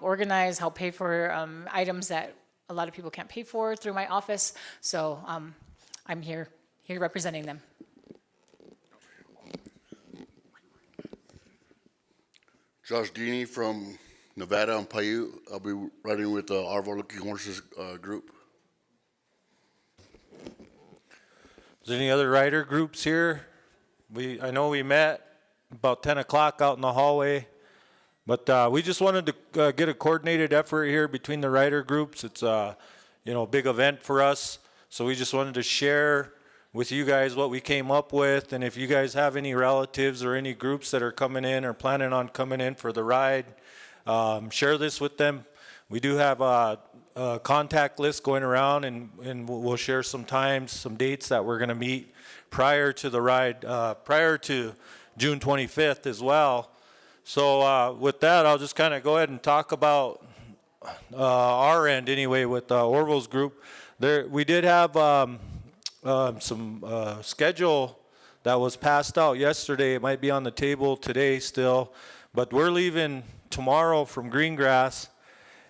Speaker 25: organize, help pay for items that a lot of people can't pay for through my office. So I'm here representing them.
Speaker 26: Josh Deeney from Nevada and Paiute. I'll be riding with the Orville Looking Horses group.
Speaker 3: Is there any other rider groups here? I know we met about 10 o'clock out in the hallway, but we just wanted to get a coordinated effort here between the rider groups. It's a big event for us. So we just wanted to share with you guys what we came up with, and if you guys have any relatives or any groups that are coming in or planning on coming in for the ride, share this with them. We do have a contact list going around, and we'll share some times, some dates that we're going to meet prior to the ride, prior to June 25th as well. So with that, I'll just kind of go ahead and talk about our end anyway with Orville's group. We did have some schedule that was passed out yesterday. It might be on the table today still, but we're leaving tomorrow from Greengrass,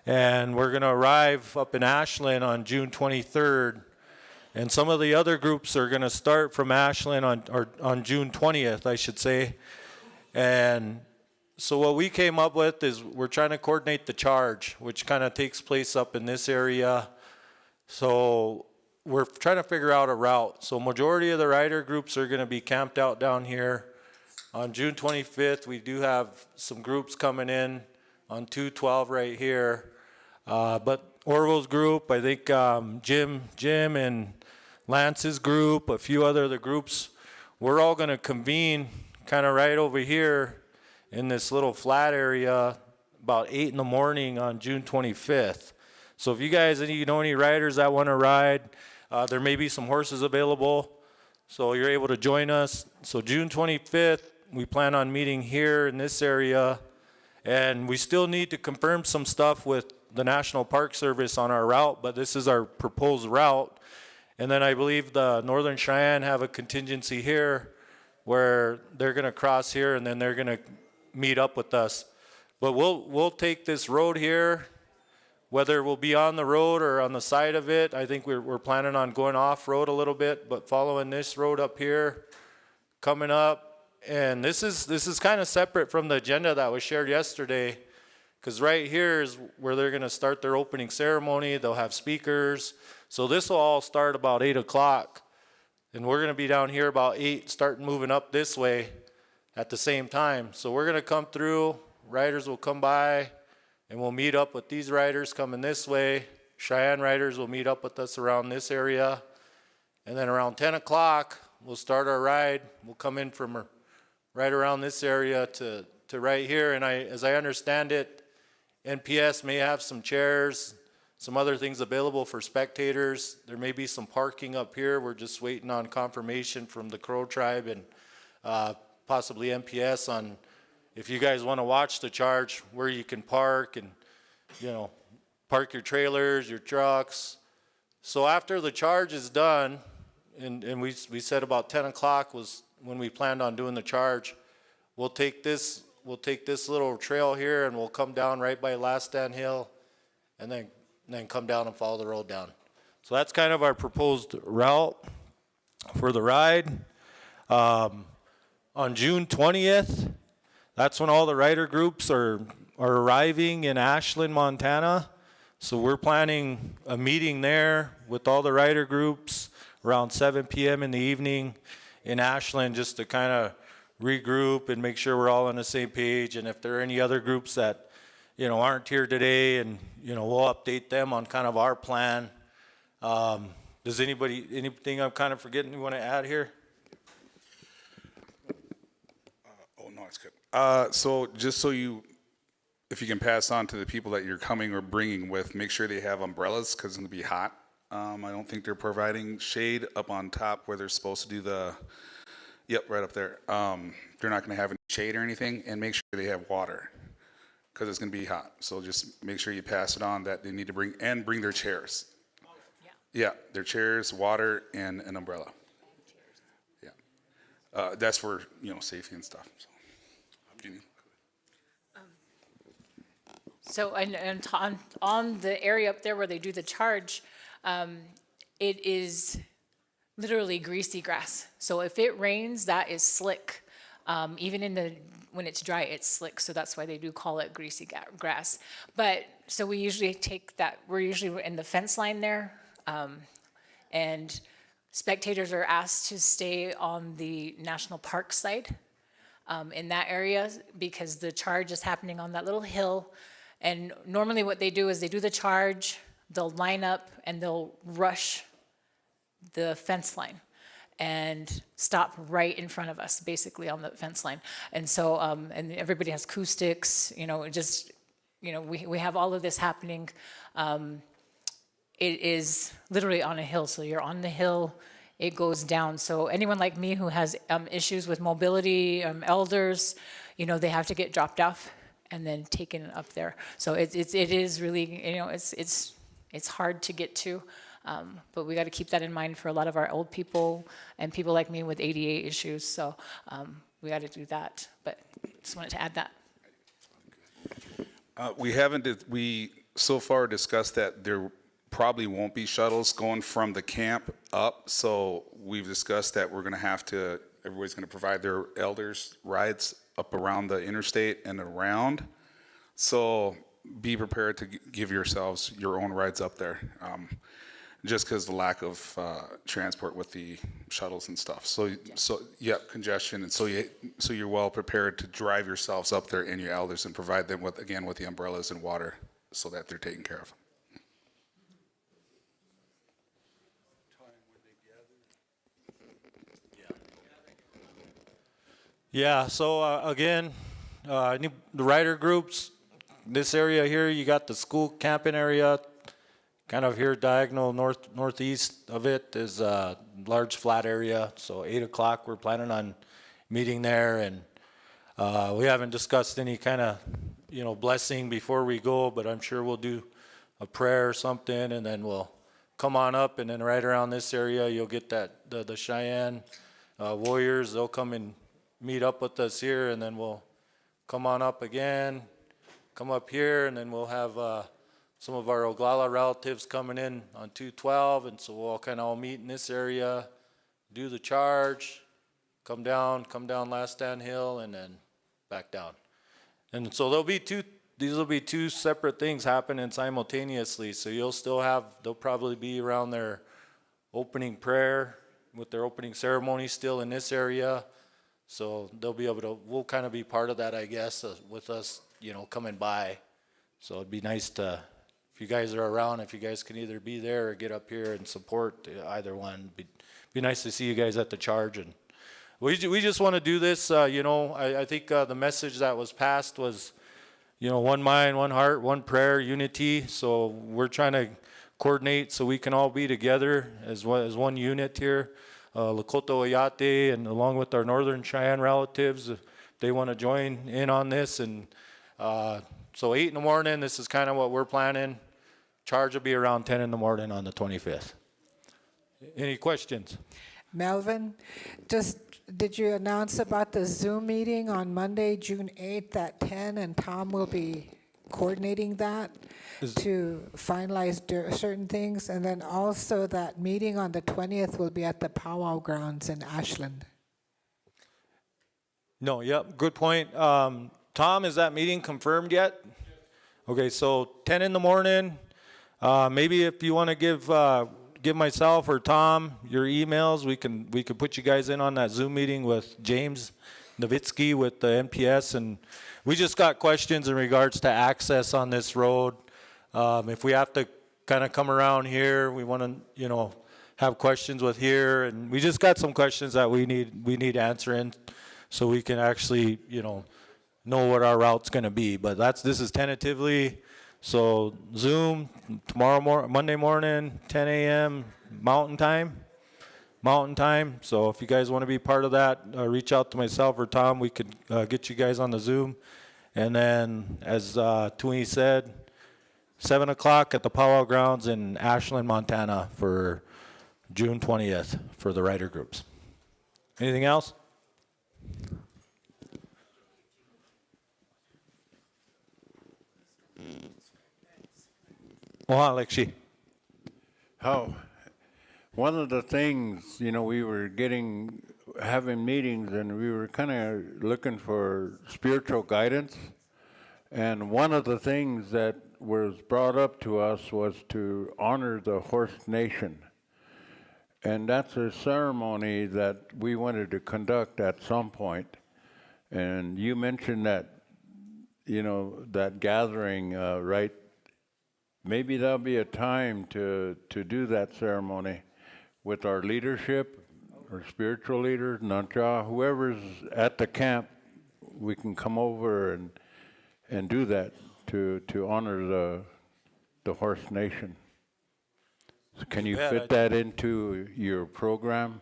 Speaker 3: and we're going to arrive up in Ashland on June 23rd. And some of the other groups are going to start from Ashland on June 20th, I should say. And so what we came up with is we're trying to coordinate the charge, which kind of takes place up in this area. So we're trying to figure out a route. So majority of the rider groups are going to be camped out down here. On June 25th, we do have some groups coming in on 212 right here. But Orville's group, I think Jim and Lance's group, a few other the groups, we're all going to convene kind of right over here in this little flat area about 8 in the morning on June 25th. So if you guys know any riders that want to ride, there may be some horses available, so you're able to join us. So June 25th, we plan on meeting here in this area, and we still need to confirm some stuff with the National Park Service on our route, but this is our proposed route. And then I believe the Northern Cheyenne have a contingency here where they're going to cross here and then they're going to meet up with us. But we'll take this road here, whether we'll be on the road or on the side of it. I think we're planning on going off road a little bit, but following this road up here, coming up. And this is kind of separate from the agenda that was shared yesterday, because right here is where they're going to start their opening ceremony. They'll have speakers. So this will all start about 8 o'clock. And we're going to be down here about 8, starting moving up this way at the same time. So we're going to come through. Riders will come by, and we'll meet up with these riders coming this way. Cheyenne riders will meet up with us around this area. And then around 10 o'clock, we'll start our ride. We'll come in from right around this area to right here. And as I understand it, NPS may have some chairs, some other things available for spectators. There may be some parking up here. We're just waiting on confirmation from the Crow Tribe and possibly NPS on if you guys want to watch the charge, where you can park and, park your trailers, your trucks. So after the charge is done, and we said about 10 o'clock was when we planned on doing the charge, we'll take this little trail here and we'll come down right by Last Stand Hill and then come down and follow the road down. So that's kind of our proposed route for the ride. On June 20th, that's when all the rider groups are arriving in Ashland, Montana. So we're planning a meeting there with all the rider groups around 7 p.m. in the evening in Ashland, just to kind of regroup and make sure we're all on the same page. And if there are any other groups that aren't here today, and we'll update them on kind of our plan. Does anything I'm kind of forgetting you want to add here?
Speaker 24: No, it's good. So just if you can pass on to the people that you're coming or bringing with, make sure they have umbrellas, because it's going to be hot. I don't think they're providing shade up on top where they're supposed to do right up there. They're not going to have any shade or anything, and make sure they have water, because it's going to be hot. So just make sure you pass it on that they need to bring their chairs. Yeah, their chairs, water, and an umbrella. Yeah, that's for safety and stuff.
Speaker 25: So, and on the area up there where they do the charge, it is literally greasy grass. So if it rains, that is slick. Even when it's dry, it's slick. So that's why they do call it greasy grass. But so we usually we're usually in the fence line there. And spectators are asked to stay on the national park side in that area, because the charge is happening on that little hill. And normally what they do is they do the charge, they'll line up and they'll rush the fence line and stop right in front of us, basically on the fence line. And so, and everybody has acoustics, we have all of this happening. It is literally on a hill, so you're on the hill. it goes down. So anyone like me who has issues with mobility, elders, you know, they have to get dropped off and then taken up there. So it is really, you know, it's hard to get to, but we got to keep that in mind for a lot of our old people and people like me with ADA issues. So we got to do that. But just wanted to add that.
Speaker 24: We so far discussed that there probably won't be shuttles going from the camp up. So we've discussed that we're going to have to, everybody's going to provide their elders rides up around the interstate and around. So be prepared to give yourselves your own rides up there, just because the lack of transport with the shuttles and stuff. So yeah, congestion, and so you're well prepared to drive yourselves up there and your elders and provide them with, again, with the umbrellas and water so that they're taken care of.
Speaker 3: Yeah, so again, the rider groups, this area here, you got the school camping area, kind of here diagonal northeast of it is a large flat area. So 8 o'clock, we're planning on meeting there, and we haven't discussed any kind of, you know, blessing before we go, but I'm sure we'll do a prayer or something, and then we'll come on up, and then right around this area, you'll get that the Cheyenne warriors. They'll come and meet up with us here, and then we'll come on up again, come up here, and then we'll have some of our Oglala relatives coming in on 212, and so we'll all kind of all meet in this area, do the charge, come down Last Stand Hill, and then back down. And so these will be two separate things happening simultaneously. So you'll still have, they'll probably be around their opening prayer with their opening ceremony still in this area. So they'll be able to, we'll kind of be part of that, I guess, with us, you know, coming by. So it'd be nice to, if you guys are around, if you guys can either be there or get up here and support either one. Be nice to see you guys at the charge. And we just want to do this, you know, I think the message that was passed was, you know, one mind, one heart, one prayer, unity. So we're trying to coordinate so we can all be together as one unit here. Lakota Oyate, and along with our Northern Cheyenne relatives, if they want to join in on this. And so 8 in the morning, this is kind of what we're planning. Charge will be around 10 in the morning on the 25th. Any questions?
Speaker 2: Melvin, did you announce about the Zoom meeting on Monday, June 8th at 10, and Tom will be coordinating that to finalize certain things? And then also that meeting on the 20th will be at the powwow grounds in Ashland. No, yep, good point. Tom, is that meeting confirmed yet? Okay, so 10 in the morning. Maybe if you want to give myself or Tom your emails, we can put you guys in on that Zoom meeting with James Nowitzki with the NPS, and we just got questions in regards to access on this road. If we have to kind of come around here, we want to, you know, have questions with here, and we just got some questions that we need answering, so we can actually, you know what our route's going to be. But this is tentatively. So Zoom Monday morning, 10 a.m. Mountain Time. So if you guys want to be part of that, reach out to myself or Tom. We could get you guys on the Zoom. And then, as Toonie said, 7 o'clock at the powwow grounds in Ashland, Montana for June 20th for the rider groups. Anything else?
Speaker 6: One of the things, you know, we were having meetings, and we were kind of looking for spiritual guidance. And one of the things that was brought up to us was to honor the Horse Nation. And that's a ceremony that we wanted to conduct at some point. And you mentioned that, you know, that gathering, right? Maybe there'll be a time to do that ceremony with our leadership, our spiritual leaders, Nancha, whoever's at the camp. We can come over and do that to honor the Horse Nation. Can you
Speaker 2: bet,
Speaker 6: fit that into your program?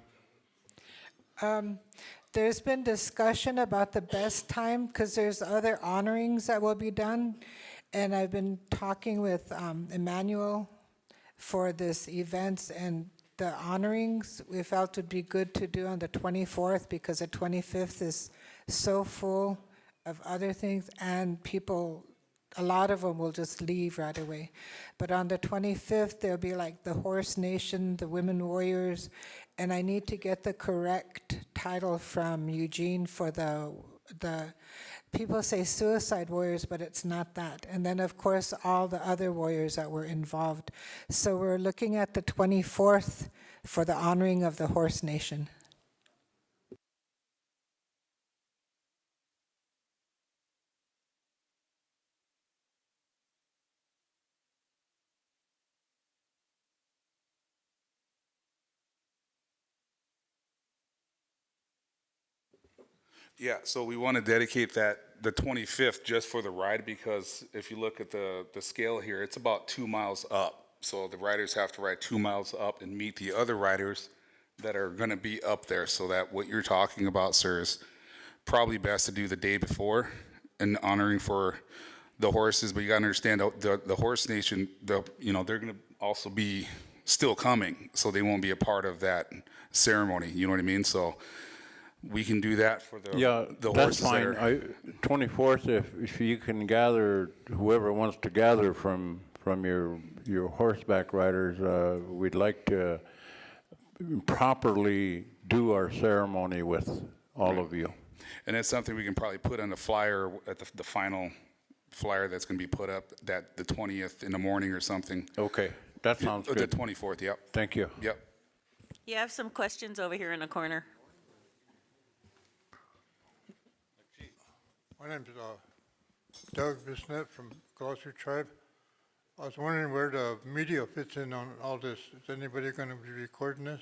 Speaker 7: There's been discussion about the best time, because there's other honorings that will be done. And I've been talking with Emmanuel for this events, and the honorings, we felt would be good to do on the 24th, because the 25th is so full of other things, and people, a lot of them will just leave right away. But on the 25th, there'll be like the Horse Nation, the Women Warriors, and I need to get the correct title from Eugene for the people say suicide warriors, but it's not that. And then, of course, all the other warriors that were involved. So we're looking at the 24th for the honoring of the Horse Nation.
Speaker 24: Yeah, so we want to dedicate that, the 25th, just for the ride, because if you look at the scale here, it's about 2 miles up. So the riders have to ride 2 miles up and meet the other riders that are going to be up there. So that what you're talking about, sir, is probably best to do the day before and honoring for the horses. But you got to understand the Horse Nation, they're going to also be still coming, so they won't be a part of that ceremony. You know what I mean? So we can do that for the
Speaker 6: That's
Speaker 24: horses
Speaker 6: fine.
Speaker 24: that are.
Speaker 6: 24th, if you can gather, whoever wants to gather from your horseback riders, we'd like to properly do our ceremony with all of you.
Speaker 24: And that's something we can probably put on the flyer at the final flyer that's going to be put up that the 20th in the morning or something.
Speaker 6: Okay, that sounds good.
Speaker 24: The 24th, yep.
Speaker 6: Thank you.
Speaker 24: Yep.
Speaker 8: You have some questions over here in the corner.
Speaker 10: My name's Doug Bisnet from Sioux Tribe. I was wondering where the media fits in on all this. Is anybody going to be recording this?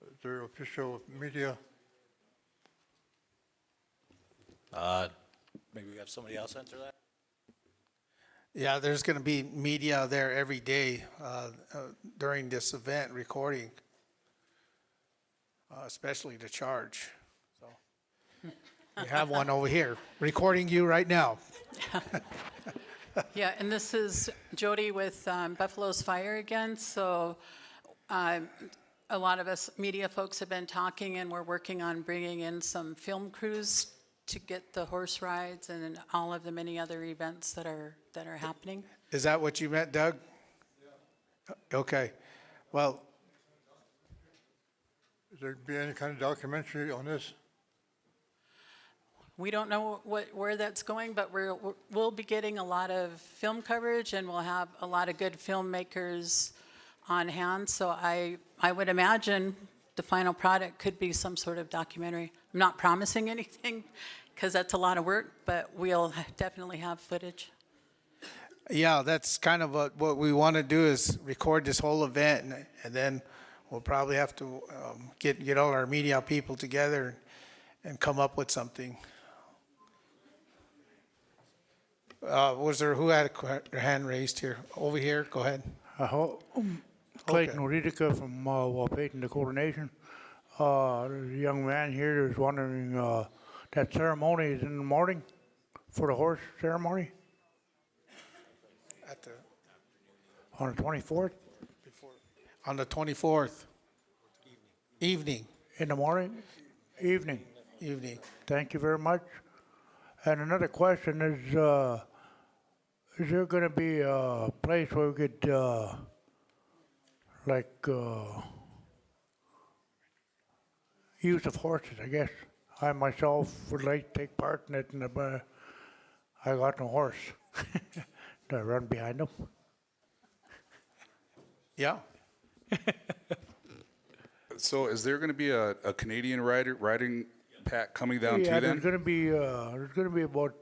Speaker 10: Is there official media?
Speaker 2: Maybe we have somebody else answer that?
Speaker 1: Yeah, there's going to be media there every day during this event recording, especially the charge. So we have one over here recording you right now.
Speaker 17: Yeah, and this is Jody with Buffalo's Fire again. So a lot of us media folks have been talking, and we're working on bringing in some film crews to get the horse rides and all of the many other events that are happening.
Speaker 1: Is that what you meant, Doug? Yeah. Okay. Well,
Speaker 10: Is there be any kind of documentary on this?
Speaker 17: We don't know where that's going, but we'll be getting a lot of film coverage, and we'll have a lot of good filmmakers on hand. So I would imagine the final product could be some sort of documentary. I'm not promising anything, because that's a lot of work, but we'll definitely have footage.
Speaker 1: yeah, that's kind of what we want to do is record this whole event, and then we'll probably have to get all our media people together and come up with something. Who had their hand raised here? Over here, go ahead.
Speaker 11: Clayton Oridica from Wapayton, Dakota Nation. There's a young man here who's wondering, that ceremony is in the morning for the horse ceremony on the 24th?
Speaker 1: On the 24th. Evening.
Speaker 11: In the morning? Evening.
Speaker 1: Evening.
Speaker 11: Thank you very much. And another question is there going to be a place where we could, use of horses, I guess? I myself would like to take part in it, and I got no horse. Do I run behind them?
Speaker 1: Yeah.
Speaker 24: So is there going to be a Canadian riding pack coming down too
Speaker 11: Yeah,
Speaker 24: then?
Speaker 11: there's going to be about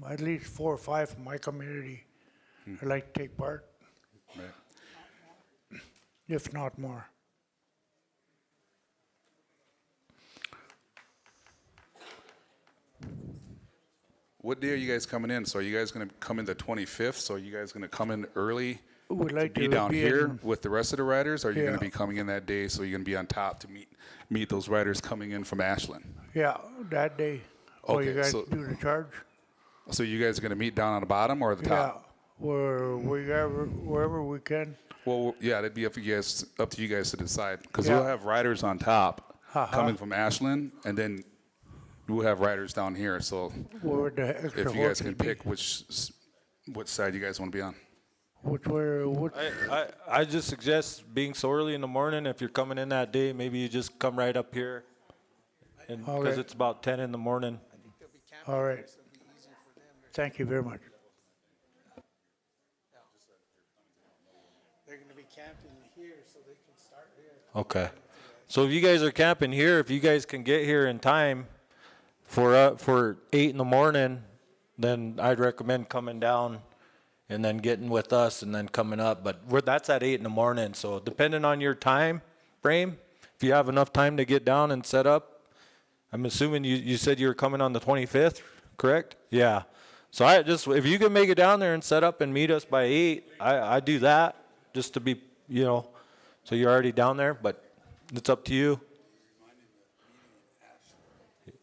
Speaker 11: at least 4 or 5 from my community. I'd like to take part,
Speaker 24: Right.
Speaker 11: if not more.
Speaker 24: What day are you guys coming in? So are you guys going to come in the 25th? So are you guys going to come in early?
Speaker 11: We'd like
Speaker 24: be
Speaker 11: to
Speaker 24: down
Speaker 11: be
Speaker 24: here
Speaker 11: in-
Speaker 24: with the rest of the riders, or are you going
Speaker 11: Yeah.
Speaker 24: to be coming in that day, so you're going to be on top to meet those riders coming in from Ashland?
Speaker 11: Yeah, that day. Oh, you
Speaker 24: Okay,
Speaker 11: guys
Speaker 24: so-
Speaker 11: do the charge?
Speaker 24: So you guys are going to meet down on the bottom or the
Speaker 11: Yeah,
Speaker 24: top?
Speaker 11: wherever we can.
Speaker 24: Well, yeah, that'd be up to you guys to decide, because
Speaker 11: Yeah.
Speaker 24: we'll have riders on top
Speaker 11: Uh-huh.
Speaker 24: coming from Ashland, and then we'll have riders down here. So
Speaker 11: Where would the extra
Speaker 24: if you guys
Speaker 11: horses
Speaker 24: can
Speaker 11: be?
Speaker 24: pick which side you guys want to be on.
Speaker 2: I just suggest being so early in the morning, if you're coming in that day, maybe you just come right up here. And,
Speaker 11: All
Speaker 2: because
Speaker 11: right.
Speaker 2: it's about 10 in the morning.
Speaker 11: All right. Thank you very much.
Speaker 1: They're going to be camping here, so they can start here.
Speaker 2: Okay. So if you guys are camping here, if you guys can get here in time for 8 in the morning, then I'd recommend coming down and then getting with us and then coming up. But that's at 8 in the morning. So depending on your time frame, if you have enough time to get down and set up, I'm assuming you said you were coming on the 25th, correct? Yeah. So if you can make it down there and set up and meet us by 8, I do that just to be, so you're already down there, but it's up to you.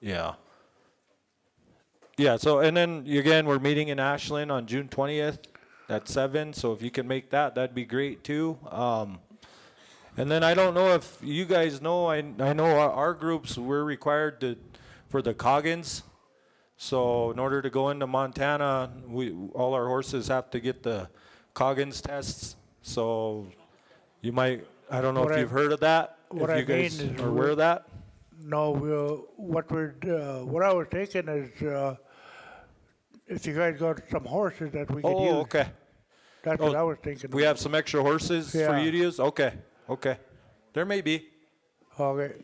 Speaker 2: Yeah. Yeah, so, and then, again, we're meeting in Ashland on June 20th at 7, so if you can make that, that'd be great, too. And then I don't know if you guys know, I know our groups, we're required for the Coggins. So in order to go into Montana, all our horses have to get the Coggins tests. So you might, I don't know if you've heard of that, if you guys are aware of that.
Speaker 11: No, what I was thinking is, if you guys got some horses that we could use.
Speaker 2: Oh, okay.
Speaker 11: That's what I was thinking.
Speaker 2: We have some extra horses for
Speaker 11: Yeah.
Speaker 2: you to use? Okay. There may be.
Speaker 11: Okay.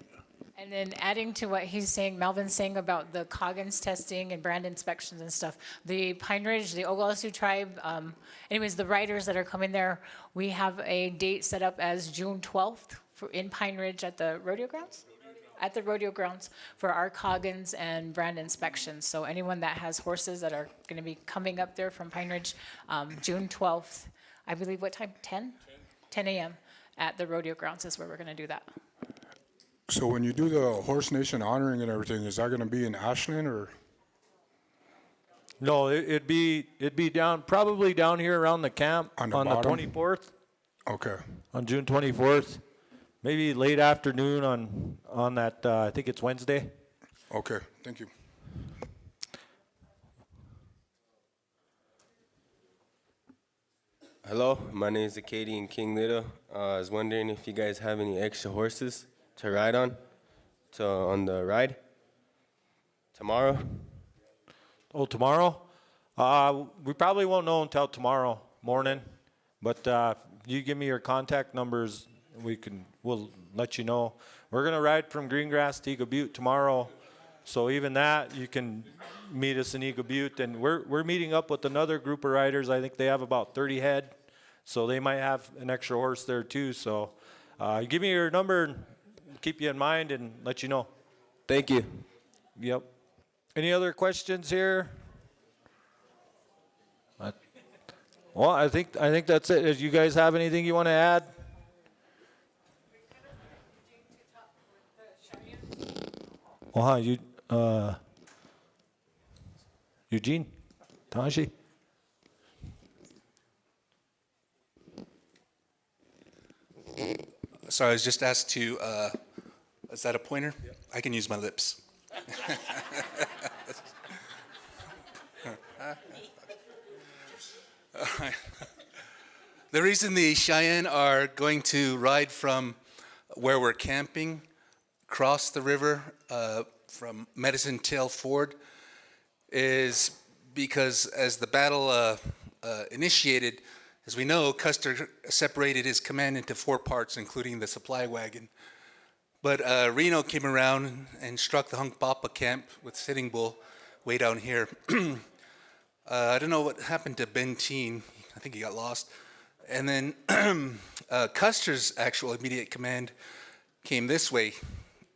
Speaker 25: And then adding to what he's saying, Melvin's saying about the Coggins testing and brand inspections and stuff, the Pine Ridge, the Sioux tribe, anyways, the riders that are coming there, we have a date set up as June 12th in Pine Ridge at the rodeo grounds? At the rodeo grounds for our Coggins and brand inspections. So anyone that has horses that are going to be coming up there from Pine Ridge, June 12th, I believe, what time? 10? 10 a.m. at the rodeo grounds is where we're going to do that.
Speaker 4: So when you do the Horse Nation honoring and everything, is that going to be in Ashland or?
Speaker 2: No, it'd be probably down here around the camp on the
Speaker 4: bottom?
Speaker 2: 24th.
Speaker 4: Okay.
Speaker 2: On June 24th, maybe late afternoon on that. I think it's Wednesday.
Speaker 4: Okay, thank you.
Speaker 9: Hello, my name is Katie in King Little. I was wondering if you guys have any extra horses to ride on the ride tomorrow.
Speaker 2: Oh, tomorrow? We probably won't know until tomorrow morning, but you give me your contact numbers, we'll let you know. We're gonna ride from Greengrass to Eagle Butte tomorrow, so even that, you can meet us in Eagle Butte, and we're meeting up with another group of riders. I think they have about 30 head, so they might have an extra horse there too. So give me your number, keep you in mind, and let you know.
Speaker 9: Thank you.
Speaker 2: Yep. Any other questions here? Well, I think that's it. Do you guys have anything you want to add? Well, Eugene, Taji.
Speaker 14: So I was just asked to, is that a pointer? Yep. I can use my lips. The reason the Cheyenne are going to ride from where we're camping, cross the river from Medicine Tail Ford, is because as the battle initiated, as we know, Custer separated his command into 4 parts, including the supply wagon. But Reno came around and struck the Hunkpapa camp with Sitting Bull way down here. I don't know what happened to Ben Teen. I think he got lost. And then Custer's actual immediate command came this way,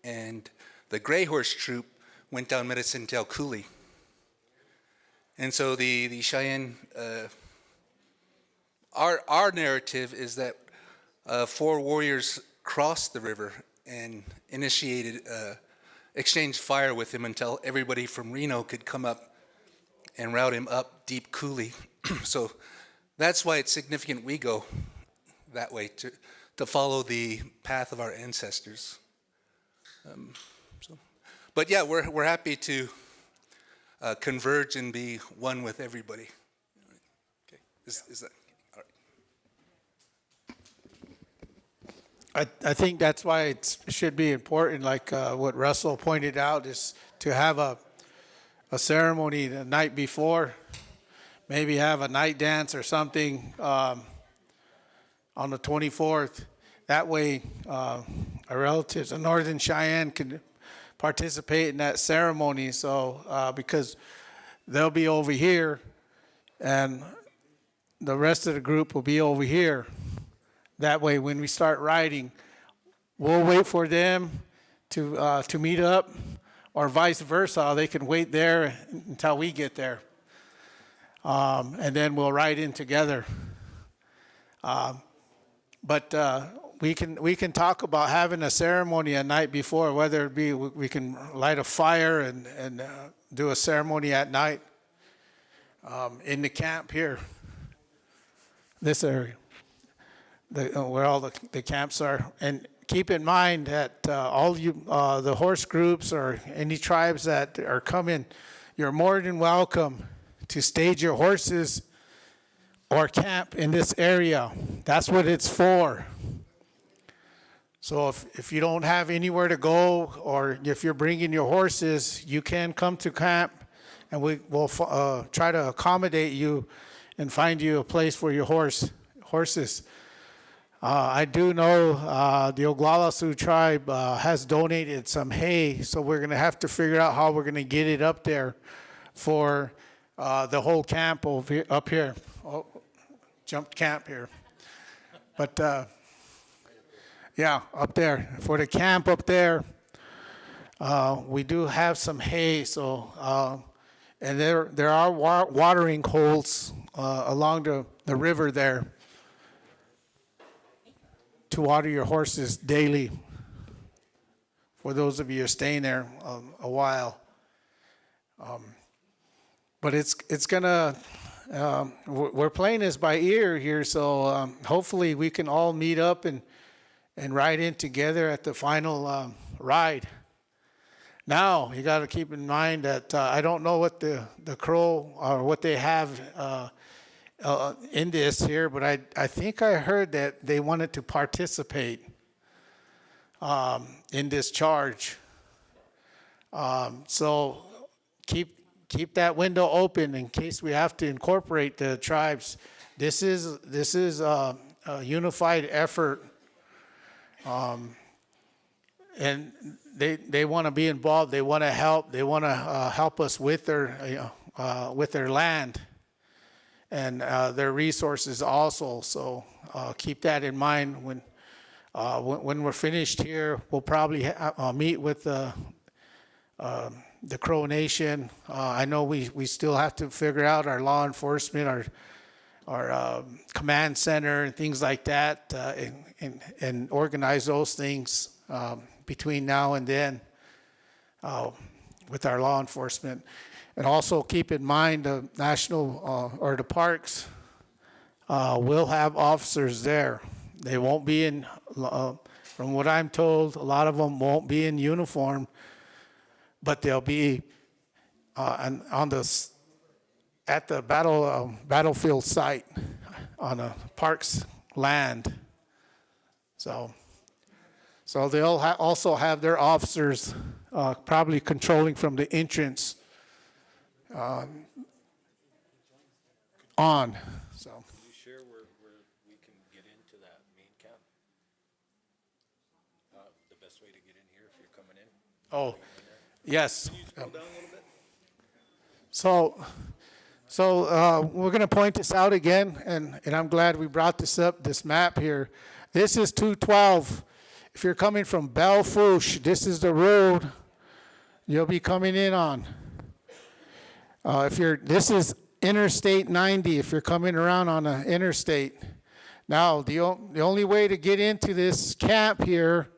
Speaker 14: and the Gray Horse Troop went down Medicine Tail Coulee. And so the Cheyenne our narrative is that 4 warriors crossed the river and initiated, exchanged fire with him until everybody from Reno could come up and route him up Deep Coulee. So that's why it's significant we go that way, to follow the path of our ancestors. But yeah, we're happy to converge and be one with everybody. Okay, is that all right?
Speaker 1: I think that's why it should be important, like what Russell pointed out, is to have a ceremony the night before, maybe have a night dance or something on the 24th. That way our relatives in Northern Cheyenne can participate in that ceremony. So because they'll be over here and the rest of the group will be over here. That way when we start riding, we'll wait for them to meet up, or vice versa. They can wait there until we get there. And then we'll ride in together. But we can talk about having a ceremony a night before, whether it be we can light a fire and do a ceremony at night in the camp here, this area, where all the camps are. And keep in mind that all you, the horse groups or any tribes that are coming, you're more than welcome to stage your horses or camp in this area. That's what it's for. So if you don't have anywhere to go, or if you're bringing your horses, you can come to camp, and we'll try to accommodate you and find you a place for your horses. I do know the Oglala Sioux tribe has donated some hay, so we're going to have to figure out how we're going to get it up there for the whole camp up here. Oh, jumped camp here. But yeah, up there. For the camp up there, we do have some hay, so and there are watering holes along the river there to water your horses daily, for those of you who are staying there a while. But it's gonna, we're playing this by ear here, so hopefully we can all meet up and ride in together at the final ride. Now, you got to keep in mind that I don't know what the Crow or what they have in this here, but I think I heard that they wanted to participate in this charge. So keep that window open in case we have to incorporate the tribes. This is a unified effort, and they want to be involved. They want to help. They want to help us with their land and their resources also. So keep that in mind when we're finished here. We'll probably meet with the Crow Nation. I know we still have to figure out our law enforcement, our command center and things like that, and organize those things between now and then with our law enforcement. And also keep in mind the national or the parks will have officers there. They won't be in, from what I'm told, a lot of them won't be in uniform, but they'll be at the battlefield site on a park's land. So they'll also have their officers probably controlling from the entrance on. So.
Speaker 2: Can you share where we can get into that main camp? The best way to get in here if you're coming in?
Speaker 1: Oh, yes.
Speaker 2: Can you scroll down a little bit?
Speaker 1: So we're going to point this out again, and I'm glad we brought this up, this map here. This is 212. If you're coming from Belle Fourche, this is the road you'll be coming in on. This is Interstate 90 if you're coming around on an interstate. Now, the only way to get into this camp here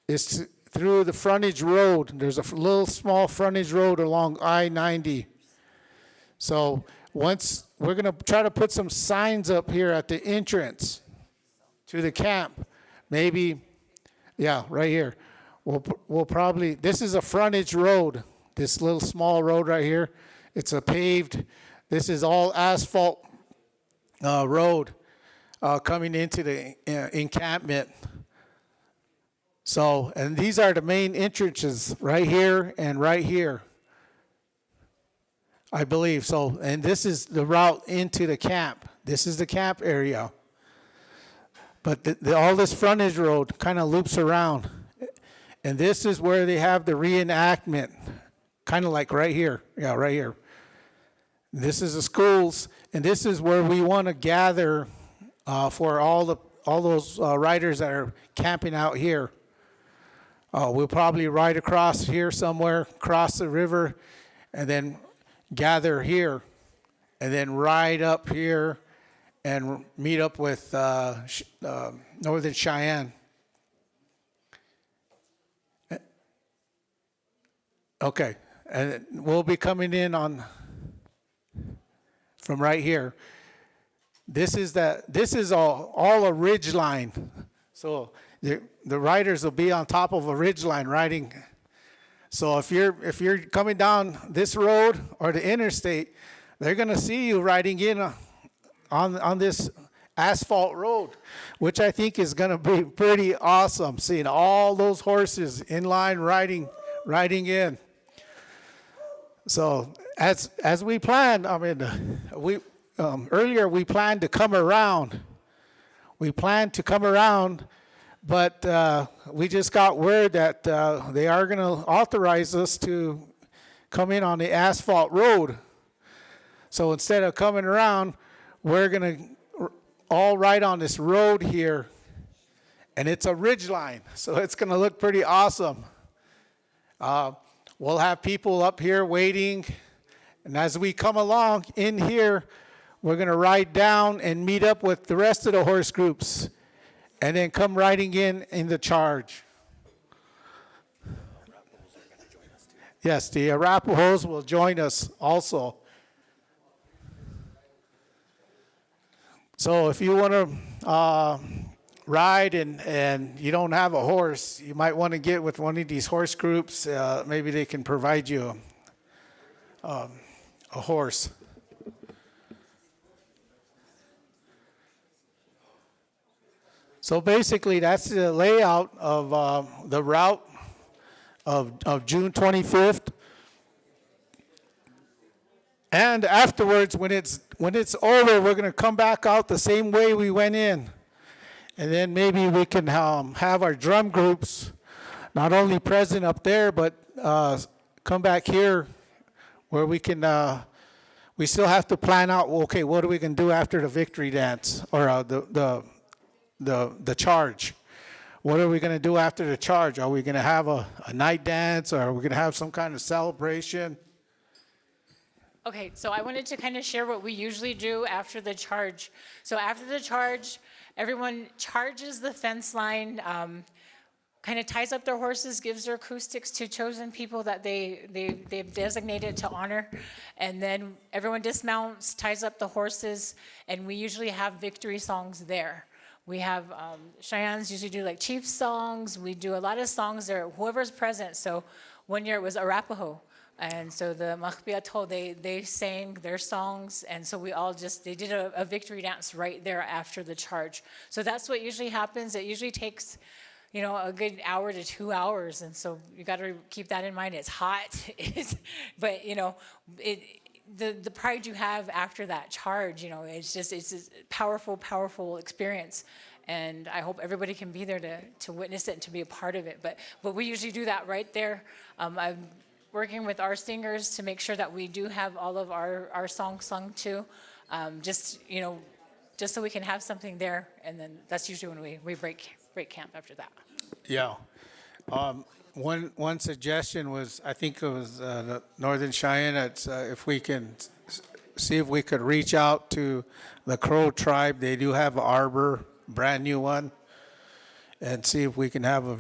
Speaker 1: is through the frontage road. There's a little small frontage road along I-90. So once, we're gonna try to put some signs up here at the entrance to the camp. Maybe, yeah, right here. We'll probably, this is a frontage road, this little small road right here. It's a paved, this is all asphalt road coming into the encampment. So, and these are the main entrances right here and right here, I believe. So, and this is the route into the camp. This is the camp area. But all this frontage road kind of loops around. And this is where they have the reenactment, kind of like right here. Yeah, right here. This is the schools, and this is where we want to gather for all those riders that are camping out here. We'll probably ride across here somewhere, cross the river, and then gather here, and then ride up here and meet up with Northern Cheyenne. Okay, and we'll be coming in on from right here. This is all a ridge line. So the riders will be on top of a ridge line riding. So if you're coming down this road or the interstate, they're gonna see you riding in on this asphalt road, which I think is gonna be pretty awesome, seeing all those horses in line riding in. So as we planned, I mean, earlier we planned to come around. But we just got word that they are going to authorize us to come in on the asphalt road. So instead of coming around, we're going to all ride on this road here, and it's a ridge line, so it's going to look pretty awesome. We'll have people up here waiting, and as we come along in here, we're going to ride down and meet up with the rest of the horse groups, and then come riding in the charge. Yes, the Arapahoes will join us also. So if you want to ride and you don't have a horse, you might want to get with one of these horse groups. Maybe they can provide you a horse. So basically, that's the layout of the route of June 25th. And afterwards, when it's over, we're going to come back out the same way we went in. And then maybe we can have our drum groups not only present up there, but come back here where we can, we still have to plan out, okay, what are we going to do after the victory dance or the charge? What are we going to do after the charge? Are we going to have a night dance, or are we going to have some kind of celebration?
Speaker 25: Okay, so I wanted to kind of share what we usually do after the charge. So after the charge, everyone charges the fence line, kind of ties up their horses, gives their acoustics to chosen people that they've designated to honor, and then everyone dismounts, ties up the horses, and we usually have victory songs there. We have, Cheyennes usually do like chief songs. We do a lot of songs there, whoever's present. So one year it was Arapaho. And so the 𝗟𝗡𝗩𝗘, they sang their songs. And so we all they did a victory dance right there after the charge. So that's what usually happens. It usually takes, a good hour to 2 hours. And so you got to keep that in mind. It's hot, but the pride you have after that charge, it's a powerful, powerful experience. And I hope everybody can be there to witness it and to be a part of it. But we usually do that right there. I'm working with our singers to make sure that we do have all of our songs sung too. Just so we can have something there. And then that's usually when we break camp after that.
Speaker 1: Yeah. One suggestion was, I think it was the Northern Cheyenne, if we can see if we could reach out to the Crow tribe. They do have an arbor, brand new one, and see if we can have a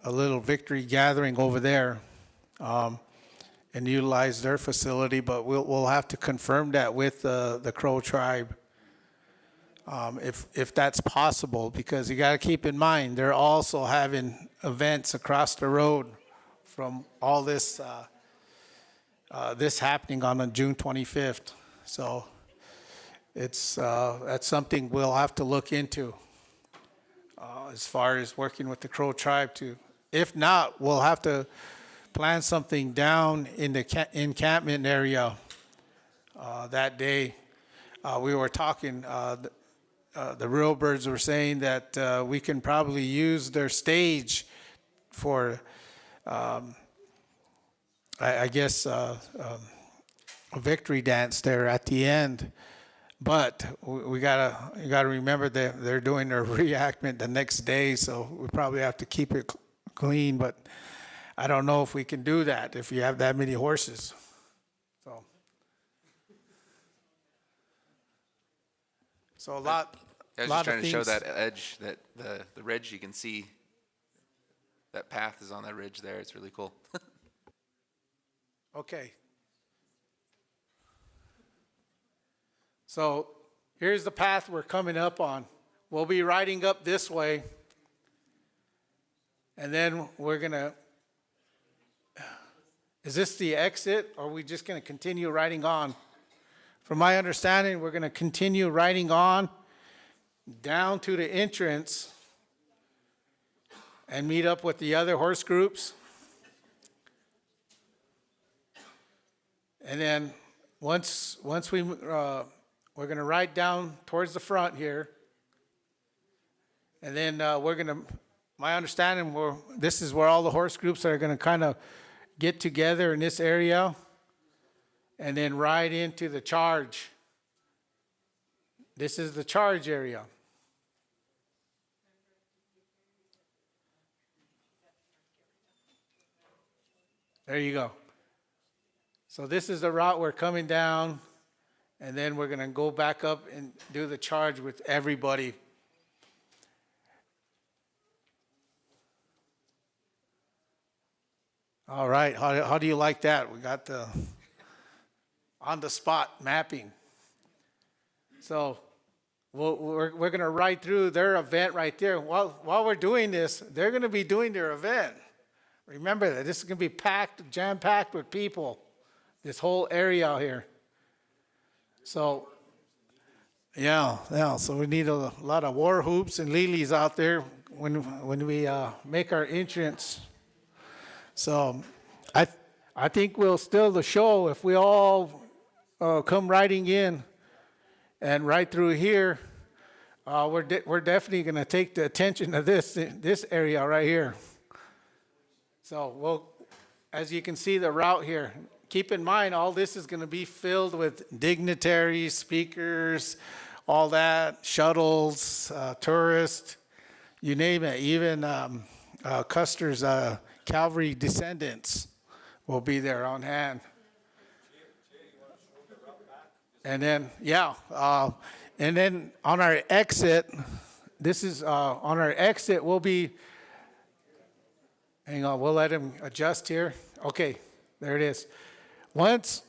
Speaker 1: a little victory gathering over there, and utilize their facility. But we'll have to confirm that with the Crow tribe, if that's possible, because you got to keep in mind they're also having events across the road from all this this happening on June 25th. So it's that's something we'll have to look into as far as working with the Crow tribe to. If not, we'll have to plan something down in the encampment area that day. We were talking, the Real Birds were saying that we can probably use their stage for, I guess, a victory dance there at the end. But you gotta remember that they're doing their reenactment the next day, so we probably have to keep it clean. But I don't know if we can do that if you have that many horses. So a lot.
Speaker 12: I was just trying to show that edge, that the ridge. You can see that path is on that ridge there. It's really cool.
Speaker 1: Okay. So here's the path we're coming up on. We'll be riding up this way, and then we're gonna. Is this the exit, or are we just gonna continue riding on? From my understanding, we're gonna continue riding on down to the entrance and meet up with the other horse groups. And then once we we're going to ride down towards the front here, and then we're going to. My understanding, this is where all the horse groups are going to kind of get together in this area, and then ride into the charge. This is the charge area. There you go. So this is the route we're coming down, and then we're going to go back up and do the charge with everybody. All right, how do you like that? We got the on-the-spot mapping. So we're going to ride through their event right there. While we're doing this, they're going to be doing their event. Remember that this is going to be packed, jam-packed with people, this whole area out here. So, yeah, so we need a lot of war hoops and lilies out there when we make our entrance. So I think we'll steal the show if we all come riding in and right through here. We're definitely going to take the attention of this area right here. So as you can see the route here, keep in mind all this is going to be filled with dignitaries, speakers, all that, shuttles, tourists, you name it. Even Custer's cavalry descendants will be there on hand. And then, and then on our exit, this is on our exit, we'll be, hang on, we'll let him adjust here. Okay, there it is. Once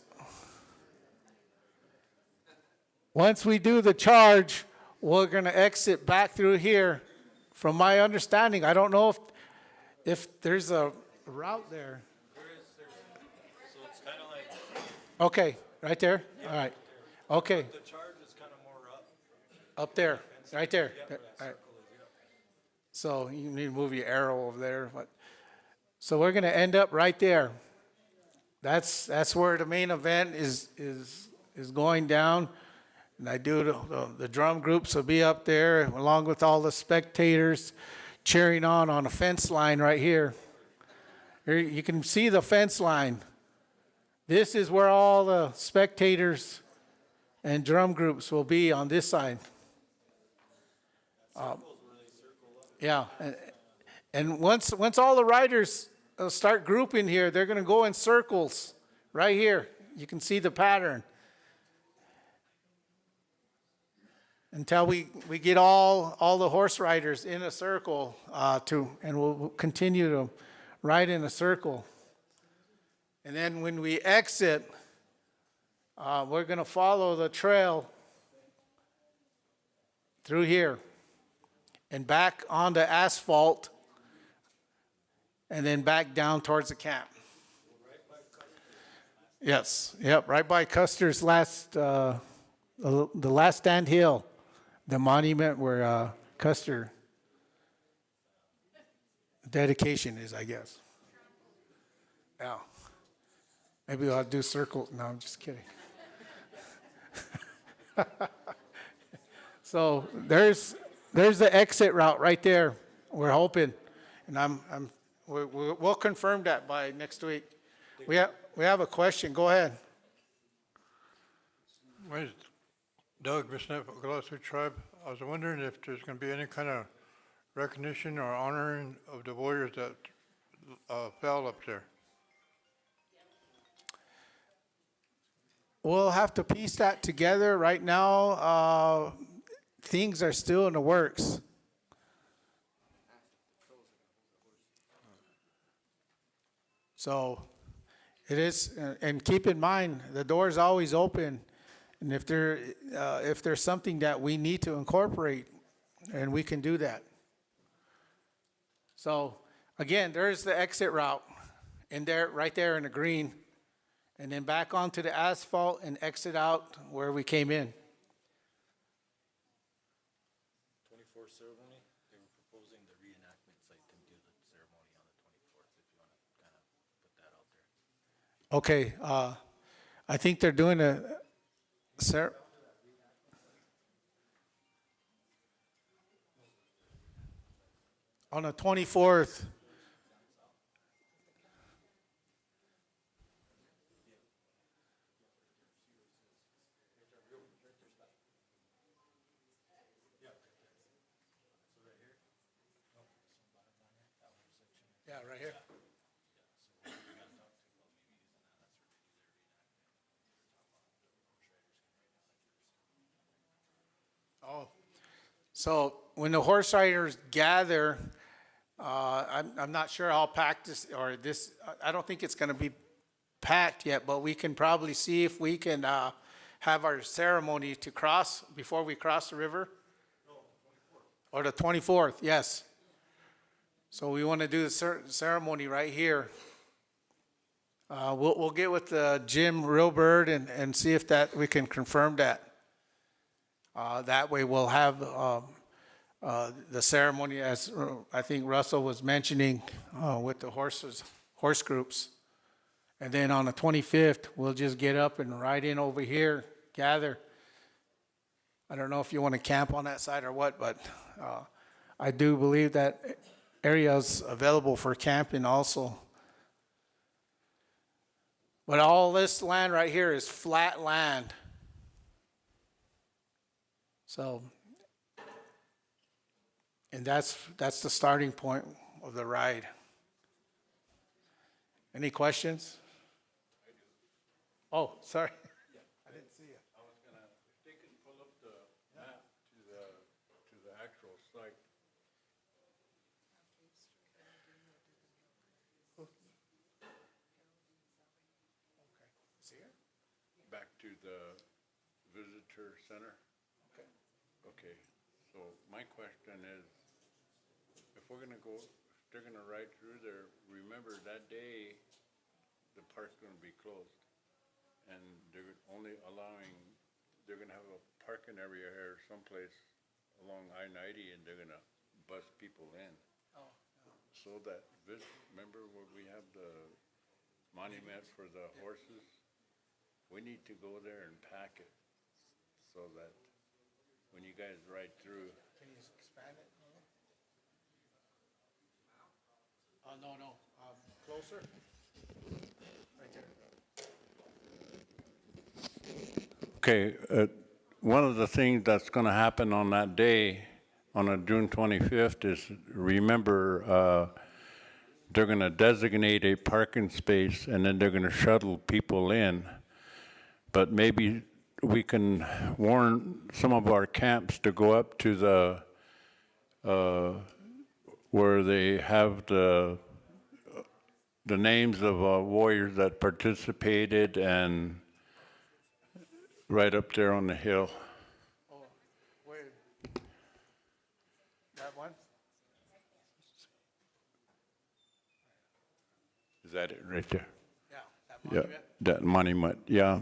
Speaker 1: we do the charge, we're going to exit back through here. From my understanding, I don't know if there's a route there.
Speaker 2: There is. So it's kind of like.
Speaker 1: Okay, right there?
Speaker 2: Yeah,
Speaker 1: all right. Okay.
Speaker 2: The charge is kind of more up.
Speaker 1: Up there, right there.
Speaker 2: Yeah,
Speaker 1: All right. So you need to move your arrow over there. So we're going to end up right there. That's where the main event is going down. And I do the drum groups will be up there along with all the spectators cheering on a fence line right here. Here you can see the fence line. This is where all the spectators and drum groups will be on this side. Yeah, and once all the riders start grouping here, they're going to go in circles right here. You can see the pattern. Until we get all the horse riders in a circle and we'll continue to ride in a circle. And then when we exit, we're going to follow the trail through here and back onto asphalt and then back down towards the camp. Yes, yep, right by Custer's the last stand hill, the monument where Custer dedication is, I guess. Yeah. Maybe I'll do circles. No, I'm just kidding. So there's the exit route right there. We're hoping, and we'll confirm that by next week. We have a question. Go ahead.
Speaker 10: My name's Doug Bisnet from DoubleTree Tribe. I was wondering if there's going to be any kind of recognition or honoring of the warriors that fell up there.
Speaker 1: We'll have to piece that together. Right now, things are still in the works. So it is, and keep in mind, the door is always open. And if there's something that we need to incorporate, and we can do that. So again, there's the exit route in there, right there in the green. And then back onto the asphalt and exit out where we came in.
Speaker 2: 24th ceremony, they were proposing the reenactment site to do the ceremony on the 24th, if you want to kind of put that out there.
Speaker 1: Okay, I think they're doing on the 24th. Yeah, right here. Oh, so when the horse riders gather, I'm not sure how packed this, I don't think it's going to be packed yet, but we can probably see if we can have our ceremony to cross before we cross the river. Or the 24th, yes. So we want to do the ceremony right here. We'll get with Jim Rosebud and see if we can confirm that. That way we'll have the ceremony, as I think Russell was mentioning, with the horse groups. And then on the 25th, we'll just get up and ride in over here, gather. I don't know if you want to camp on that side or what, but I do believe that area is available for camping also. But all this land right here is flat land. So, and that's the starting point of the ride. Any questions? Oh, sorry. I didn't see you.
Speaker 6: I was gonna, if they can pull up the map to the actual site.
Speaker 1: See it?
Speaker 6: Back to the visitor center.
Speaker 1: Okay.
Speaker 6: Okay, so my question is, if we're gonna go, if they're gonna ride through there, remember that day, the park's gonna be closed. And they're only they're gonna have a parking area here someplace along I-90, and they're gonna bus people in.
Speaker 1: Oh.
Speaker 6: So that, remember where we have the monument for the horses? We need to go there and pack it so that when you guys ride through.
Speaker 1: Can you expand it? No. Closer? Right there.
Speaker 6: Okay, one of the things that's going to happen on that day, on June 25th, is remember they're going to designate a parking space, and then they're going to shuttle people in. but maybe we can warn some of our camps to go up to the, where they have the names of warriors that participated, and right up there on the hill.
Speaker 1: Oh, wait. That one?
Speaker 6: Is that it right there?
Speaker 1: Yeah, that
Speaker 6: Yeah,
Speaker 1: monument?
Speaker 6: that monument, yeah.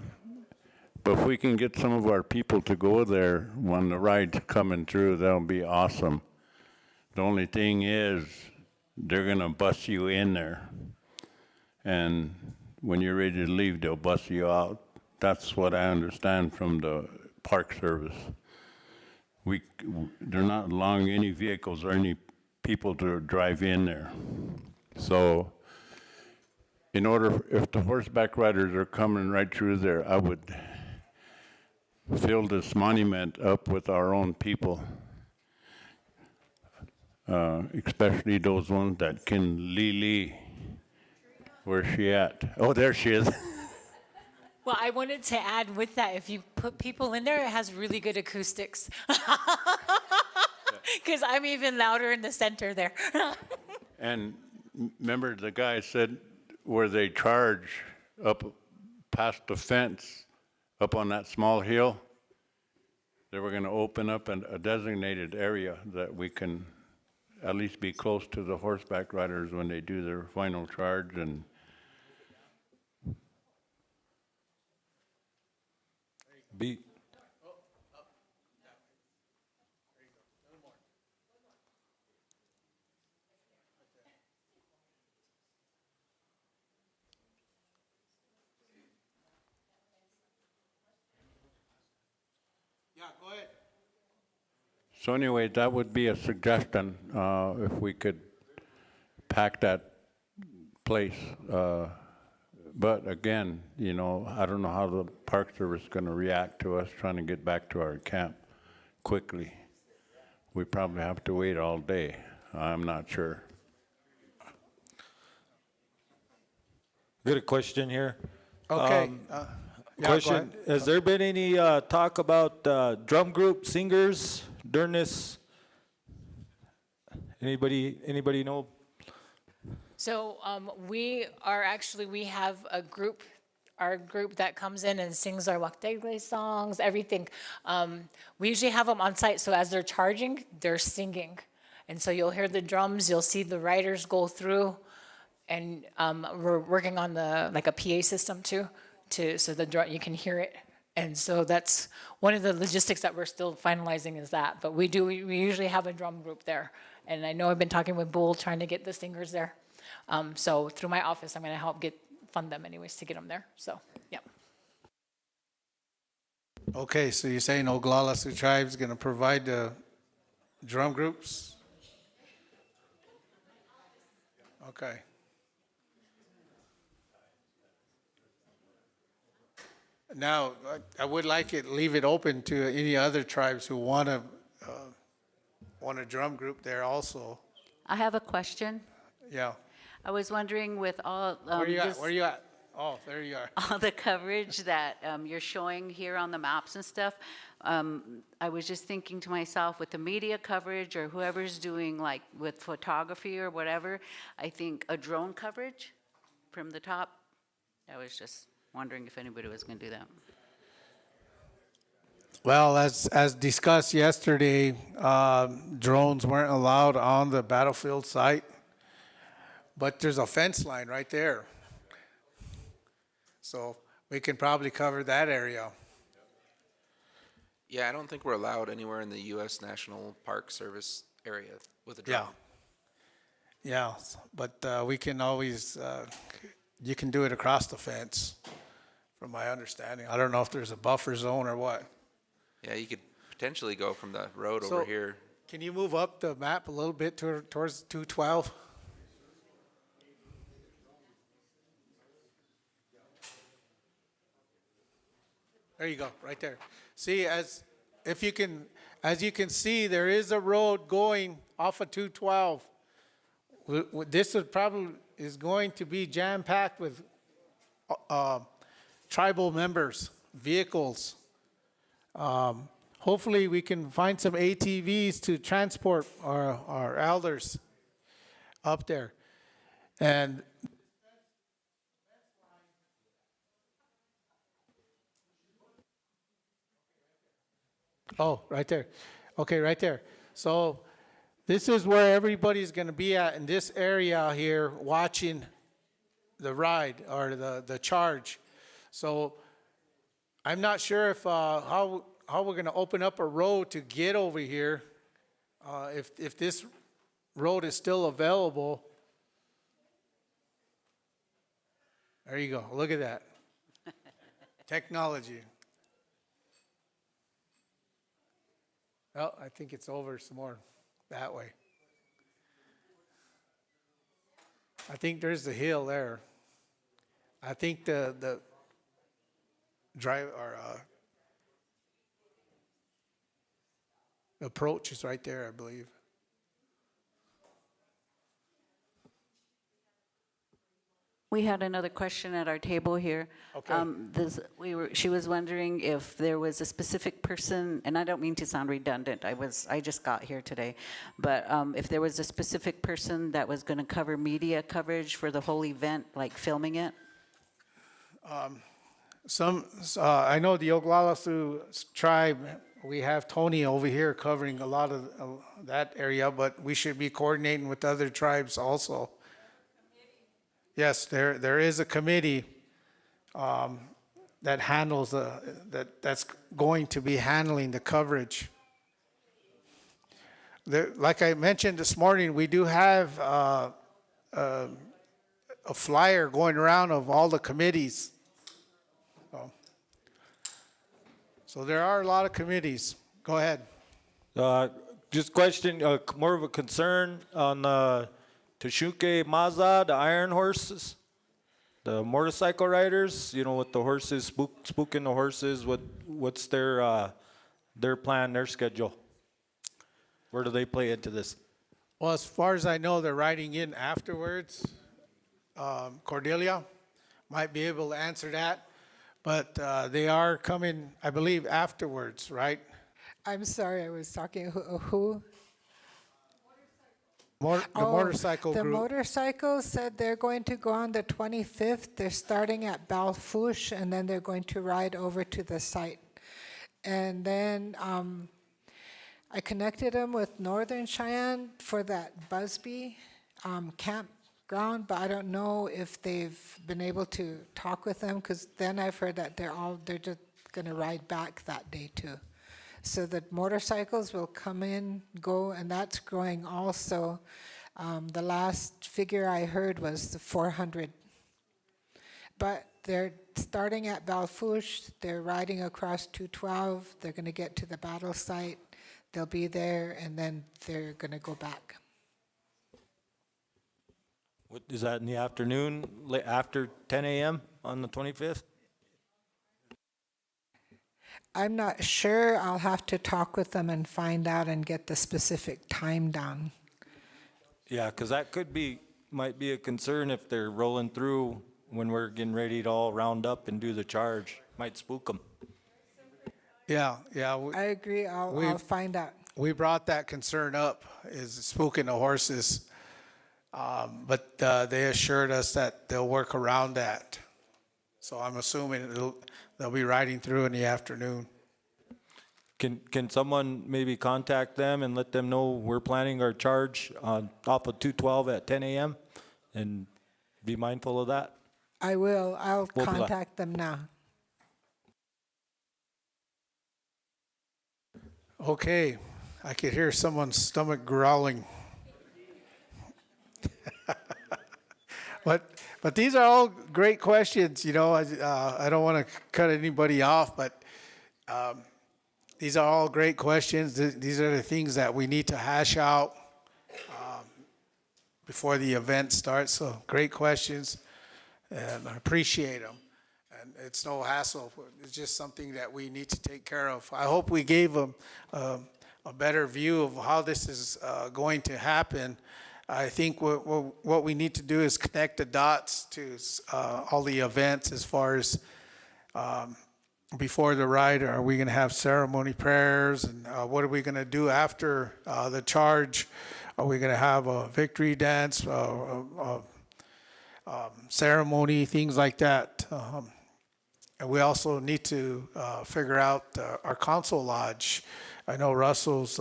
Speaker 6: But if we can get some of our people to go there when the ride's coming through, that'll be awesome. The only thing is, they're gonna bus you in there. And when you're ready to leave, they'll bus you out. That's what I understand from the Park Service. They're not allowing any vehicles or any people to drive in there. So, in order, if the horseback riders are coming right through there, I would fill this monument up with our own people, especially those ones that can Lee. Where's she at? Oh, there she is.
Speaker 25: Well, I wanted to add with that, if you put people in there, it has really good acoustics. Because I'm even louder in the center there.
Speaker 6: And remember the guy said where they charge up past the fence, up on that small hill, they were going to open up a designated area that we can at least be close to the horseback riders when they do their final charge. And
Speaker 2: Be,
Speaker 1: Yeah, go ahead.
Speaker 6: so anyway, that would be a suggestion, if we could pack that place. But again, you know, I don't know how the Park Service is going to react to us trying to get back to our camp quickly. We probably have to wait all day. I'm not sure.
Speaker 2: got a question here.
Speaker 1: Okay. Yeah, go
Speaker 2: Question,
Speaker 1: ahead.
Speaker 2: has there been any talk about drum group singers during this? Anybody know?
Speaker 25: So we have a group, our group that comes in and sings our 𝗟𝗚𝗡 songs, everything. We usually have them on site, so as they're charging, they're singing. And so you'll hear the drums, you'll see the riders go through, and we're working on like a PA system too, so you can hear it. And so that's one of the logistics that we're still finalizing is that. But we usually have a drum group there. And I know I've been talking with Bull, trying to get the singers there. So through my office, I'm going to help fund them anyways to get them there. So, yeah.
Speaker 1: Okay, so you're saying Oglala Sioux Tribe is going to provide the drum groups? Okay. Now, I would like leave it open to any other tribes who want a drum group there also.
Speaker 13: I have a question.
Speaker 1: Yeah.
Speaker 13: I was wondering with all
Speaker 1: Where you at? Where you at? Oh, there you are.
Speaker 13: all the coverage that you're showing here on the maps and stuff, I was just thinking to myself with the media coverage or whoever's doing like with photography or whatever, I think a drone coverage from the top. I was just wondering if anybody was going to do that.
Speaker 1: Well, as discussed yesterday, drones weren't allowed on the battlefield site, but there's a fence line right there. So we can probably cover that area.
Speaker 12: Yeah, I don't think we're allowed anywhere in the U.S. National Park Service area with a drone.
Speaker 1: Yeah, but we can always, you can do it across the fence, from my understanding. I don't know if there's a buffer zone or what.
Speaker 12: Yeah, you could potentially go from the road over here.
Speaker 1: Can you move up the map a little bit towards 212? There you go, right there. See, as you can see, there is a road going off of 212. This is going to be jam-packed with tribal members vehicles. Hopefully, we can find some ATVs to transport our elders up there. And oh, right there. Okay, right there. So this is where everybody's going to be at in this area here watching the ride or the charge. So I'm not sure if how we're going to open up a road to get over here, if this road is still available. There you go. Look at that. Technology. Well, I think it's over some more that way. I think there's the hill there. I think the drive or approach is right there, I believe.
Speaker 13: We had another question at our table here.
Speaker 1: Okay.
Speaker 13: She was wondering if there was a specific person, and I don't mean to sound redundant, I just got here today, but if there was a specific person that was going to cover media coverage for the whole event, like filming it?
Speaker 1: I know the Oglala Sioux tribe, we have Tony over here covering a lot of that area, but we should be coordinating with other tribes also. Yes, there is a committee that handles that's going to be handling the coverage. Like I mentioned this morning, we do have a flyer going around of all the committees. So there are a lot of committees. Go ahead.
Speaker 2: Just question, more of a concern on the 𝗟𝗓𝗓𝗡 Maza, the iron horses, the motorcycle riders, with the horses, spooking the horses. What's their plan, their schedule? Where do they play into this?
Speaker 1: Well, as far as I know, they're riding in afterwards. Cordelia might be able to answer that, but they are coming, I believe, afterwards, right?
Speaker 7: I'm sorry, I was talking, who?
Speaker 1: The motorcycle
Speaker 7: the
Speaker 1: group.
Speaker 7: motorcycles said they're going to go on the 25th. They're starting at Balfouche, and then they're going to ride over to the site. And then I connected them with Northern Cheyenne for that Busby campground, but I don't know if they've been able to talk with them, because then I've heard that they're just going to ride back that day too. So the motorcycles will come in, go, and that's growing also. The last figure I heard was the 400. But they're starting at Balfouche, they're riding across 212, they're going to get to the battle site, they'll be there, and then they're going to go back.
Speaker 2: What, is that in the afternoon, after 10 a.m. on the 25th?
Speaker 7: I'm not sure. I'll have to talk with them and find out and get the specific time down.
Speaker 2: Yeah, because that might be a concern if they're rolling through when we're getting ready to all round up and do the charge. Might spook them.
Speaker 1: Yeah.
Speaker 7: I agree. I'll find out.
Speaker 1: We brought that concern up, is spooking the horses, but they assured us that they'll work around that. So I'm assuming they'll be riding through in the afternoon.
Speaker 2: Can someone maybe contact them and let them know we're planning our charge off of 212 at 10 a.m. and be mindful of that?
Speaker 7: I will. I'll contact them now.
Speaker 1: Okay, I could hear someone's stomach growling. But these are all great questions. I don't want to cut anybody off, but these are all great questions. These are the things that we need to hash out before the event starts. So great questions, and I appreciate them. And it's no hassle. It's just something that we need to take care of. I hope we gave them a better view of how this is going to happen. I think what we need to do is connect the dots to all the events as far as before the ride, are we going to have ceremony prayers? And what are we going to do after the charge? Are we going to have a victory dance, ceremony, things like that? And we also need to figure out our council lodge. I know Russell's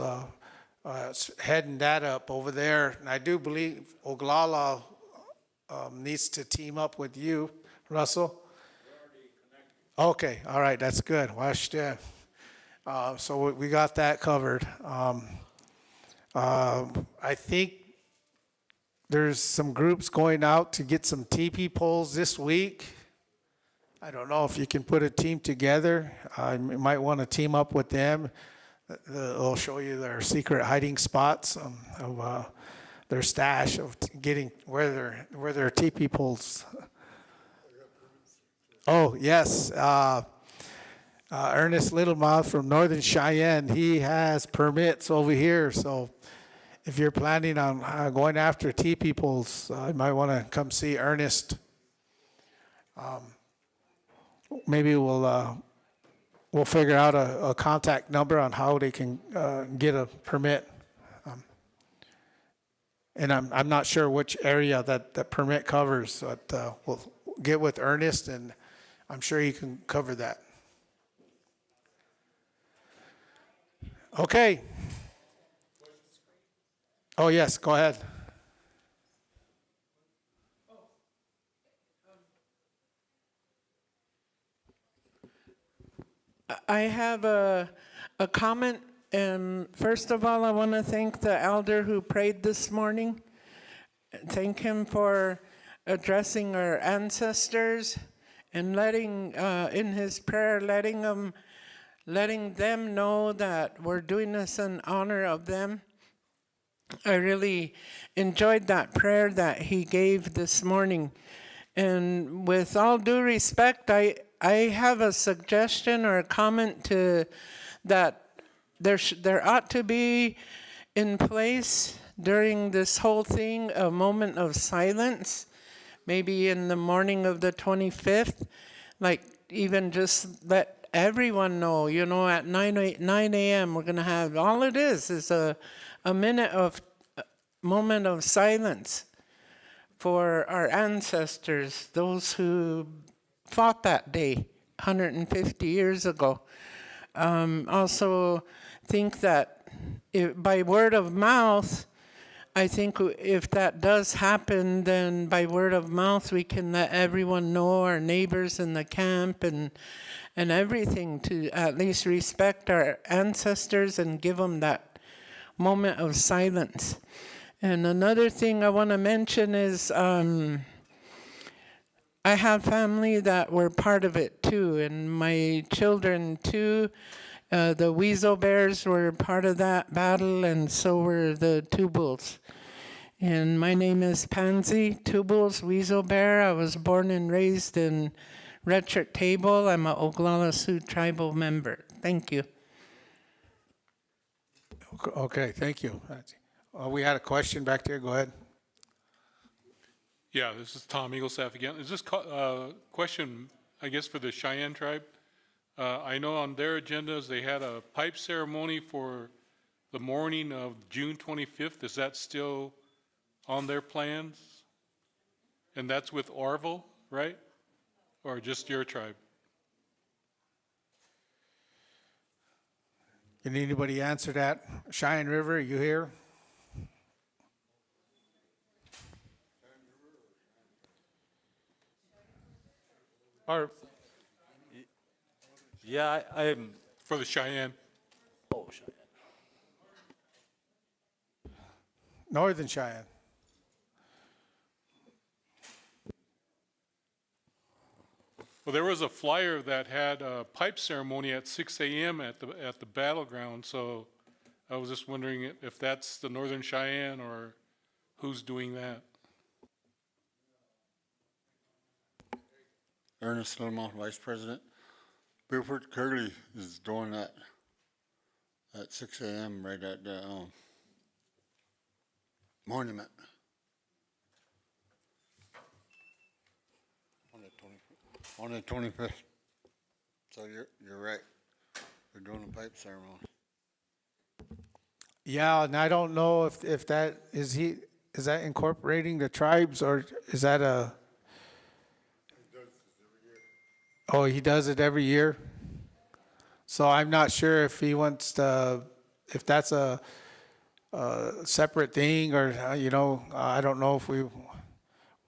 Speaker 1: heading that up over there. And I do believe 𝗟𝗓𝗩 needs to team up with you, Russell. Okay, all right, that's good. Wash that. So we got that covered. I think there's some groups going out to get some teepee poles this week. I don't know if you can put a team together. You might want to team up with them. They'll show you their secret hiding spots of their stash of getting where their teepee poles. Oh, yes. Ernest Littlemouth from Northern Cheyenne, he has permits over here. So if you're planning on going after teepee poles, you might want to come see Ernest. Maybe we'll figure out a contact number on how they can get a permit. And I'm not sure which area that permit covers, but we'll get with Ernest, and I'm sure he can cover that. Okay. Oh, yes, go ahead.
Speaker 15: I have a comment, and first of all, I want to thank the elder who prayed this morning. Thank him for addressing our ancestors and letting, in his prayer, letting them know that we're doing this in honor of them. I really enjoyed that prayer that he gave this morning. And with all due respect, I have a suggestion or a comment to that there ought to be in place during this whole thing a moment of silence, maybe in the morning of the 25th, like even just let everyone know, you know, at 9 a.m. we're going to have, all it is a moment of silence for our ancestors, those who fought that day 150 years ago. Also think that by word of mouth, I think if that does happen, then by word of mouth we can let everyone know, our neighbors in the camp and everything, to at least respect our ancestors and give them that moment of silence. And another thing I want to mention is I have family that were part of it too, and my children too. The weasel bears were part of that battle, and so were the Tubals. And my name is Pansy Tubals Weasel Bear. I was born and raised in Red Shirt Table. I'm a 𝗟𝗓𝗩 Sioux tribal member. Thank you.
Speaker 1: Okay, thank you. We had a question back there. Go ahead.
Speaker 16: Yeah, this is Tom Eaglestaff again. Is this question, I guess, for the Cheyenne tribe? I know on their agendas they had a pipe ceremony for the morning of June 25th. Is that still on their plans? And that's with 𝗟𝗓𝗩, right? Or just your tribe?
Speaker 1: Can anybody answer that? Cheyenne River, you here? Or
Speaker 2: yeah, I'm
Speaker 16: for the Cheyenne.
Speaker 2: Oh, Cheyenne.
Speaker 1: Northern Cheyenne.
Speaker 16: Well, there was a flyer that had a pipe ceremony at 6 a.m. at the battleground, so I was just wondering if that's the Northern Cheyenne or who's doing that.
Speaker 26: Ernest Littlemouth, Vice President. Buford Curley is doing that at 6 a.m. right at the monument. On the 25th. So you're right. We're doing a pipe ceremony.
Speaker 1: Yeah, and I don't know if that, is that incorporating the tribes, or is that a? Oh, he does it every year? So I'm not sure if he wants to, if that's a separate thing, or, I don't know if we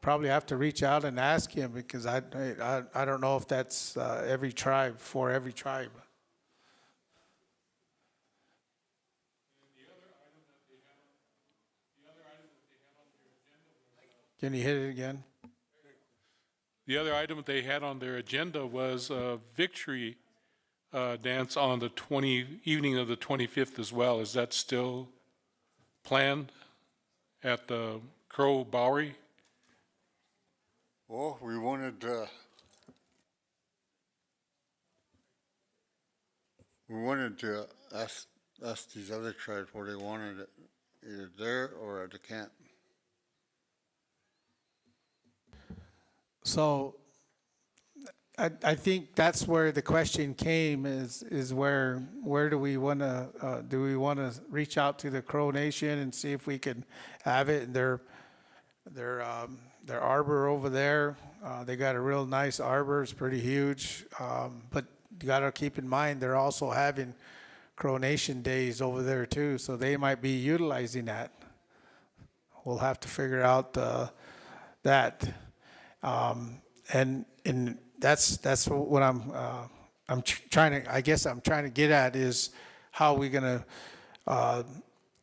Speaker 1: probably have to reach out and ask him, because I don't know if that's every tribe, for every tribe. Can you hit it again?
Speaker 16: The other item that they had on their agenda was a victory dance on the evening of the 25th as well. Is that still planned at the Crow Bowery?
Speaker 26: Well, we wanted to ask these other tribes where they wanted it, either there or at the camp.
Speaker 1: So I think that's where the question came, is where do we want to reach out to the Crow Nation and see if we can have it in their arbor over there. They got a real nice arbor. It's pretty huge. But you got to keep in mind they're also having Crow Nation days over there too, so they might be utilizing that. We'll have to figure out that. And that's what I'm trying to get at, is how we gonna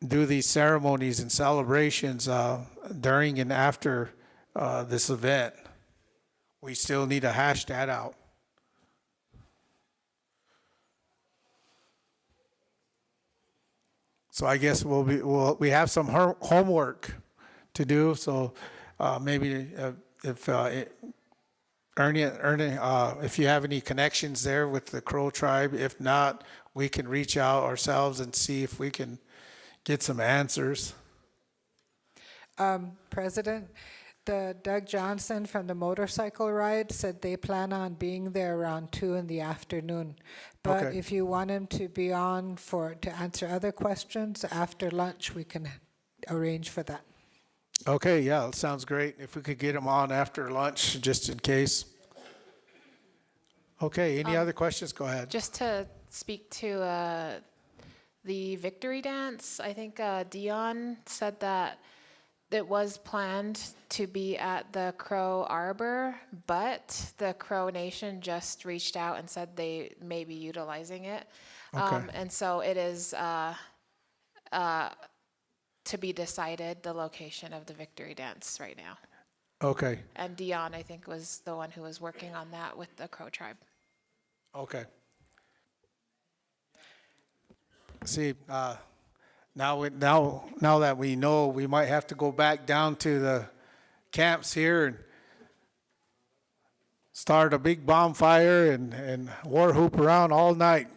Speaker 1: do these ceremonies and celebrations during and after this event. We still need to hash that out. So I guess we have some homework to do. So maybe if Ernie, if you have any connections there with the Crow tribe, if not, we can reach out ourselves and see if we can get some answers.
Speaker 7: President, the Doug Johnson from the motorcycle ride said they plan on being there around 2 in the afternoon. But
Speaker 1: Okay.
Speaker 7: if you want him to be on to answer other questions after lunch, we can arrange for that.
Speaker 1: Okay, yeah, that sounds great. If we could get them on after lunch, just in case. Okay, any other questions? Go ahead.
Speaker 5: Just to speak to the victory dance, I think Dion said that it was planned to be at the Crow Arbor, but the Crow Nation just reached out and said they may be utilizing it.
Speaker 1: Okay.
Speaker 5: And so it is to be decided, the location of the victory dance right now.
Speaker 1: Okay,
Speaker 5: And Dion, I think, was the one who was working on that with the Crow tribe.
Speaker 1: okay. See, now that we know, we might have to go back down to the camps here and start a big bonfire and war hoop around all night.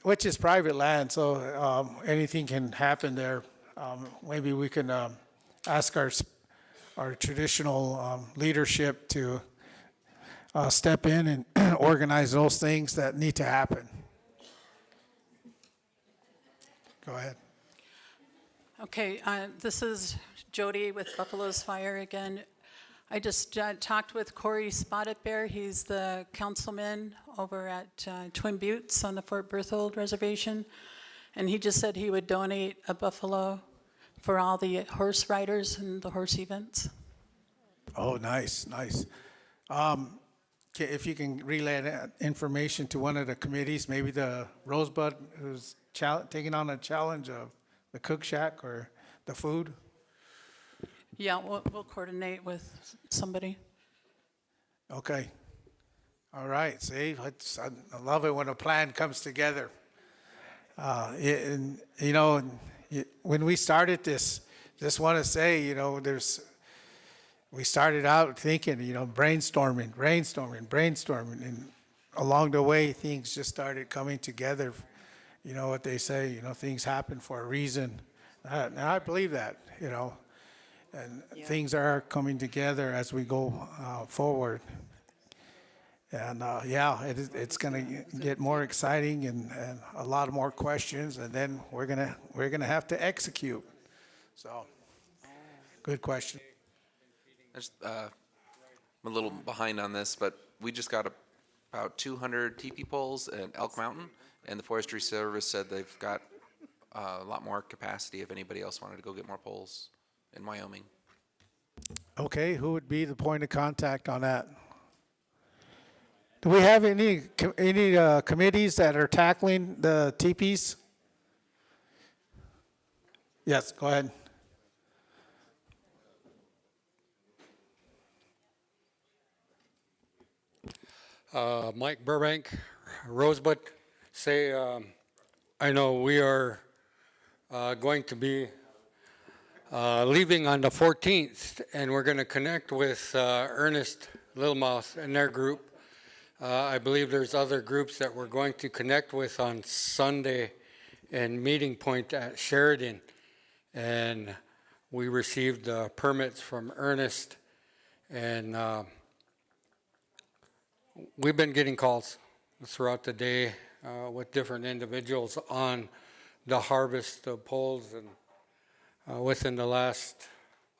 Speaker 1: Which is private land, so anything can happen there. Maybe we can ask our traditional leadership to step in and organize those things that need to happen. Go ahead.
Speaker 17: Okay, this is Jody with Buffalo's Fire again. I just talked with Corey Spotted Bear. He's the councilman over at Twin Buttes on the Fort Berthold Reservation. And he just said he would donate a buffalo for all the horse riders and the horse events.
Speaker 1: Oh, nice, nice. If you can relay that information to one of the committees, maybe the Rosebud, who's taking on a challenge of the cook shack or the food.
Speaker 17: Yeah, we'll coordinate with somebody.
Speaker 1: Okay. All right. See, I love it when a plan comes together. When we started this, just want to say, we started out thinking, brainstorming, and along the way, things just started coming together. You know what they say, things happen for a reason. And I believe that, and things are coming together as we go forward. And yeah, it's going to get more exciting and a lot more questions, and then we're gonna have to execute. So, good question.
Speaker 12: I'm a little behind on this, but we just got about 200 teepee poles at Elk Mountain, and the Forestry Service said they've got a lot more capacity if anybody else wanted to go get more poles in Wyoming.
Speaker 1: Okay, who would be the point of contact on that? Do we have any committees that are tackling the teepees? Yes, go ahead.
Speaker 18: Mike Burbank, Rosebud. I know we are going to be leaving on the 14th, and we're going to connect with Ernest Littlemouth and their group. I believe there's other groups that we're going to connect with on Sunday and meeting point at Sheridan. And we received permits from Ernest, and we've been getting calls throughout the day with different individuals on the harvest of poles. And within the last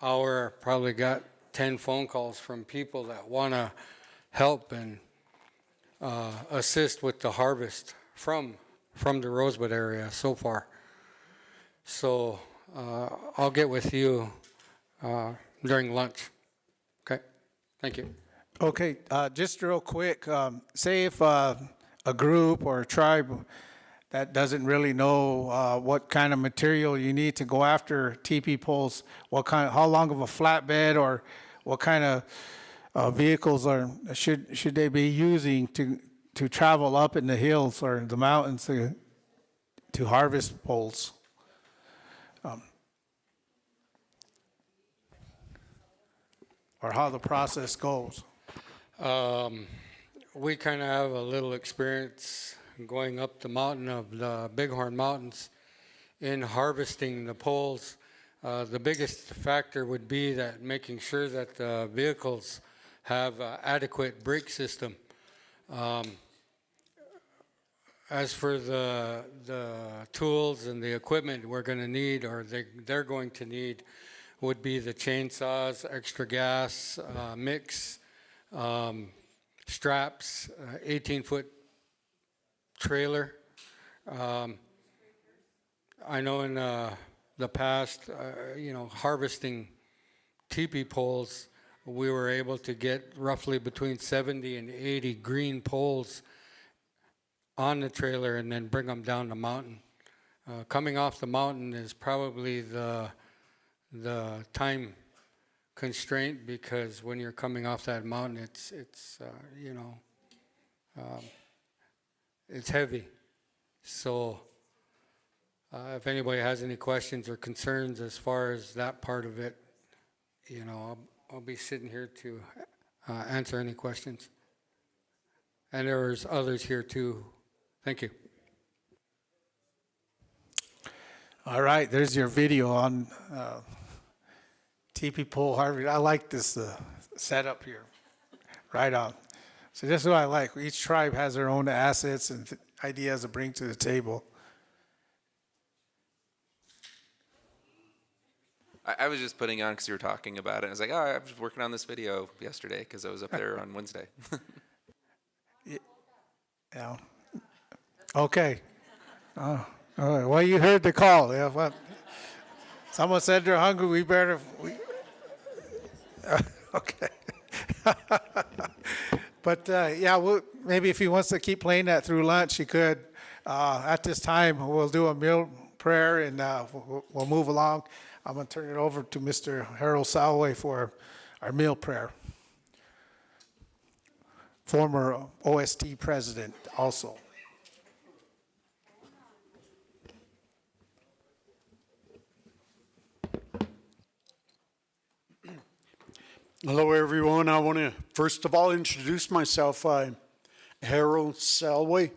Speaker 18: hour, probably got 10 phone calls from people that want to help and assist with the harvest from the Rosebud area so far. So I'll get with you during lunch. Okay, thank you.
Speaker 1: Okay, just real quick, say if a group or a tribe that doesn't really know what kind of material you need to go after teepee poles, how long of a flatbed or what kind of vehicles should they be using to travel up in the hills or the mountains to harvest poles? Or how the process goes?
Speaker 18: We kind of have a little experience going up the mountain of the Bighorn Mountains in harvesting the poles. The biggest factor would be that making sure that the vehicles have adequate brake system. As for the tools and the equipment we're going to need, or they're going to need, would be the chainsaws, extra gas, mix, straps, 18-foot trailer. I know in the past, harvesting teepee poles, we were able to get roughly between 70 and 80 green poles on the trailer and then bring them down the mountain. Coming off the mountain is probably the time constraint, because when you're coming off that mountain, it's heavy. So if anybody has any questions or concerns as far as that part of it, I'll be sitting here to answer any questions. And there's others here too. Thank you.
Speaker 1: All right, there's your video on teepee pole harvest. I like this setup here. Right on. So this is what I like. Each tribe has their own assets and ideas to bring to the table.
Speaker 12: I was just putting on because you were talking about it. I was like, I was working on this video yesterday because I was up there on Wednesday.
Speaker 1: Yeah. Okay. All right. Well, you heard the call. Yeah, well, someone said they're hungry. We better. Okay. But yeah, maybe if he wants to keep playing that through lunch, he could. At this time, we'll do a meal prayer and we'll move along. I'm going to turn it over to Mr. Harold Salway for our meal prayer. Former OST president also.
Speaker 26: Hello, everyone. I want to first of all introduce myself. I'm Harold Salway,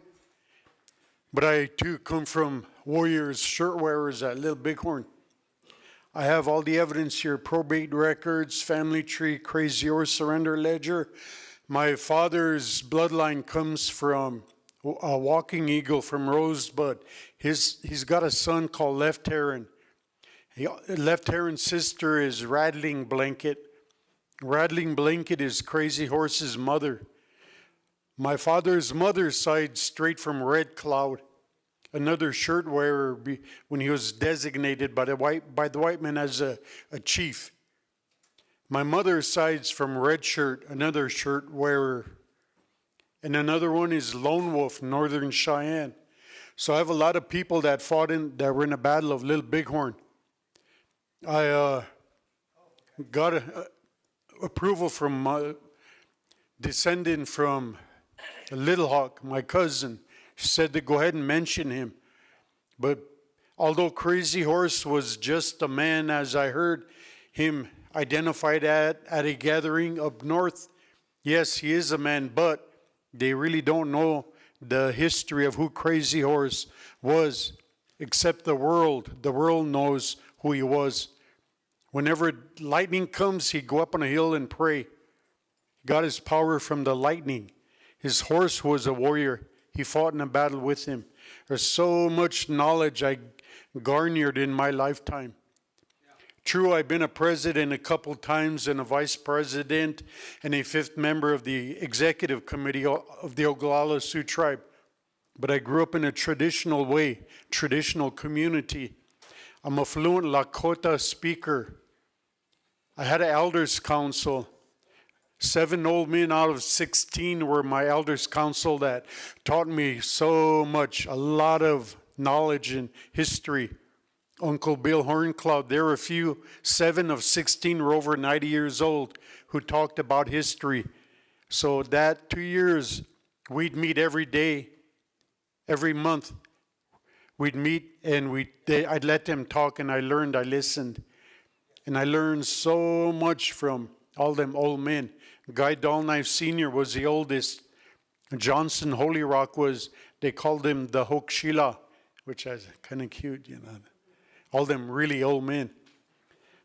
Speaker 26: but I too come from Warriors Shirt Wearers at Little Bighorn.
Speaker 3: I have all the evidence here, probate records, family tree, crazy horse surrender ledger. My father's bloodline comes from a walking eagle from Rosebud. He's got a son called Left Heron. Left Heron's sister is Rattling Blanket. Rattling Blanket is Crazy Horse's mother. My father's mother's side straight from Red Cloud, another shirt wearer when he was designated by the white man as a chief. My mother's side's from Red Shirt, another shirt wearer. And another one is Lone Wolf, Northern Cheyenne. So I have a lot of people that that were in the Battle of Little Bighorn. I got approval from descendant from Little Hawk, my cousin. She said to go ahead and mention him. But although Crazy Horse was just a man, as I heard him identified at a gathering up north, yes, he is a man, but they really don't know the history of who Crazy Horse was, except the world. The world knows who he was. Whenever lightning comes, he'd go up on a hill and pray. He got his power from the lightning. His horse was a warrior. He fought in a battle with him. There's so much knowledge I garnered in my lifetime. True, I've been a president a couple times and a vice president and a fifth member of the executive committee of the Oglala Sioux tribe. But I grew up in a traditional way, traditional community. I'm a fluent Lakota speaker. I had an elders council. 7 old men out of 16 were my elders council that taught me so much, a lot of knowledge and history. Uncle Bill Horncloud, there were a few, 7 of 16 were over 90 years old who talked about history. So that 2 years, we'd meet every day, every month. We'd meet and I'd let them talk, and I learned, I listened. And I learned so much from all them old men. Guy Dahlknife Sr. was the oldest. Johnson Holy Rock was, they called him the Hokshila, which is kind of cute, you know. All them really old men.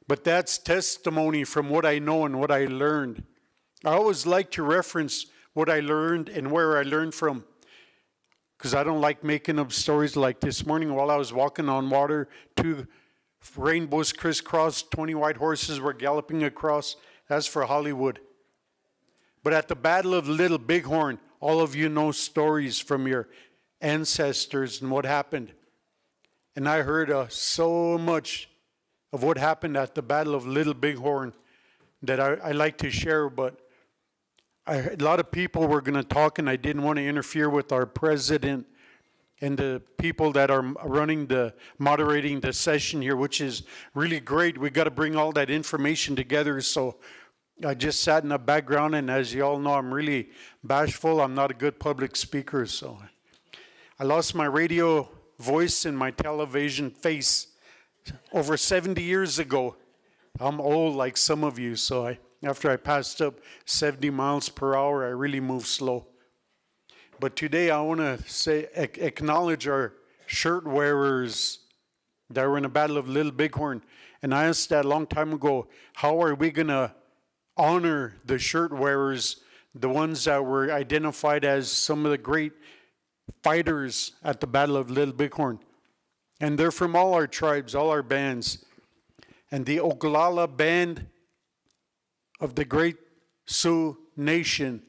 Speaker 3: But that's testimony from what I know and what I learned. I always like to reference what I learned and where I learned from, because I don't like making up stories. Like this morning while I was walking on water, 2 rainbows crisscrossed, 20 white horses were galloping across. That's for Hollywood. But at the Battle of Little Bighorn, all of you know stories from your ancestors and what happened. And I heard so much of what happened at the Battle of Little Bighorn that I like to share, but a lot of people were going to talk, and I didn't want to interfere with our president and the people that are moderating the session here, which is really great. We got to bring all that information together. So I just sat in the background, and as you all know, I'm really bashful. I'm not a good public speaker, so I lost my radio voice and my television face over 70 years ago. I'm old like some of you, so after I passed up 70 miles per hour, I really moved slow. But today I want to acknowledge our shirt wearers that were in the Battle of Little Bighorn. And I asked that a long time ago, how are we going to honor the shirt wearers, the ones that were identified as some of the great fighters at the Battle of Little Bighorn? And they're from all our tribes, all our bands. And the Oglala band of the great Sioux nation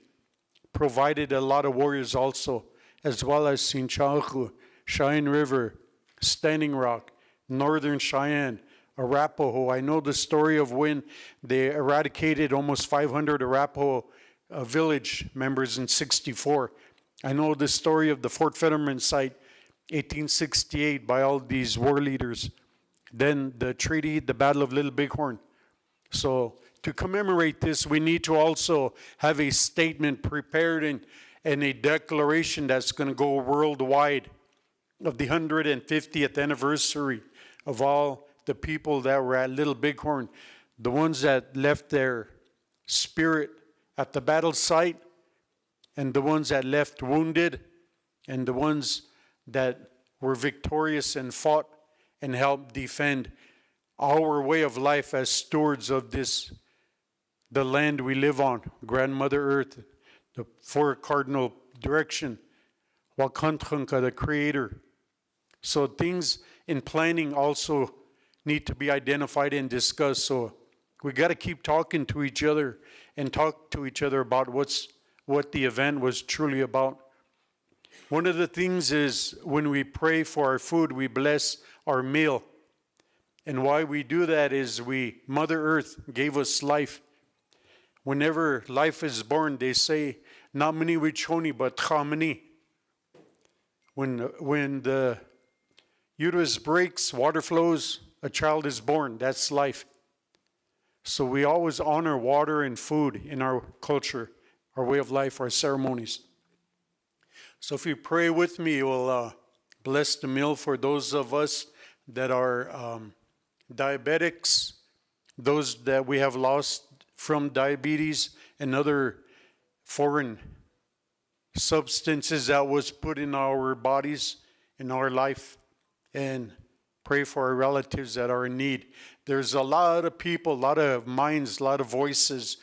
Speaker 3: provided a lot of warriors also, as well as 𝗟𝗓𝗡, Cheyenne River, Standing Rock, Northern Cheyenne, Arapaho. I know the story of when they eradicated almost 500 Arapaho village members in '64. I know the story of the Fort Fetterman site, 1868, by all these war leaders. Then the treaty, the Battle of Little Bighorn. So to commemorate this, we need to also have a statement prepared and a declaration that's going to go worldwide of the 150th anniversary of all the people that were at Little Bighorn, the ones that left their spirit at the battle site, and the ones that left wounded, and the ones that were victorious and fought and helped defend our way of life as stewards of the land we live on, Grandmother Earth, the four cardinal direction, 𝗟𝗚𝗩𝗘, the Creator. So things in planning also need to be identified and discussed. So we got to keep talking to each other and talk to each other about what the event was truly about. One of the things is when we pray for our food, we bless our meal. And why we do that is Mother Earth gave us life. Whenever life is born, they say, not many wichoni, but 𝗟𝗓𝗓. When the uterus breaks, water flows, a child is born. That's life. So we always honor water and food in our culture, our way of life, our ceremonies. So if you pray with me, we'll bless the meal for those of us that are diabetics, those that we have lost from diabetes and other foreign substances that was put in our bodies, in our life, and pray for our relatives that are in need. There's a lot of people, a lot of minds, a lot of voices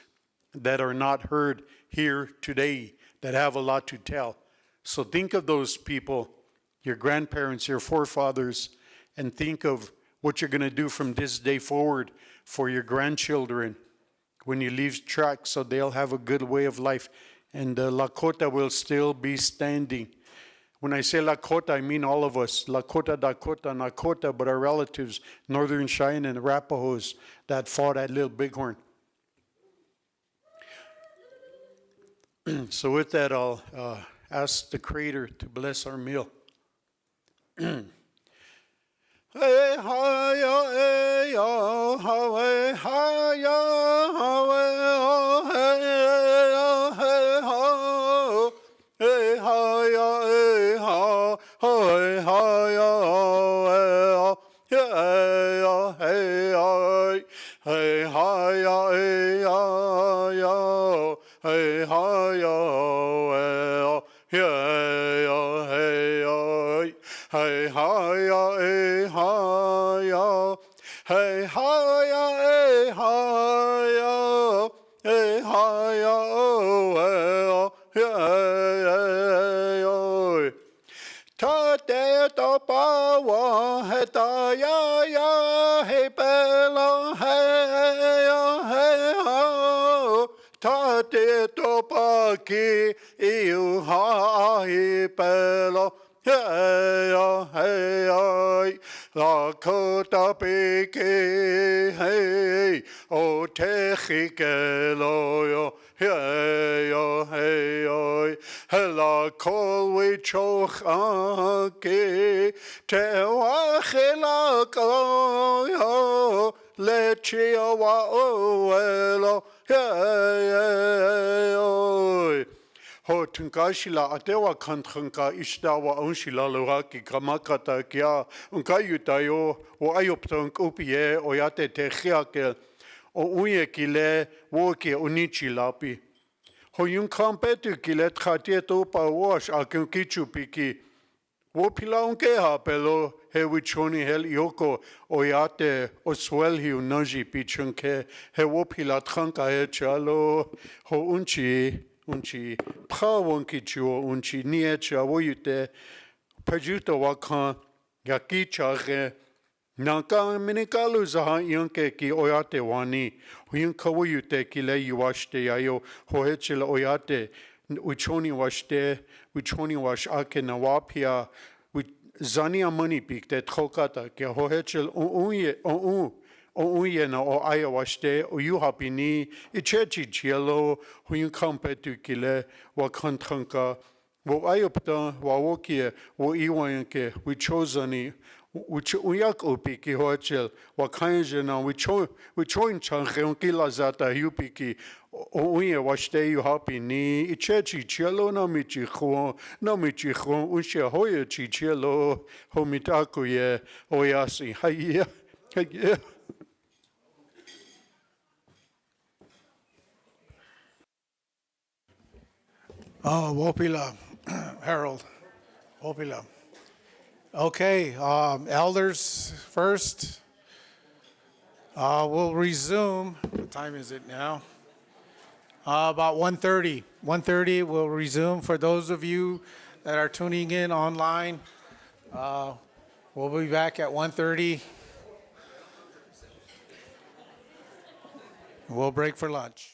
Speaker 3: that are not heard here today that have a lot to tell. So think of those people, your grandparents, your forefathers, and think of what you're going to do from this day forward for your grandchildren when you leave track, so they'll have a good way of life. And Lakota will still be standing. When I say Lakota, I mean all of us. Lakota, Dakota, Nakota, but our relatives, Northern Cheyenne and Arapahoes that fought at Little Bighorn. So with that, I'll ask the Creator to bless our meal. Hey, hi-ya, hey, ya, ha-way, hi-ya, ha-way, oh, hey, ya, hey, ha, hey, hi-ya, hey, ha, hey, hi-ya, oh, hey, ya, hey, ya, hey, hi-ya, hey, ya, ya, hey, hi-ya, oh, hey, ya, hey, ya, hey, hi-ya, hey, hi-ya, hey, hi-ya, hey, hi-ya, hey, hi-ya, oh, hey, oh, ta-te, to-pa-wa, he-ta-ya-ya, hey, pe-la, hey, hey, ho, ta-te, to-pa-ki, i-u-ha, hey, pe-la, hey, hey, Dakota peke, hey, o techikeloyo, hey, hey, hela kolwe chochake, te wachela koyo, lechia wa oelo, hey, ho tunkashila atewa kantanka ishtawa onshila lohaki kamakata kia unkayutayo o ayoptonk upie o yate techiake o uye kile woke unichilapi ho yunkampetu kile tratieto pa wash akunkichu piki wo pila unke hapelo he wichoni hel yoko o yate o swelhi unaji pichunke he wo pila tranka he chalo ho unchi prawonki chuo unchi niecha woyute pajuto wakan yakichare nanka minikalu zaha yunke ki oyate wani yunka woyute ki le yuashte yayo hohechel oyate wichoni wash ake nawapia zania money pik te trokata ke hohechel o na o aya washte o you happy ni ichechi chielo hu you kampetu kile wa kantranka wo ayopta wa wokie wo iwanke we chozani which uyak opiki hochel wa kanje na we choin change kila zata yupiki o uye washte you happy ni ichechi chielo na michi kho unshe hoye chi chielo homitaku ye oyasi haye
Speaker 1: Oh, Wopila, Harold, Wopila. Okay, elders first. We'll resume, what time is it now? About 1:30. 1:30, we'll resume. For those of you that are tuning in online, we'll be back at 1:30. We'll break for lunch.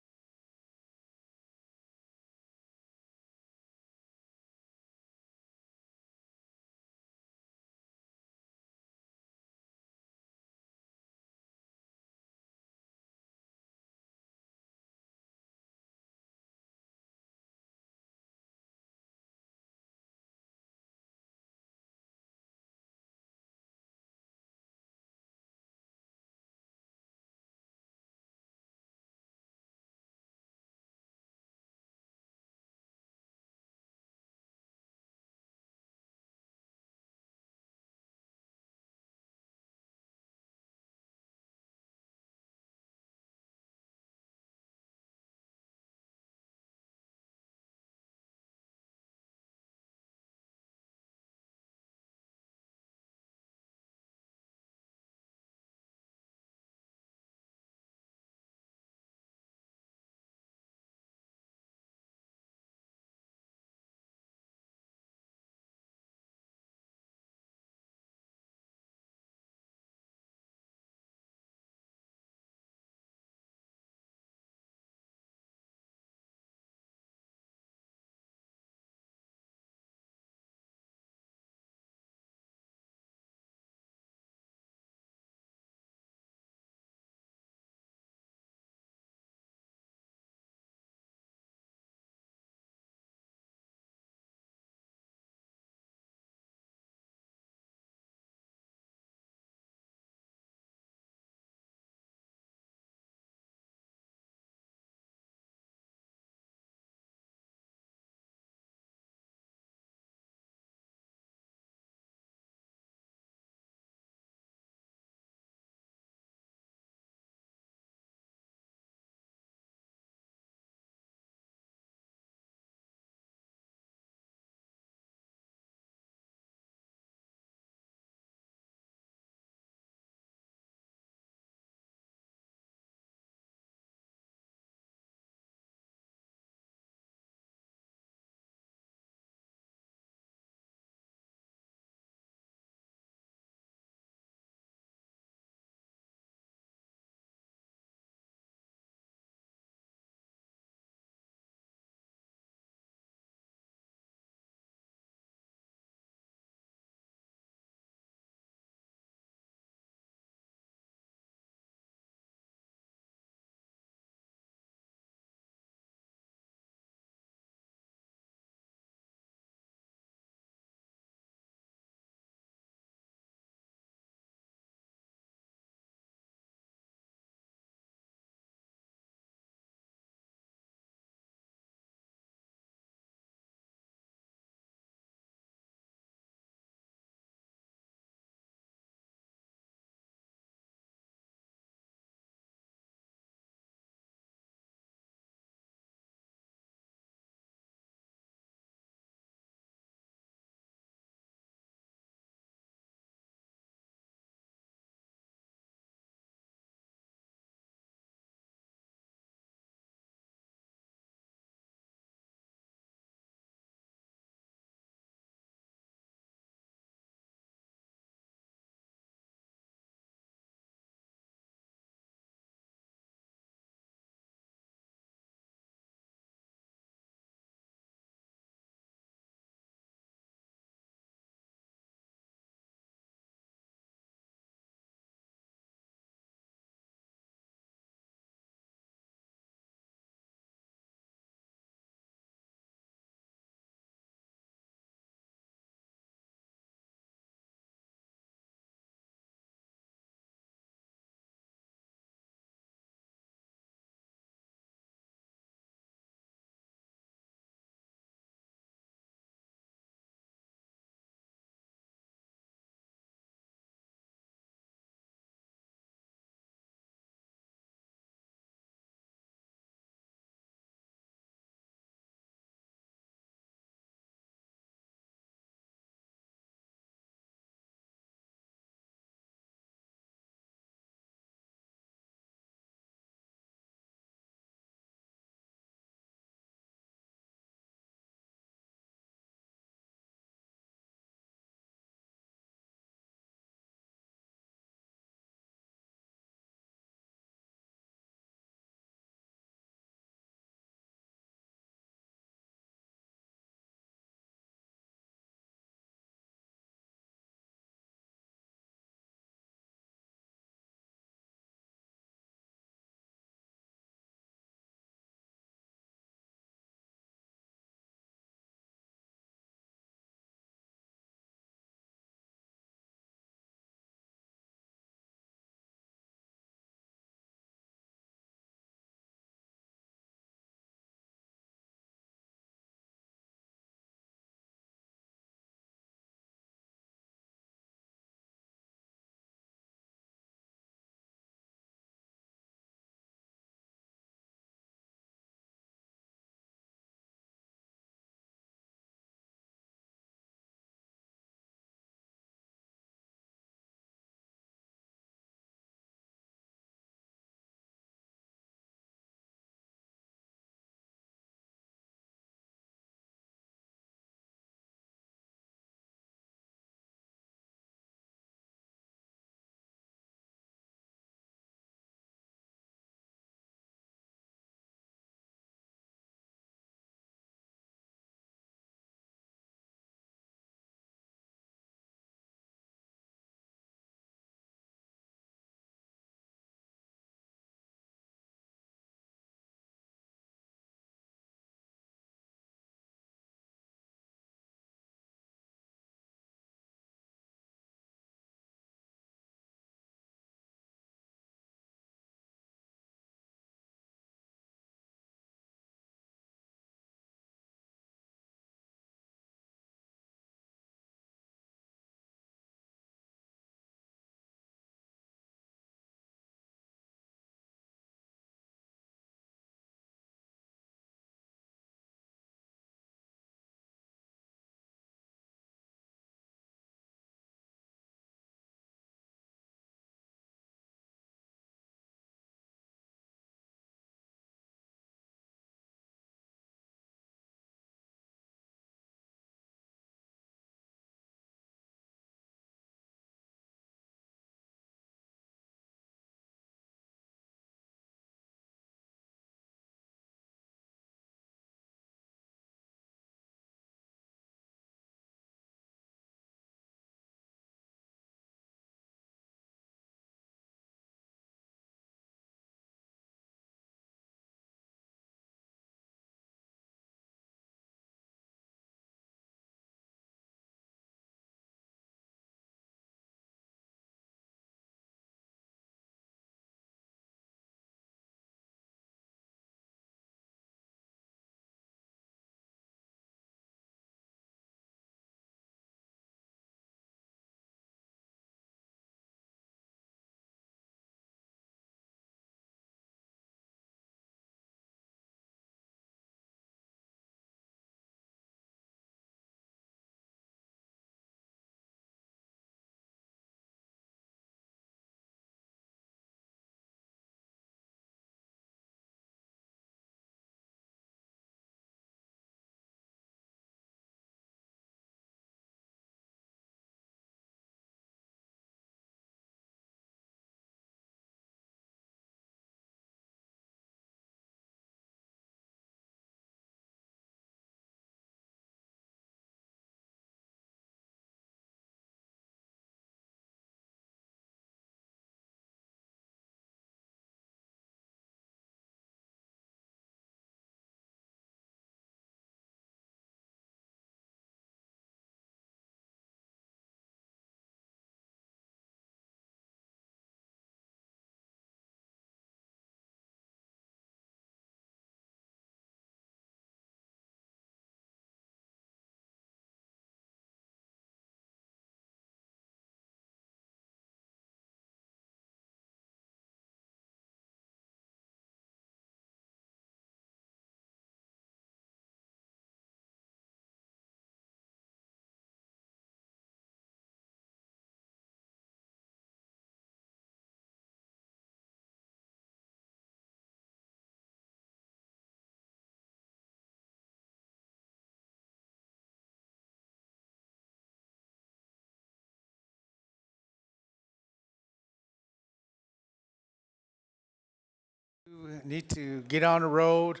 Speaker 1: Need to get on the road.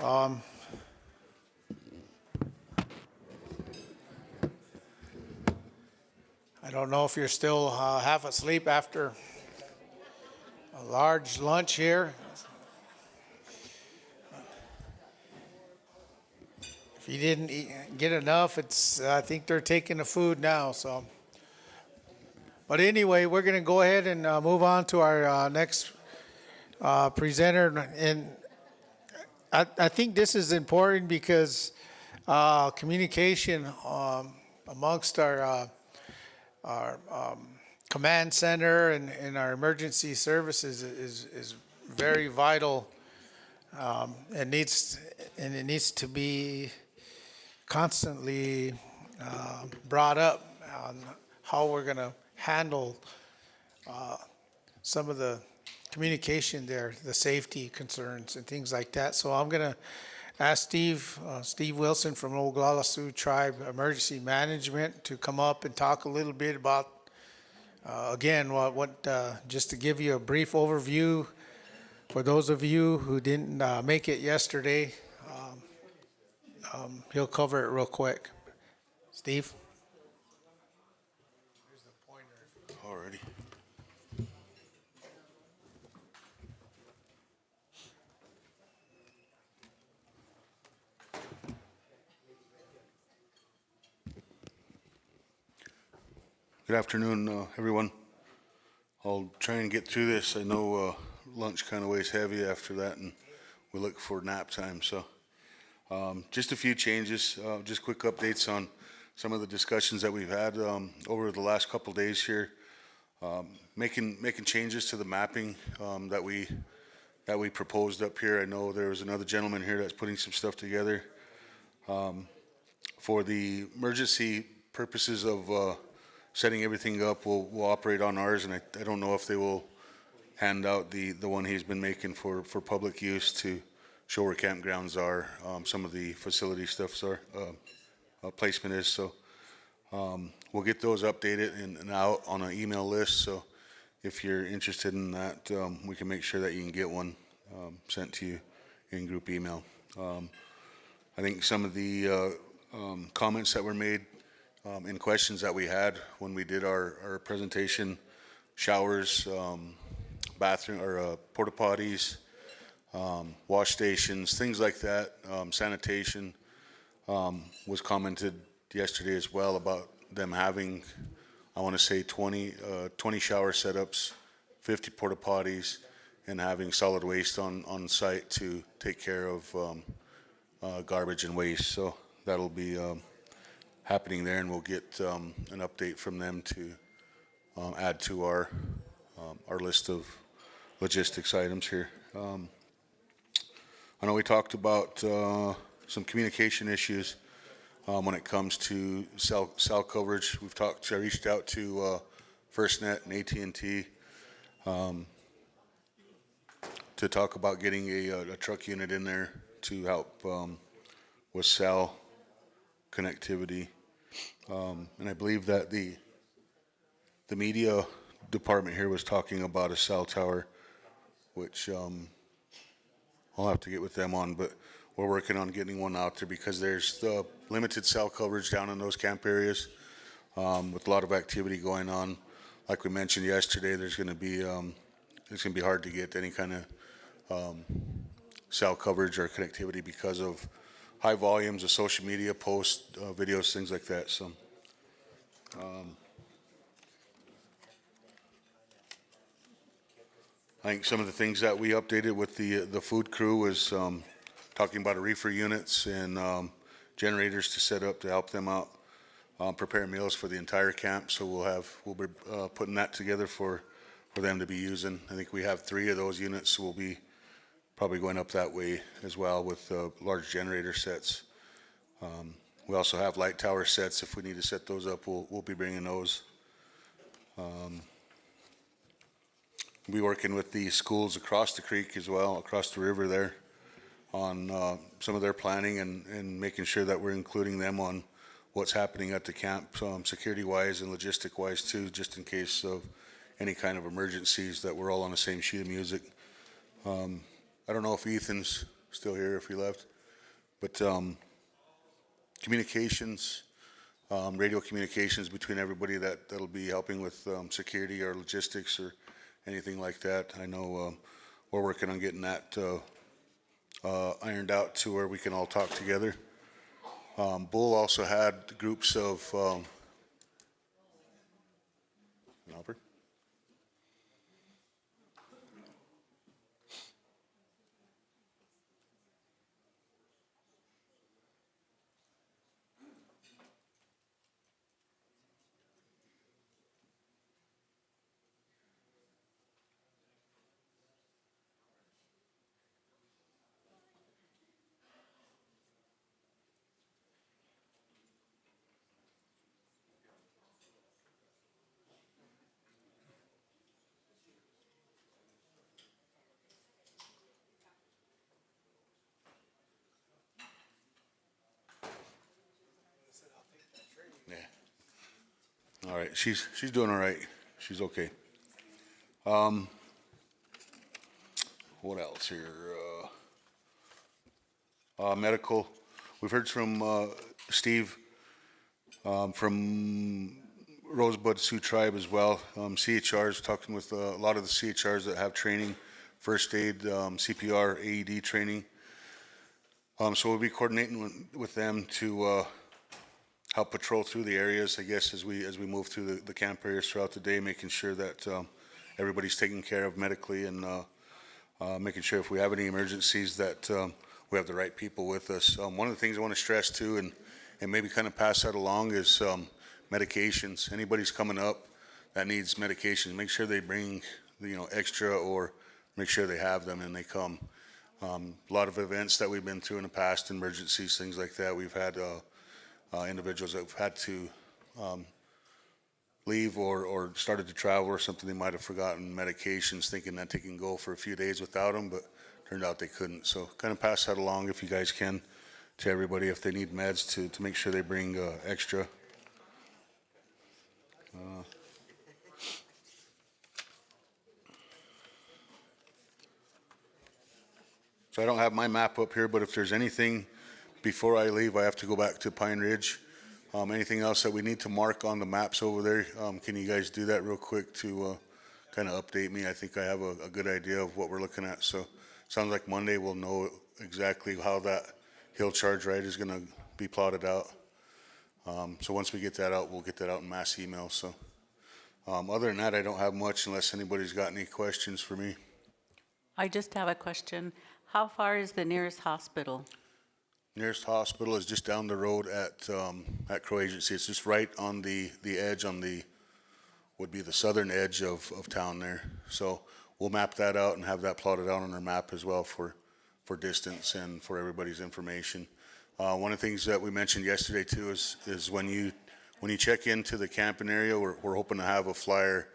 Speaker 1: I don't know if you're still half asleep after a large lunch here. If you didn't get enough, I think they're taking the food now, so. But anyway, we're going to go ahead and move on to our next presenter. And I think this is important because communication amongst our command center and our emergency services is very vital. It needs to be constantly brought up on how we're going to handle some of the communication there, the safety concerns and things like that. So I'm going to ask Steve Wilson from Oglala Sioux Tribe Emergency Management to come up and talk a little bit about, again, just to give you a brief overview for those of you who didn't make it yesterday. He'll cover it real quick. Steve?
Speaker 8: Alrighty. Good afternoon, everyone. I'll try and get through this. I know lunch kind of weighs heavy after that, and we look for nap time. So just a few changes, just quick updates on some of the discussions that we've had over the last couple days here. Making changes to the mapping that we proposed up here. I know there was another gentleman here that's putting some stuff together. For the emergency purposes of setting everything up, we'll operate on ours, and I don't know if they will hand out the one he's been making for public use to show where campgrounds are, some of the facility stuffs are, placement is. So we'll get those updated and out on an email list. So if you're interested in that, we can make sure that you can get one sent to you in group email. I think some of the comments that were made and questions that we had when we did our presentation, showers, bathroom or porta potties, wash stations, things like that, sanitation, was commented yesterday as well about them having, I want to say 20 shower setups, 50 porta potties, and having solid waste on site to take care of garbage and waste. So that'll be happening there, and we'll get an update from them to add to our list of logistics items here. I know we talked about some communication issues when it comes to cell coverage. I reached out to FirstNet and AT&T to talk about getting a truck unit in there to help with cell connectivity. And I believe that the media department here was talking about a cell tower, which I'll have to get with them on, but we're working on getting one out there because there's the limited cell coverage down in those camp areas with a lot of activity going on. Like we mentioned yesterday, there's going to be hard to get any kind of cell coverage or connectivity because of high volumes of social media posts, videos, things like that. So I think some of the things that we updated with the food crew was talking about reefer units and generators to set up to help them out prepare meals for the entire camp. So we'll be putting that together for them to be using. I think we have 3 of those units, so we'll be probably going up that way as well with large generator sets. We also have light tower sets. If we need to set those up, we'll be bringing those. We'll be working with the schools across the creek as well, across the river there, on some of their planning and making sure that we're including them on what's happening at the camp, security-wise and logistic-wise too, just in case of any kind of emergencies, that we're all on the same sheet of music. I don't know if Ethan's still here, if he left, but communications, radio communications between everybody that'll be helping with security or logistics or anything like that. I know we're working on getting that ironed out to where we can all talk together. Bull also had groups of Albert? All right, she's doing all right. She's okay. What else here? Medical. We've heard from Steve from Rosebud Sioux Tribe as well. CHRs, talking with a lot of the CHRs that have training, first aid, CPR, AED training. So we'll be coordinating with them to help patrol through the areas, I guess, as we move through the camp areas throughout the day, making sure that everybody's taken care of medically and making sure if we have any emergencies that we have the right people with us. One of the things I want to stress too, and maybe kind of pass that along, is medications. Anybody's coming up that needs medications, make sure they bring extra, or make sure they have them and they come. A lot of events that we've been through in the past, emergencies, things like that, we've had individuals that have had to leave or started to travel or something. They might have forgotten medications, thinking that they can go for a few days without them, but turned out they couldn't. So kind of pass that along if you guys can to everybody, if they need meds, to make sure they bring extra. So I don't have my map up here, but if there's anything before I leave, I have to go back to Pine Ridge. Anything else that we need to mark on the maps over there? Can you guys do that real quick to kind of update me? I think I have a good idea of what we're looking at. So sounds like Monday we'll know exactly how that hill charge ride is going to be plotted out. So once we get that out, we'll get that out in mass email. So other than that, I don't have much unless anybody's got any questions for me.
Speaker 13: I just have a question. How far is the nearest hospital?
Speaker 8: Nearest hospital is just down the road at Crow Agency. It's just right on the edge, would be the southern edge of town there. So we'll map that out and have that plotted out on our map as well for distance and for everybody's information. One of the things that we mentioned yesterday too is when you check into the camping area, we're hoping to have a flyer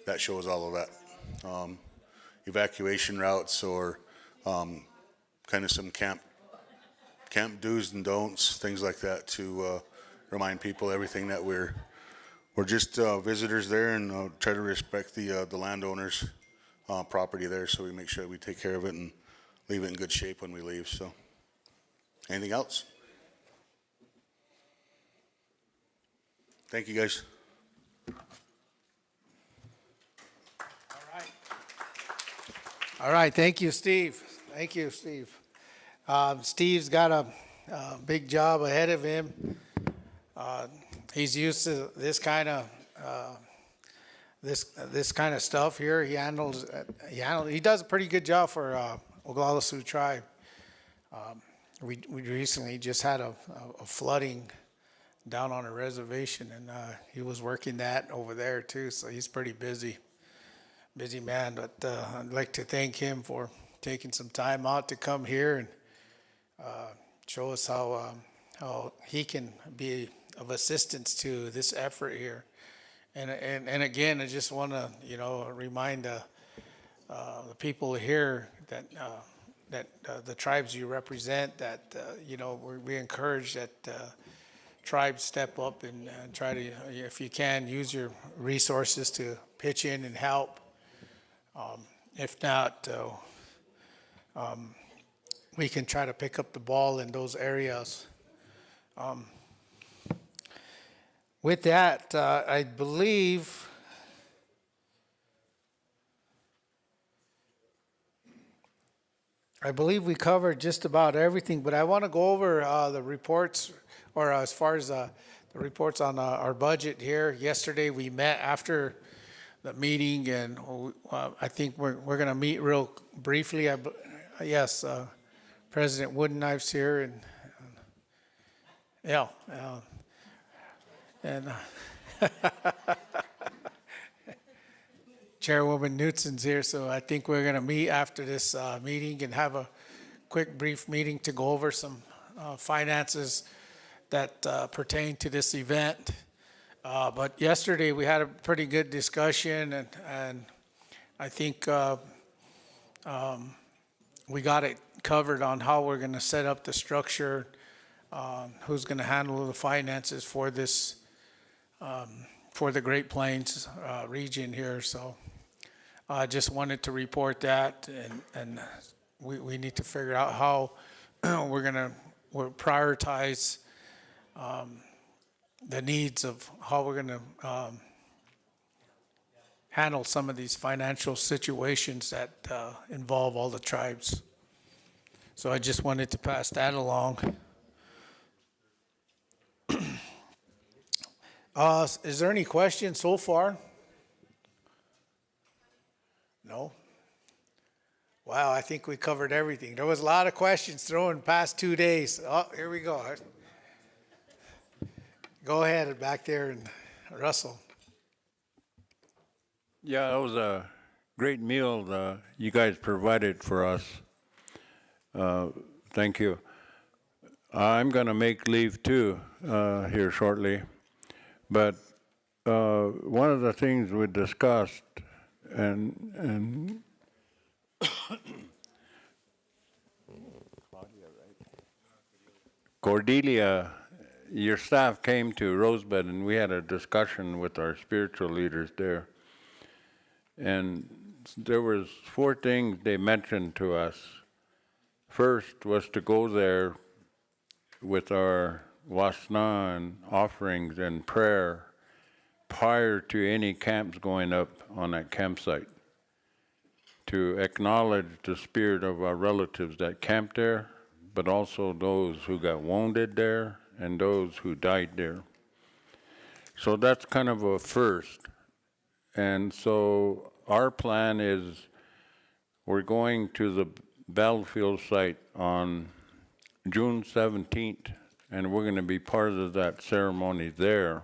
Speaker 8: that shows all of that. Evacuation routes or kind of some camp do's and don'ts, things like that, to remind people everything that we're just visitors there, and try to respect the landowners' property there, so we make sure we take care of it and leave it in good shape when we leave. So anything else? Thank you, guys.
Speaker 1: All right, thank you, Steve. Thank you, Steve. Steve's got a big job ahead of him. He's used to this kind of this kind of stuff here. He does a pretty good job for Oglala Sioux Tribe. We recently just had a flooding down on a reservation, and he was working that over there too. So he's pretty busy man. But I'd like to thank him for taking some time out to come here and show us how he can be of assistance to this effort here. And again, I just want to remind the people here that the tribes you represent, that we encourage that tribes step up and try to, if you can, use your resources to pitch in and help. If not, we can try to pick up the ball in those areas. With that, I believe we covered just about everything, but I want to go over the reports, or as far as the reports on our budget here. Yesterday, we met after the meeting, and I think we're going to meet real briefly. Yes, President Woodenknife's here, and yeah, and Chairwoman Knudsen's here, so I think we're going to meet after this meeting and have a quick, brief meeting to go over some finances that pertain to this event. But yesterday we had a pretty good discussion, and I think we got it covered on how we're going to set up the structure, who's going to handle the finances for this, for the Great Plains region here. So I just wanted to report that, and we need to figure out how we'll prioritize the needs of how we're going to handle some of these financial situations that involve all the tribes. So I just wanted to pass that along. Is there any questions so far? No? Wow, I think we covered everything. There was a lot of questions thrown in the past 2 days. Oh, here we go. Go ahead back there, and Russell.
Speaker 6: Yeah, that was a great meal you guys provided for us. Thank you. I'm going to make leave too here shortly. But one of the things we discussed, and Cordelia, your staff came to Rosebud, and we had a discussion with our spiritual leaders there. And there was 4 things they mentioned to us. First was to go there with our wasna and offerings and prayer prior to any camps going up on that campsite, to acknowledge the spirit of our relatives that camped there, but also those who got wounded there and those who died there. So that's kind of a first. And so our plan is we're going to the battlefield site on June 17th, and we're going to be part of that ceremony there.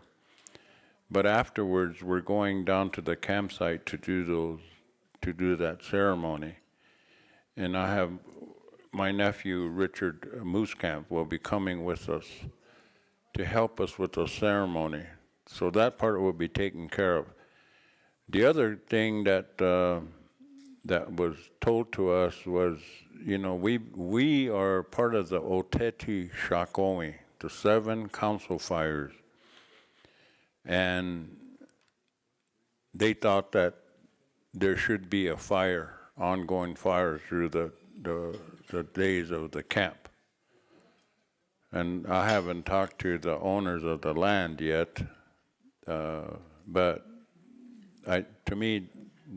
Speaker 6: But afterwards, we're going down to the campsite to do that ceremony. And I have my nephew, Richard Moosecamp, will be coming with us to help us with the ceremony. So that part will be taken care of. The other thing that that was told to us was, you know, we are part of the Oteti Shakomi, the 7 council fires. And they thought that there should be a fire, ongoing fire through the days of the camp. And I haven't talked to the owners of the land yet, but to me,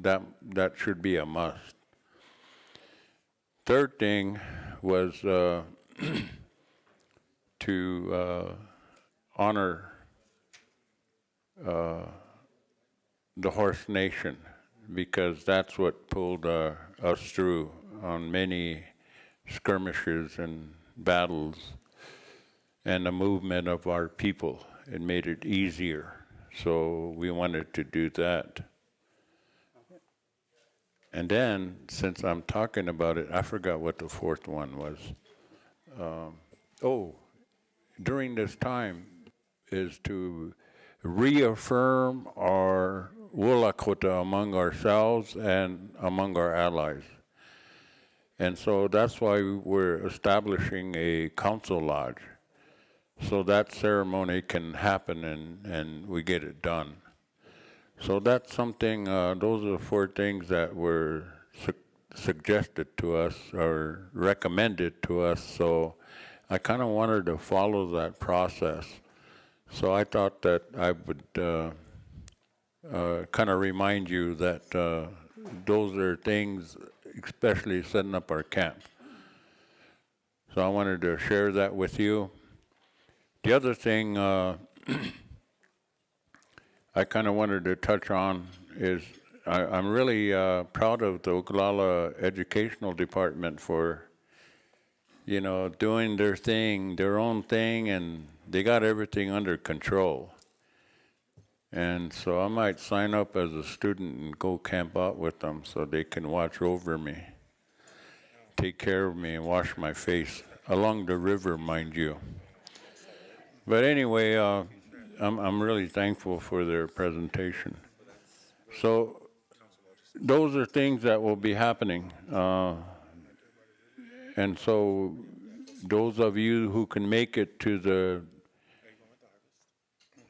Speaker 6: that should be a must. Third thing was to honor the Horse Nation, because that's what pulled us through on many skirmishes and battles, and the movement of our people. It made it easier. So we wanted to do that. And then, since I'm talking about it, I forgot what the 4th one was. During this time is to reaffirm our wulakota among ourselves and among our allies. And so that's why we're establishing a council lodge, so that ceremony can happen and we get it done. So that's something, those are the 4 things that were suggested to us or recommended to us, so I kind of wanted to follow that process. So I thought that I would kind of remind you that those are things, especially setting up our camp. So I wanted to share that with you. The other thing I kind of wanted to touch on is I'm really proud of the Oglala Educational Department for, you know, doing their thing, their own thing, and they got everything under control. And so I might sign up as a student and go camp out with them so they can watch over me, take care of me, and wash my face along the river, mind you. But anyway, I'm really thankful for their presentation. So those are things that will be happening. And so those of you who can make it to the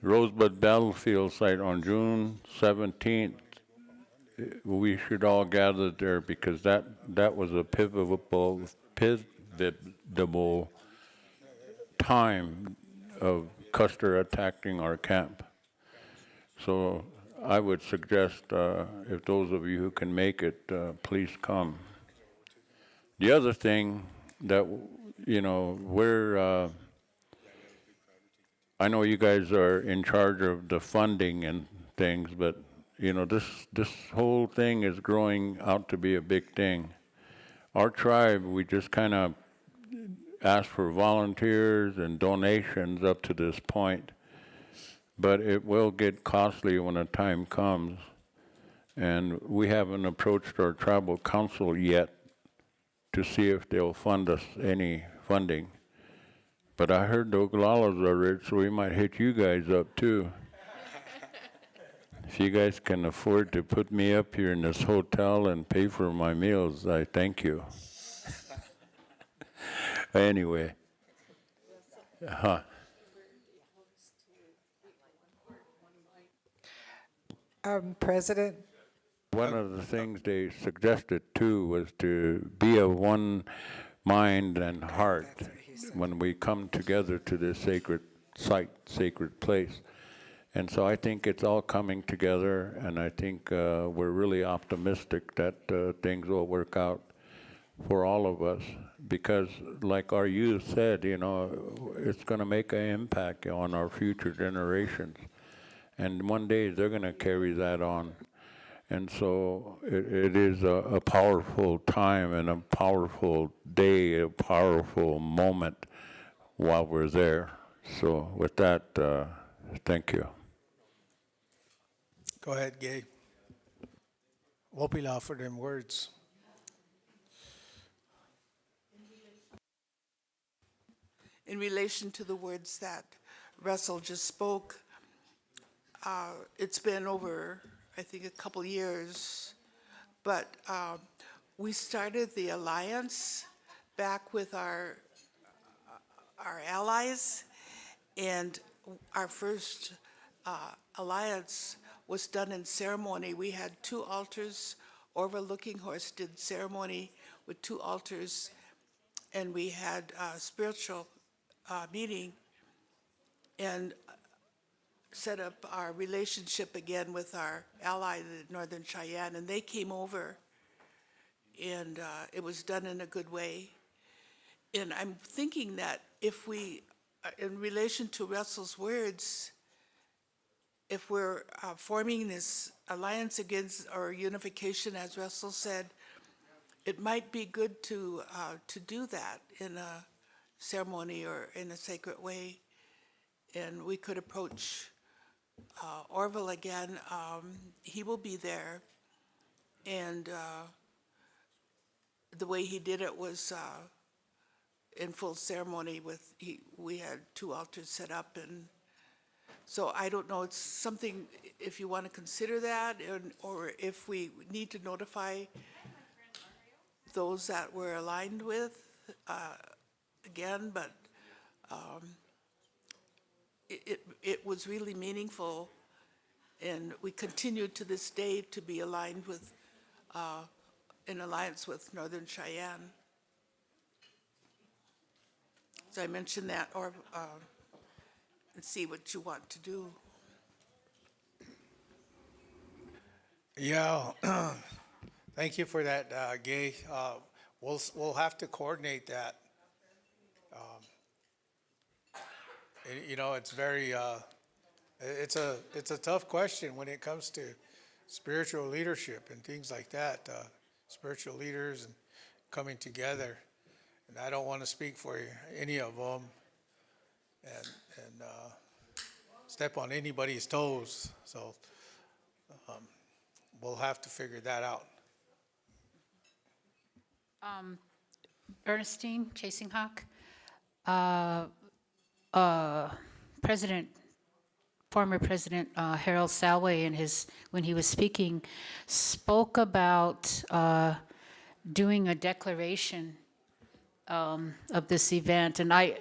Speaker 6: Rosebud battlefield site on June 17th, we should all gather there because that was a pivotal time of Custer attacking our camp. So I would suggest if those of you who can make it, please come. The other thing that, you know, I know you guys are in charge of the funding and things, but you know, this whole thing is growing out to be a big thing. Our tribe, we just kind of asked for volunteers and donations up to this point, but it will get costly when the time comes. And we haven't approached our tribal council yet to see if they'll fund us any funding. But I heard the Oglalas are rich, so we might hit you guys up too. If you guys can afford to put me up here in this hotel and pay for my meals, I thank you. Anyway.
Speaker 7: President?
Speaker 6: One of the things they suggested too was to be of one mind and heart when we come together to this sacred site, sacred place. And so I think it's all coming together, and I think we're really optimistic that things will work out for all of us, because like our youth said, you know, it's going to make an impact on our future generations. And one day they're going to carry that on. And so it is a powerful time and a powerful day, a powerful moment while we're there. So with that, thank you.
Speaker 1: Go ahead, Gabe. Wopila for them words.
Speaker 19: In relation to the words that Russell just spoke, it's been over, I think, a couple years, but we started the alliance back with our allies, and our first alliance was done in ceremony. We had 2 altars. Orville Looking Horse did ceremony with 2 altars, and we had a spiritual meeting and set up our relationship again with our ally, the Northern Cheyenne, and they came over, and it was done in a good way. And I'm thinking that if we, in relation to Russell's words, if we're forming this alliance against or unification, as Russell said, it might be good to do that in a ceremony or in a sacred way. And we could approach Orville again. He will be there. And the way he did it was in full ceremony with, we had 2 altars set up, and so I don't know, it's something, if you want to consider that, or if we need to notify those that we're aligned with again, but it was really meaningful, and we continue to this day to be aligned with in alliance with Northern Cheyenne. So I mentioned that, or, and see what you want to do.
Speaker 1: Yeah, thank you for that, Gay. We'll have to coordinate that. You know, it's very, it's a tough question when it comes to spiritual leadership and things like that, spiritual leaders and coming together. And I don't want to speak for any of them and step on anybody's toes. So we'll have to figure that out.
Speaker 13: Ernestine Chasing Hawk, former President Harold Salway, when he was speaking, spoke about doing a declaration of this event, and I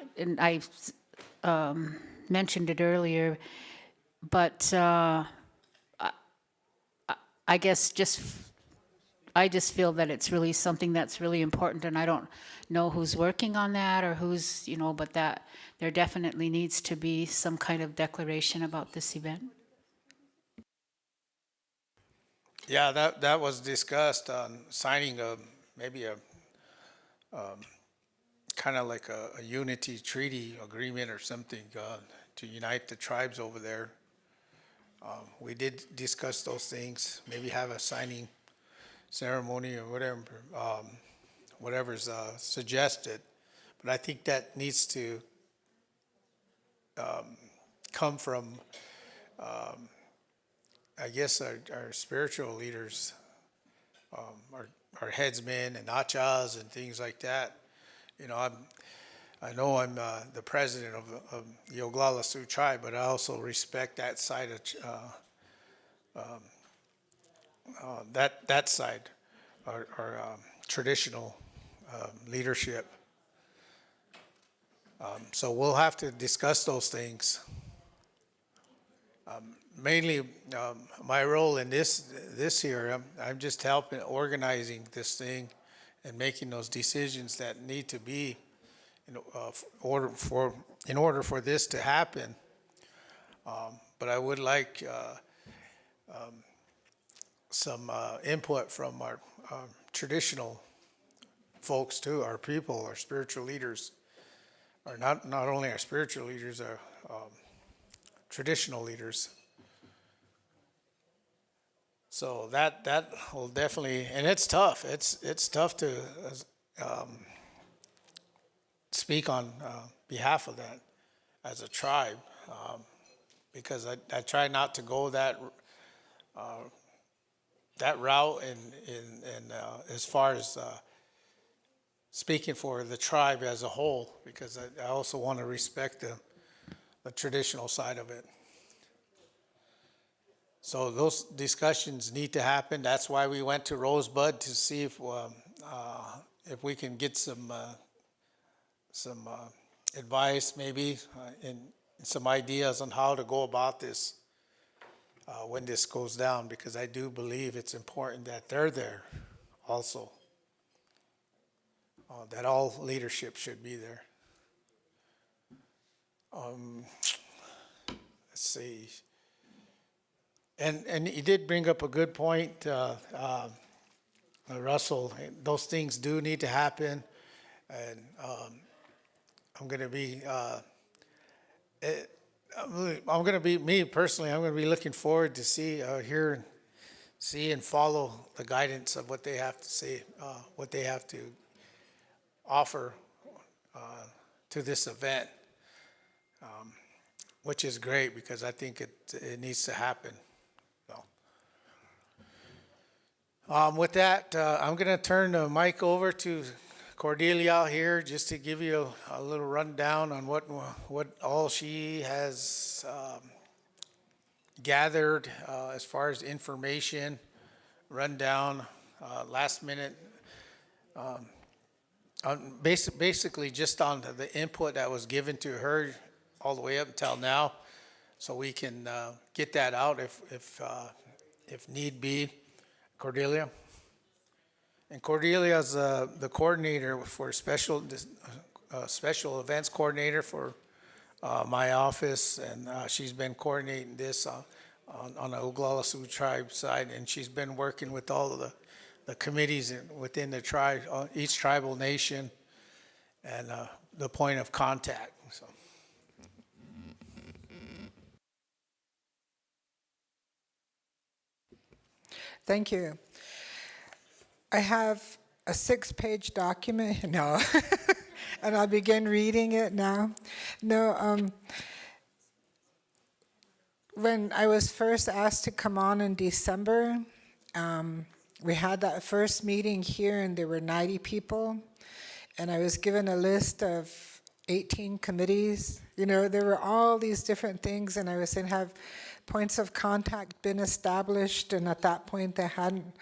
Speaker 13: mentioned it earlier, but I guess I just feel that it's really something that's really important, and I don't know who's working on that or who's, but that there definitely needs to be some kind of declaration about this event.
Speaker 1: Yeah, that was discussed on signing maybe a kind of like a unity treaty agreement or something to unite the tribes over there. We did discuss those things, maybe have a signing ceremony or whatever, whatever's suggested. But I think that needs to come from, I guess, our spiritual leaders, our headsmen and achas and things like that. I know I'm the president of the Oglala Sioux tribe, but I also respect that side of that side, our traditional leadership. So we'll have to discuss those things. Mainly, my role in this year, I'm just helping organizing this thing and making those decisions that need to be in order for this to happen. But I would like some input from our traditional folks too, our people, our spiritual leaders, or not only our spiritual leaders, our traditional leaders. So that will definitely, and it's tough. It's tough to speak on behalf of that as a tribe, because I try not to go that route and as far as speaking for the tribe as a whole, because I also want to respect the traditional side of it. So those discussions need to happen. That's why we went to Rosebud to see if we can get some advice, maybe, and some ideas on how to go about this when this goes down, because I do believe it's important that they're there also, that all leadership should be there. Let's see. And you did bring up a good point, Russell. Those things do need to happen, and I'm going to be, me personally, I'm going to be looking forward to see and follow the guidance of what they have to say, what they have to offer to this event, which is great because I think it needs to happen. With that, I'm going to turn the mic over to Cordelia here just to give you a little rundown on what all she has gathered as far as information, rundown, last minute, basically just on the input that was given to her all the way up until now, so we can get that out if need be. Cordelia? And Cordelia's the coordinator for special events coordinator for my office, and she's been coordinating this on the Oglala Sioux tribe side, and she's been working with all of the committees within the tribe, each tribal nation, and the point of contact. So.
Speaker 7: Thank you. I have a 6-page document, no, and I'll begin reading it now. No, when I was first asked to come on in December, we had that first meeting here and there were 90 people, and I was given a list of 18 committees. You know, there were all these different things, and I was saying, have points of contact been established? And at that point they hadn't.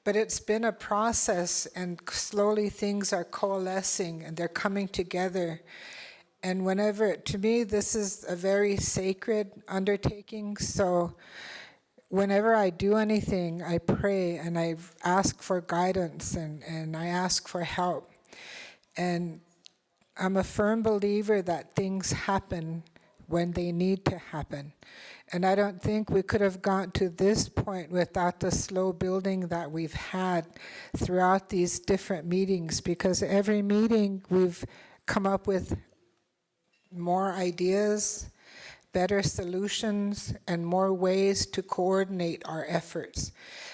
Speaker 7: But it's been a process, and slowly things are coalescing and they're coming together. And whenever, to me, this is a very sacred undertaking. So whenever I do anything, I pray and I ask for guidance and I ask for help. And I'm a firm believer that things happen when they need to happen. And I don't think we could have gotten to this point without the slow building that we've had throughout these different meetings, because every meeting we've come up with more ideas, better solutions, and more ways to coordinate our efforts.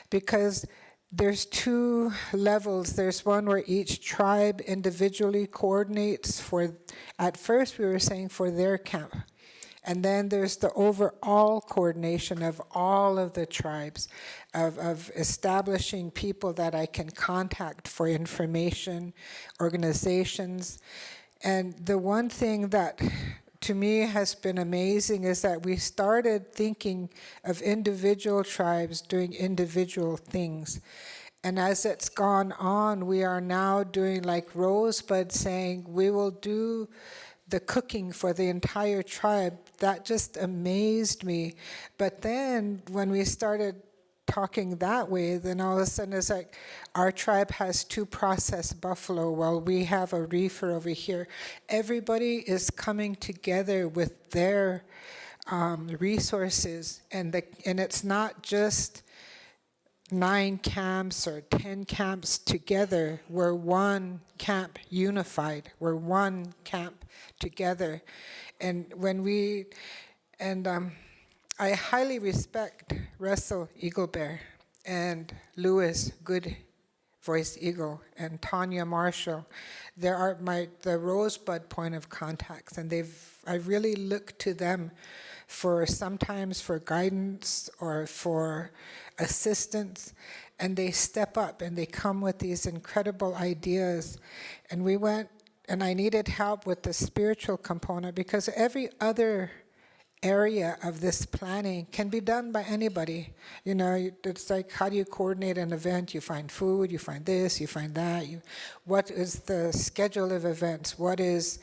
Speaker 7: Because there's 2 levels. There's one where each tribe individually coordinates for, at first we were saying for their camp. And then there's the overall coordination of all of the tribes, of establishing people that I can contact for information, organizations. And the one thing that to me has been amazing is that we started thinking of individual tribes doing individual things. And as it's gone on, we are now doing like Rosebud saying, we will do the cooking for the entire tribe. That just amazed me. But then when we started talking that way, then all of a sudden it's like, our tribe has 2 processed buffalo, while we have a reefer over here. Everybody is coming together with their resources, and it's not just 9 camps or 10 camps together. We're one camp unified. We're one camp together. And when we, and I highly respect Russell Eagle Bear and Lewis Good Voice Eagle and Tanya Marshall. They are the Rosebud point of contacts, and I really look to them for sometimes for guidance or for assistance, and they step up and they come with these incredible ideas. And we went, and I needed help with the spiritual component, because every other area of this planning can be done by anybody. You know, it's like, how do you coordinate an event? You find food, you find this, you find that. What is the schedule of events? What is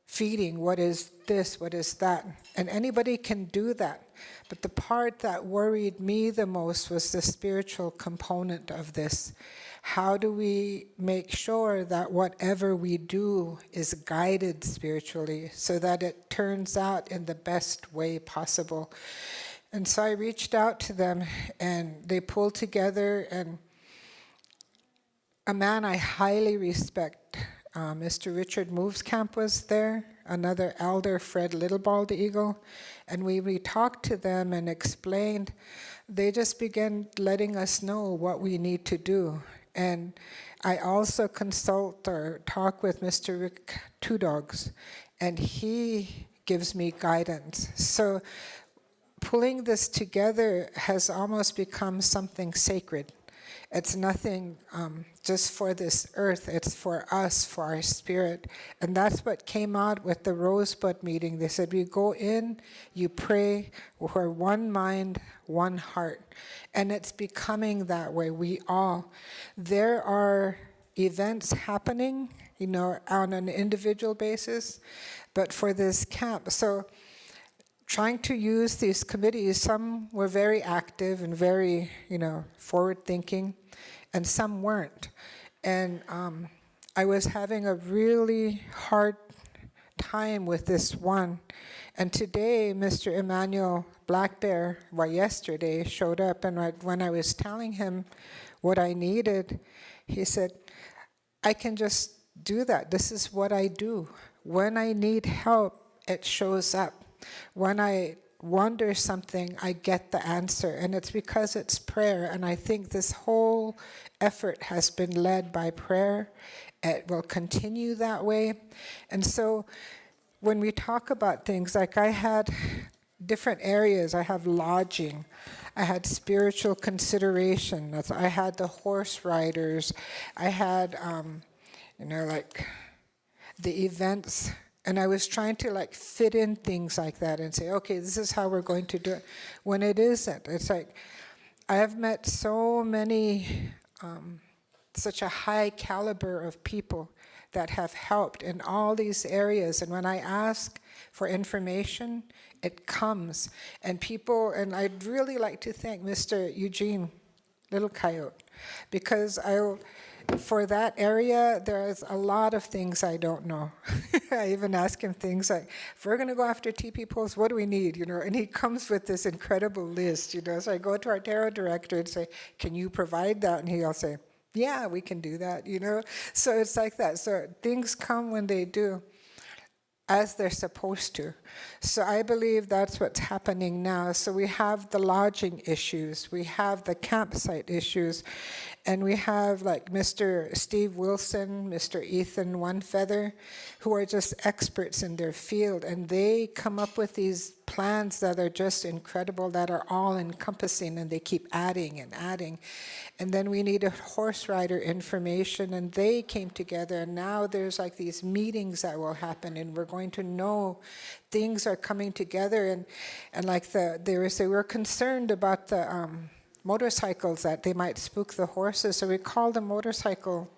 Speaker 7: feeding? What is this? What is that? And anybody can do that. But the part that worried me the most was the spiritual component of this. How do we make sure that whatever we do is guided spiritually so that it turns out in the best way possible? And so I reached out to them, and they pulled together, and a man I highly respect, Mr. Richard Movescamp was there, another elder, Fred Littlebald Eagle, and we talked to them and explained. They just began letting us know what we need to do. And I also consult or talk with Mr. Rick Two Dogs, and he gives me guidance. So pulling this together has almost become something sacred. It's nothing just for this earth, it's for us, for our spirit. And that's what came out with the Rosebud meeting. They said, you go in, you pray, we're one mind, one heart. And it's becoming that way, we all. There are events happening, you know, on an individual basis, but for this camp. So trying to use these committees, some were very active and very, you know, forward-thinking, and some weren't. And I was having a really hard time with this one. And today, Mr. Emmanuel Black Bear, yesterday, showed up, and when I was telling him what I needed, he said, I can just do that. This is what I do. When I need help, it shows up. When I wonder something, I get the answer, and it's because it's prayer. And I think this whole effort has been led by prayer. It will continue that way. And so when we talk about things, like I had different areas. I have lodging. I had spiritual consideration. I had the horse riders. I had, like the events. And I was trying to like fit in things like that and say, okay, this is how we're going to do it. When it isn't, it's like, I have met so many, such a high caliber of people that have helped in all these areas. And when I ask for information, it comes. And people, and I'd really like to thank Mr. Eugene Little Coyote, because for that area, there's a lot of things I don't know. I even ask him things like, if we're going to go after TP poles, what do we need? And he comes with this incredible list. So I go to our tarot director and say, can you provide that? And he'll say, yeah, we can do that. So it's like that. So things come when they do, as they're supposed to. So I believe that's what's happening now. So we have the lodging issues, we have the campsite issues, and we have like Mr. Steve Wilson, Mr. Ethan One Feather, who are just experts in their field, and they come up with these plans that are just incredible, that are all encompassing, and they keep adding and adding. And then we need a horse rider information, and they came together, and now there's like these meetings that will happen, and we're going to know things are coming together. And like they were saying, we're concerned about the motorcycles, that they might spook the horses. So we called the motorcycle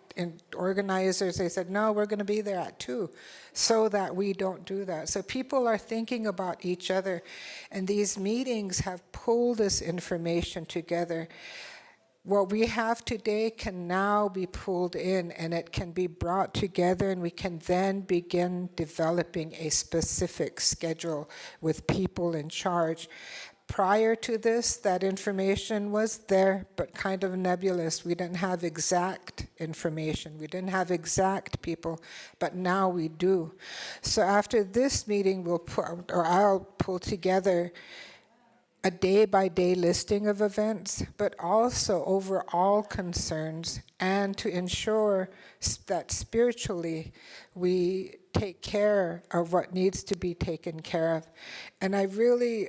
Speaker 7: organizers. They said, no, we're going to be there at 2, so that we don't do that. So people are thinking about each other, and these meetings have pulled this information together. What we have today can now be pulled in, and it can be brought together, and we can then begin developing a specific schedule with people in charge. Prior to this, that information was there, but kind of nebulous. We didn't have exact information. We didn't have exact people, but now we do. So after this meeting, I'll pull together a day-by-day listing of events, but also overall concerns, and to ensure that spiritually we take care of what needs to be taken care of. And I really,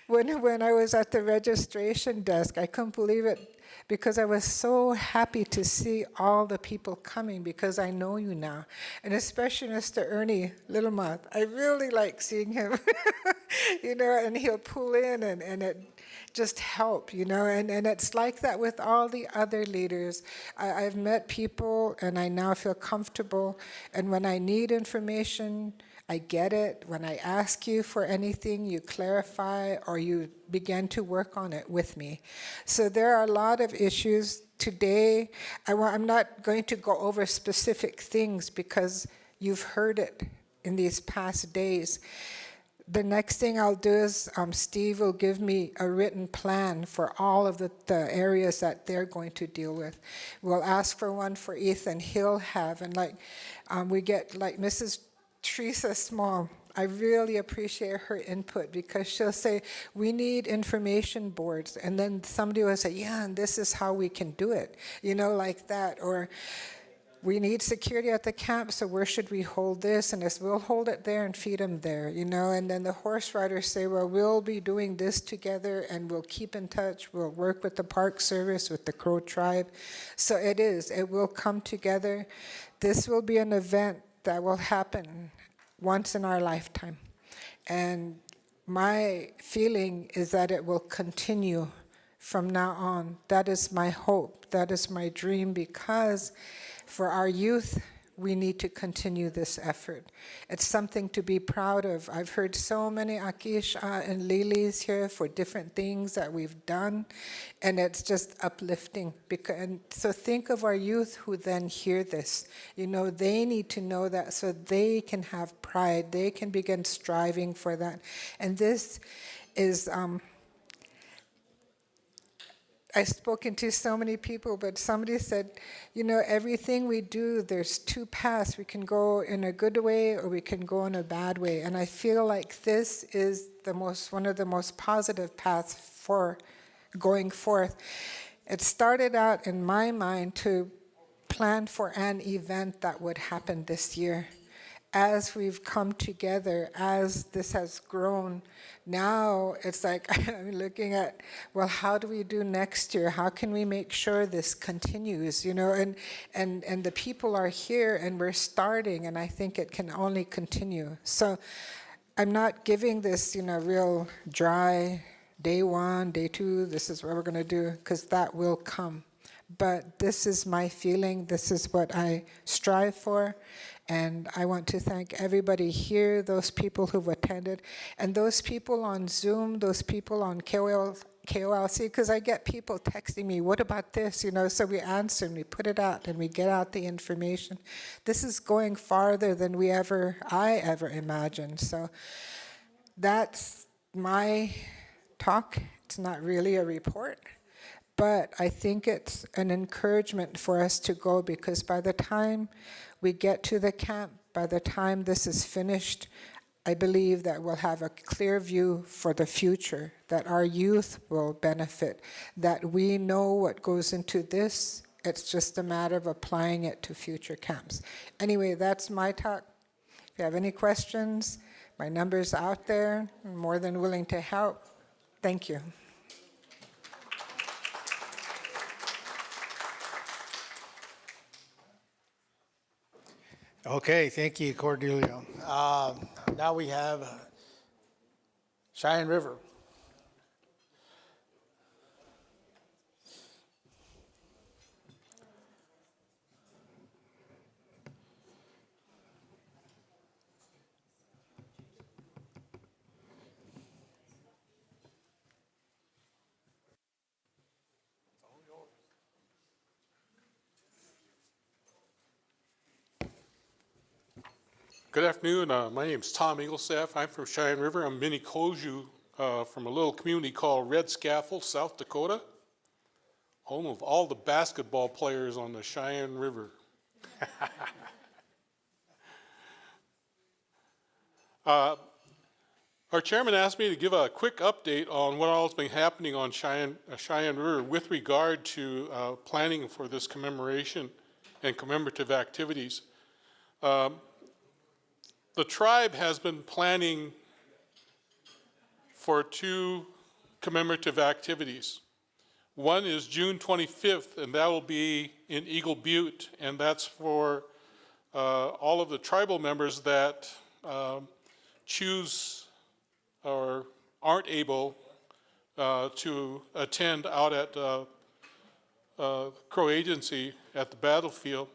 Speaker 7: when I was at the registration desk, I couldn't believe it, because I was so happy to see all the people coming, because I know you now. And especially Mr. Ernie Littlemoth. I really like seeing him, and he'll pull in and it just help, and it's like that with all the other leaders. I've met people, and I now feel comfortable, and when I need information, I get it. When I ask you for anything, you clarify, or you begin to work on it with me. So there are a lot of issues today. I'm not going to go over specific things, because you've heard it in these past days. The next thing I'll do is Steve will give me a written plan for all of the areas that they're going to deal with. We'll ask for one for Ethan. He'll have, and we get like Mrs. Teresa Small. I really appreciate her input, because she'll say, we need information boards. And then somebody will say, yeah, and this is how we can do it, like that. Or we need security at the camp, so where should we hold this? And we'll hold it there and feed them there, And then the horse riders say, well, we'll be doing this together, and we'll keep in touch. We'll work with the Park Service, with the Crow Tribe. So it will come together. This will be an event that will happen once in our lifetime. And my feeling is that it will continue from now on. That is my hope. That is my dream, because for our youth, we need to continue this effort. It's something to be proud of. I've heard so many Akish and Lilis here for different things that we've done, and it's just uplifting. And so think of our youth who then hear this. You know, they need to know that so they can have pride. They can begin striving for that. And this is... I've spoken to so many people, but somebody said, you know, everything we do, there's two paths. We can go in a good way or we can go in a bad way. And I feel like this is one of the most positive paths for going forth. It started out in my mind to plan for an event that would happen this year. As we've come together, as this has grown, now it's like I'm looking at, well, how do we do next year? How can we make sure this continues? You know, and the people are here and we're starting, and I think it can only continue. So I'm not giving this, you know, real dry day one, day two, this is what we're going to do, because that will come. But this is my feeling, this is what I strive for, and I want to thank everybody here, those people who've attended, and those people on Zoom, those people on KOLC, because I get people texting me, what about this, you know, so we answer and we put it out and we get out the information. This is going farther than I ever imagined, so that's my talk. It's not really a report. But I think it's an encouragement for us to go, because by the time we get to the camp, by the time this is finished, I believe that we'll have a clear view for the future, that our youth will benefit, that we know what goes into this. It's just a matter of applying it to future camps. Anyway, that's my talk. If you have any questions, my number's out there. I'm more than willing to help. Thank you.
Speaker 1: Okay, thank you, Cordelia. Now we have Cheyenne River.
Speaker 16: Good afternoon. My name is Tom Eaglestaff. I'm from Cheyenne River. I'm Minnie Koju from a little community called Red Scaffold, South Dakota, home of all the basketball players on the Cheyenne River. Our chairman asked me to give a quick update on what all has been happening on Cheyenne River with regard to planning for this commemoration and commemorative activities. The tribe has been planning for two commemorative activities. One is June 25th, and that will be in Eagle Butte, and that's for all of the tribal members that choose or aren't able to attend out at Crow Agency at the battlefield.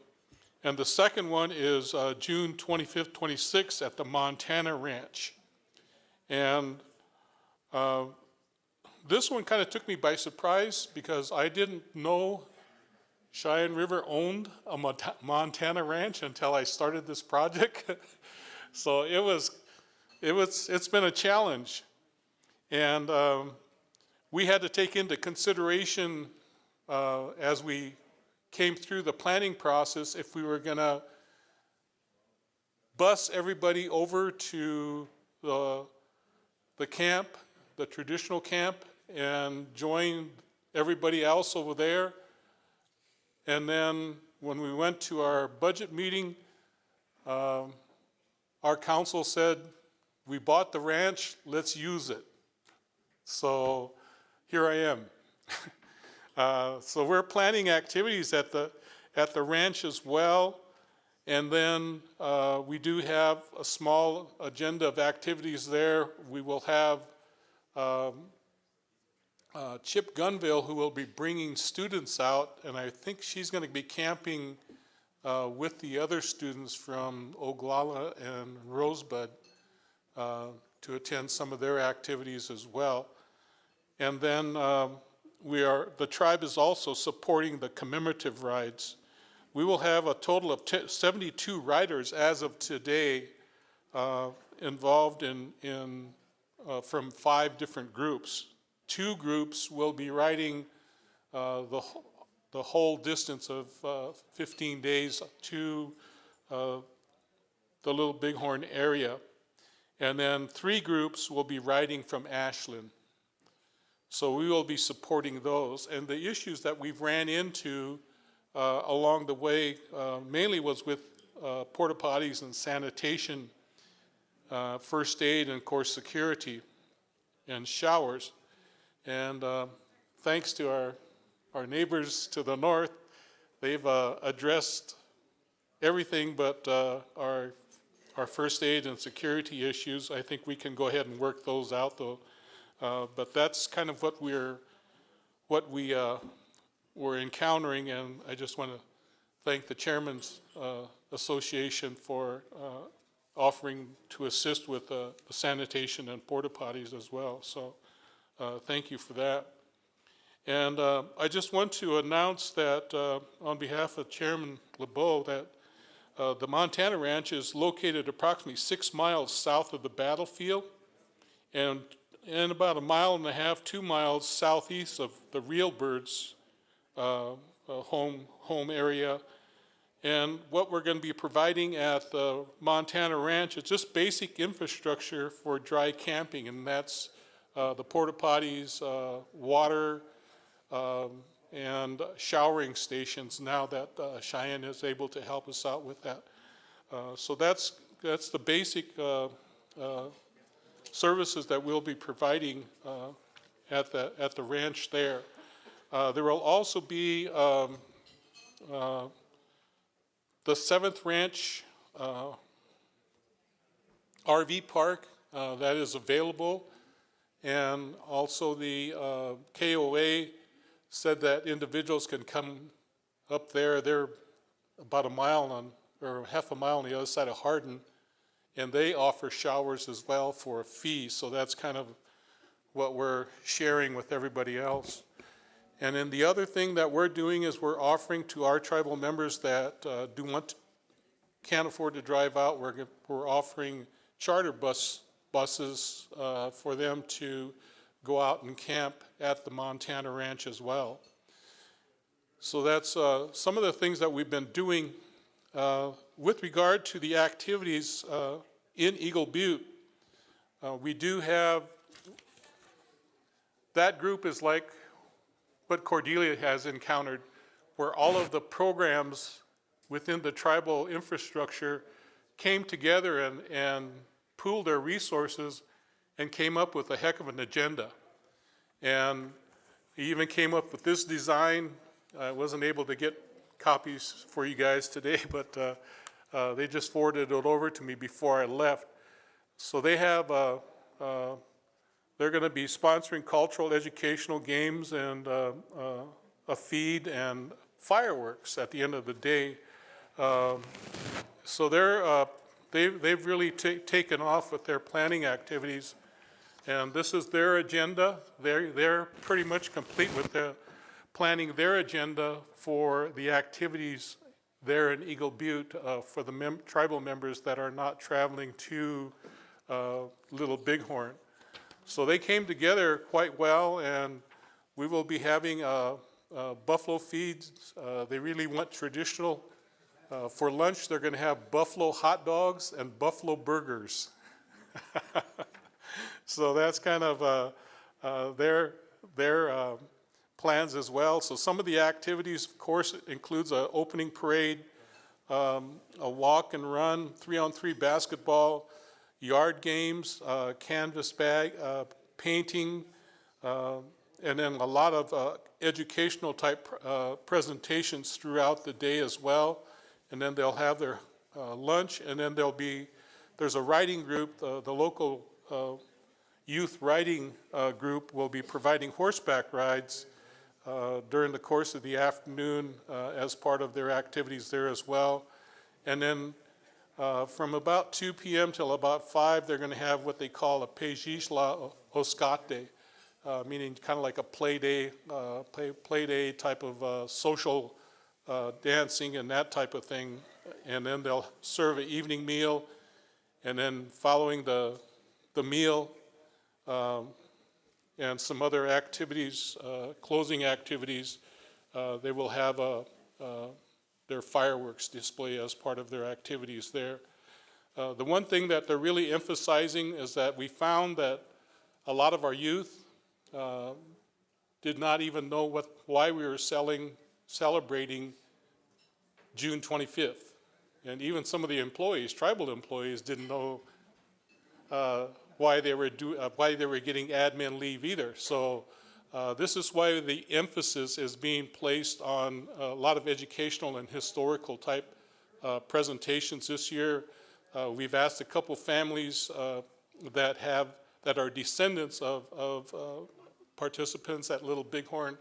Speaker 16: And the second one is June 25th, 26th at the Montana Ranch. And this one kind of took me by surprise because I didn't know Cheyenne River owned a Montana Ranch until I started this project. So it's been a challenge. And we had to take into consideration as we came through the planning process if we were going to bus everybody over to the camp, the traditional camp, and join everybody else over there. And then when we went to our budget meeting, our council said, we bought the ranch, let's use it. So here I am. So we're planning activities at the ranch as well, and then we do have a small agenda of activities there. We will have Chip Gunville, who will be bringing students out, and I think she's going to be camping with the other students from Oglala and Rosebud to attend some of their activities as well. And then the tribe is also supporting the commemorative rides. We will have a total of 72 riders as of today involved from 5 different groups. 2 groups will be riding the whole distance of 15 days to the Little Bighorn area. And then 3 groups will be riding from Ashland. So we will be supporting those. And the issues that we've ran into along the way mainly was with porta potties and sanitation, first aid, and of course security and showers. And thanks to our neighbors to the north, they've addressed everything but our first aid and security issues. I think we can go ahead and work those out though. But that's kind of what we're encountering, and I just want to thank the Chairmen's Association for offering to assist with the sanitation and porta potties as well. So thank you for that. And I just want to announce that on behalf of Chairman LeBeau that the Montana Ranch is located approximately 6 miles south of the battlefield and about 1.5 miles, 2 miles southeast of the Real Birds home area. And what we're going to be providing at the Montana Ranch is just basic infrastructure for dry camping, and that's the porta potties, water, and showering stations now that Cheyenne is able to help us out with that. So that's the basic services that we'll be providing at the ranch there. There will also be the 7th Ranch RV park that is available, and also the KOA said that individuals can come up there. They're about a mile or half a mile on the other side of Hardin, and they offer showers as well for a fee. So that's kind of what we're sharing with everybody else. And then the other thing that we're doing is we're offering to our tribal members that can't afford to drive out, we're offering charter buses for them to go out and camp at the Montana Ranch as well. So that's some of the things that we've been doing. With regard to the activities in Eagle Butte, we do have, that group is like what Cordelia has encountered, where all of the programs within the tribal infrastructure came together and pooled their resources and came up with a heck of an agenda. And he even came up with this design. I wasn't able to get copies for you guys today, but they just forwarded it over to me before I left. So they have, they're going to be sponsoring cultural, educational games and a feed and fireworks at the end of the day. So they've really taken off with their planning activities, and this is their agenda. They're pretty much complete with planning their agenda for the activities there in Eagle Butte for the tribal members that are not traveling to Little Bighorn. So they came together quite well, and we will be having buffalo feeds. They really went traditional. For lunch, they're going to have buffalo hot dogs and buffalo burgers. So that's kind of their plans as well. So some of the activities, of course, includes an opening parade, a walk and run, 3-on-3 basketball, yard games, canvas bag, painting, and then a lot of educational type presentations throughout the day as well. And then they'll have their lunch, and then there's a riding group, the local youth riding group will be providing horseback rides during the course of the afternoon as part of their activities there as well. And then from about 2 p.m. till about 5, they're going to have what they call a Pejishla Oskate, meaning kind of like a play day type of social dancing and that type of thing. And then they'll serve an evening meal, and then following the meal and some other activities, closing activities, they will have their fireworks display as part of their activities there. The one thing that they're really emphasizing is that we found that a lot of our youth did not even know why we were celebrating June 25th. And even some of the employees, tribal employees, didn't know why they were getting admin leave either. So this is why the emphasis is being placed on a lot of educational and historical type presentations this year. We've asked a couple families that are descendants of participants at Little Bighorn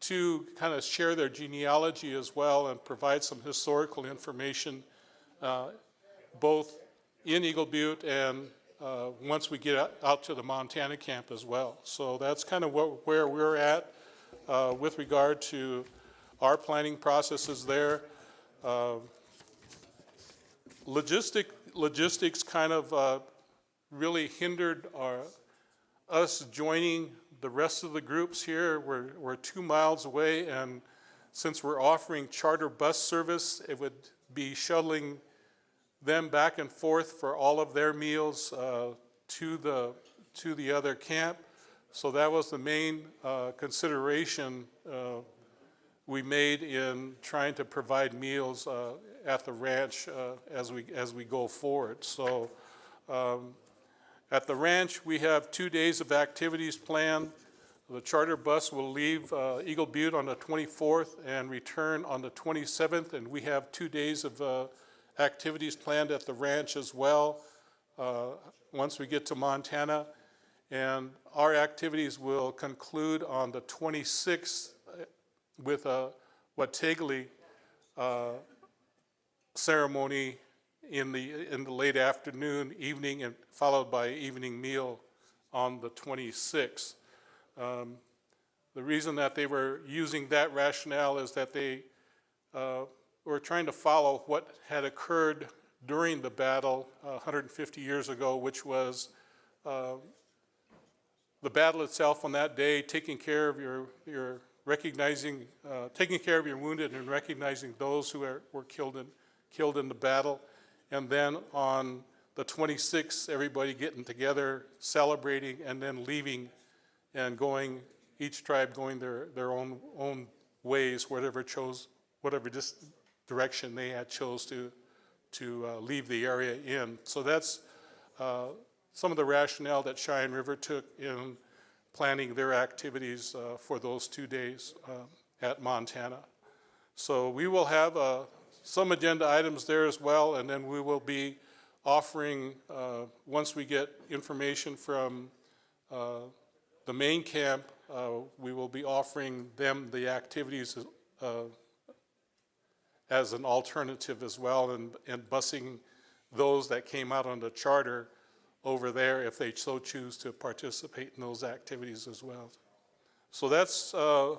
Speaker 16: to kind of share their genealogy as well and provide some historical information, both in Eagle Butte and once we get out to the Montana camp as well. So that's kind of where we're at with regard to our planning processes there. Logistics kind of really hindered us joining the rest of the groups here. We're 2 miles away, and since we're offering charter bus service, it would be shuttling them back and forth for all of their meals to the other camp. So that was the main consideration we made in trying to provide meals at the ranch as we go forward. So at the ranch, we have 2 days of activities planned. The charter bus will leave Eagle Butte on the 24th and return on the 27th, and we have 2 days of activities planned at the ranch as well once we get to Montana. And our activities will conclude on the 26th with a 𝗟𝗟𝗡𝗩𝗘 ceremony in the late afternoon, evening, and followed by evening meal on the 26th. The reason that they were using that rationale is that they were trying to follow what had occurred during the battle 150 years ago, which was the battle itself on that day, taking care of your recognizing, taking care of your wounded and recognizing those who were killed in the battle. And then on the 26th, everybody getting together, celebrating, and then leaving and going, each tribe going their own ways, whatever direction they had chose to leave the area in. So that's some of the rationale that Cheyenne River took in planning their activities for those 2 days at Montana. So we will have some agenda items there as well, and then we will be offering, once we get information from the main camp, we will be offering them the activities as an alternative as well, and busing those that came out on the charter over there if they so choose to participate in those activities as well. So that's a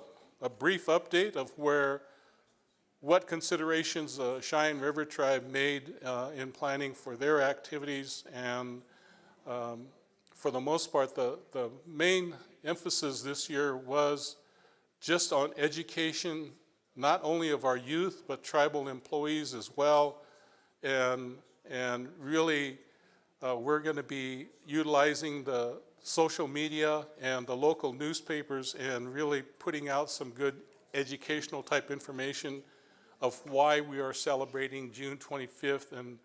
Speaker 16: brief update of what considerations the Cheyenne River Tribe made in planning for their activities. And for the most part, the main emphasis this year was just on education, not only of our youth, but tribal employees as well. And really, we're going to be utilizing the social media and the local newspapers and really putting out some good educational type information of why we are celebrating June 25th. And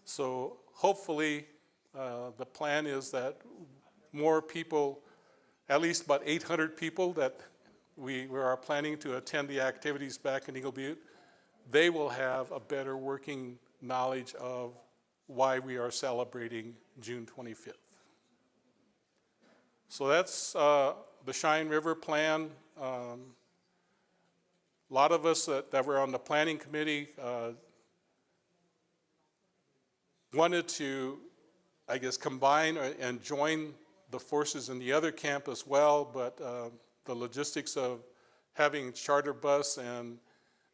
Speaker 16: so hopefully the plan is that more people, at least about 800 people that we are planning to attend the activities back in Eagle Butte, they will have a better working knowledge of why we are celebrating June 25th. So that's the Cheyenne River plan. A lot of us that were on the planning committee wanted to, I guess, combine and join the forces in the other camp as well, but the logistics of having charter bus and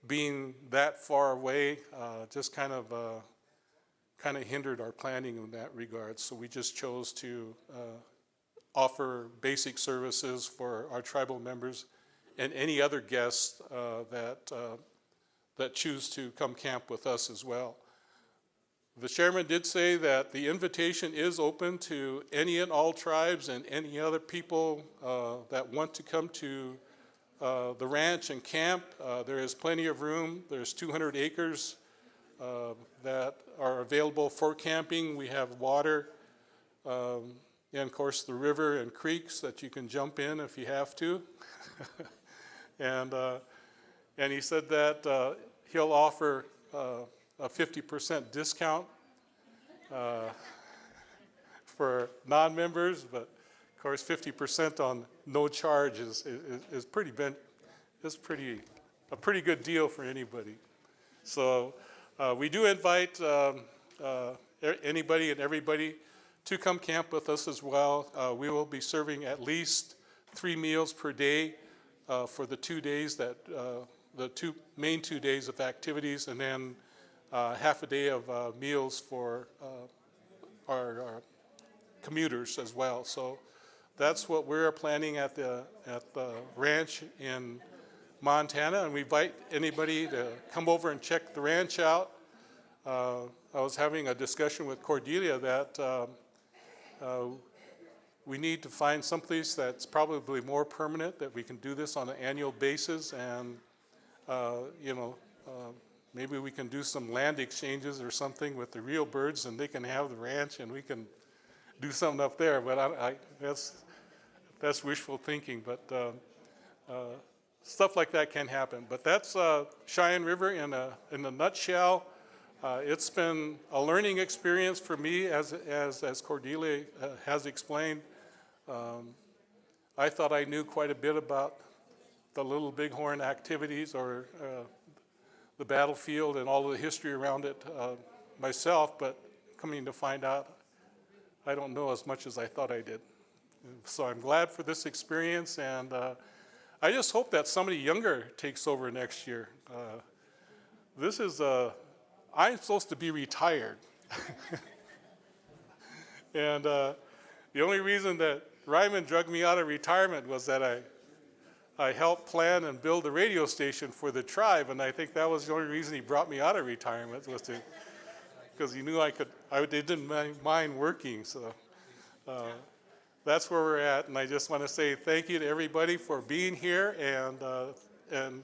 Speaker 16: being that far away just kind of hindered our planning in that regard. So we just chose to offer basic services for our tribal members and any other guests that choose to come camp with us as well. The chairman did say that the invitation is open to any and all tribes and any other people that want to come to the ranch and camp. There is plenty of room. There's 200 acres that are available for camping. We have water, and of course the river and creeks that you can jump in if you have to. And he said that he'll offer a 50% discount for non-members, but of course 50% on no charge is a pretty good deal for anybody. So we do invite anybody and everybody to come camp with us as well. We will be serving at least 3 meals per day for the 2 days that the main 2 days of activities, and then half a day of meals for our commuters as well. So that's what we're planning at the ranch in Montana, and we invite anybody to come over and check the ranch out. I was having a discussion with Cordelia that we need to find someplace that's probably more permanent, that we can do this on an annual basis, and maybe we can do some land exchanges or something with the real birds, and they can have the ranch and we can do something up there. But that's wishful thinking, but stuff like that can happen. But that's Cheyenne River in a nutshell. It's been a learning experience for me, as Cordelia has explained. I thought I knew quite a bit about the Little Bighorn activities, or the battlefield and all of the history around it myself, but coming to find out, I don't know as much as I thought I did. So I'm glad for this experience, and I just hope that somebody younger takes over next year. I'm supposed to be retired. And the only reason that Ryman drugged me out of retirement was that I helped plan and build a radio station for the tribe, and I think that was the only reason he brought me out of retirement, was because he knew I didn't mind working. So that's where we're at, and I just want to say thank you to everybody for being here, and